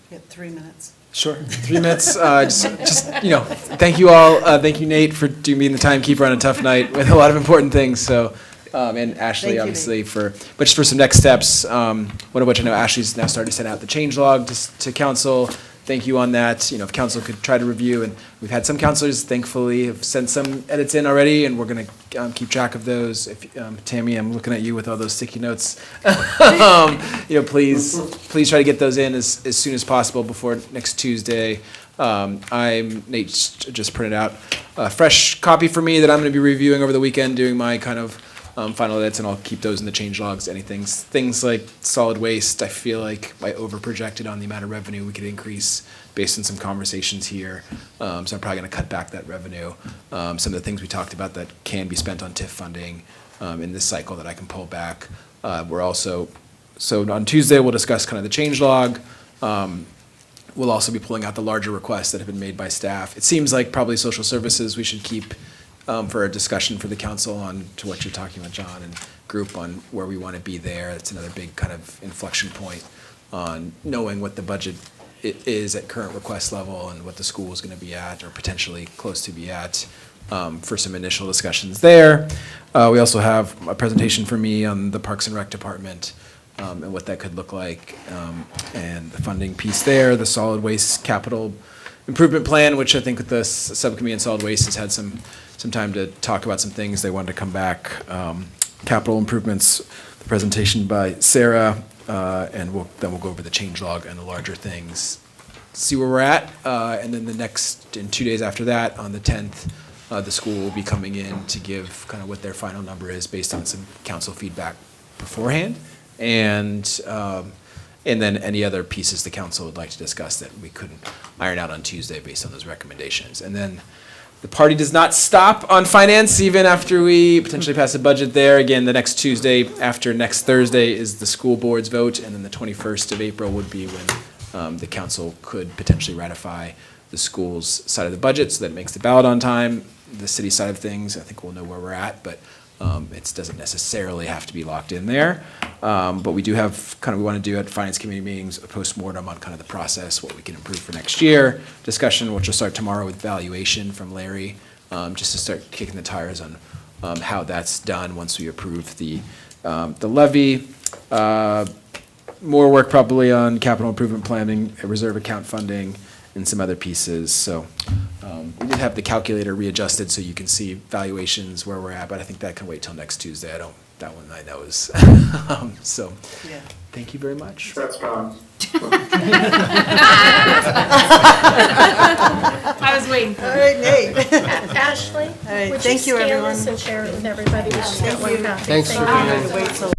You have 3 minutes. Sure, 3 minutes. Thank you all. Thank you, Nate, for being the timekeeper on a tough night with a lot of important things. So, and Ashley, Thank you, obviously, but just for some next steps. One of which I know Ashley's now started to send out the change log to council. Thank you on that. If council could try to review, and we've had some councilors, thankfully, have sent some edits in already, and we're going to keep track of those. If Tammy, I'm looking at you with all those sticky notes. Please try to get those in as soon as possible before next Tuesday. Nate just printed out a fresh copy for me that I'm going to be reviewing over the weekend, doing my kind of final edits, and I'll keep those in the change logs. Things like solid waste, I feel like I over-projected on the amount of revenue we could increase based on some conversations here. So I'm probably going to cut back that revenue. Some of the things we talked about that can be spent on TIF funding in this cycle that I can pull back. So on Tuesday, we'll discuss kind of the change log. We'll also be pulling out the larger requests that have been made by staff. It seems like probably social services we should keep for a discussion for the council on to what you're talking about, John, and group on where we want to be there. It's another big kind of inflection point on knowing what the budget is at current request level and what the school is going to be at or potentially close to be at for some initial discussions there. We also have a presentation for me on the Parks and Rec Department and what that could look like and the funding piece there, the solid waste capital improvement plan, which I think the subcommittee on solid waste has had some time to talk about some things. They wanted to come back. Capital improvements, the presentation by Sarah, and then we'll go over the change log and the larger things, see where we're at. And then in 2 days after that, on the 10th, the school will be coming in to give kind of what their final number is based on some council feedback beforehand. And then any other pieces the council would like to discuss that we couldn't iron out on Tuesday based on those recommendations. And then the party does not stop on finance even after we potentially pass a budget there. Again, the next Tuesday after next Thursday is the school board's vote, and then the 21st of April would be when the council could potentially ratify the school's side of the budget, so that it makes the ballot on time. The city side of things, I think we'll know where we're at, but it doesn't necessarily have to be locked in there. But we do have we want to do at finance committee meetings a postmortem on kind of the process, what we can improve for next year. Discussion, which will start tomorrow with valuation from Larry, just to start kicking the tires on how that's done once we approve the levy. More work probably on capital improvement planning, reserve account funding, and some other pieces. So we did have the calculator readjusted so you can see valuations where we're at, but I think that can wait till next Tuesday. That one I know is. So Yeah. Thank you very much. That's gone. I was waiting for All right, Nate. Ashley, right, would thank you, scan everyone. this and share it with everybody? We just got one copy. Thanks for Thank you. coming. Wait till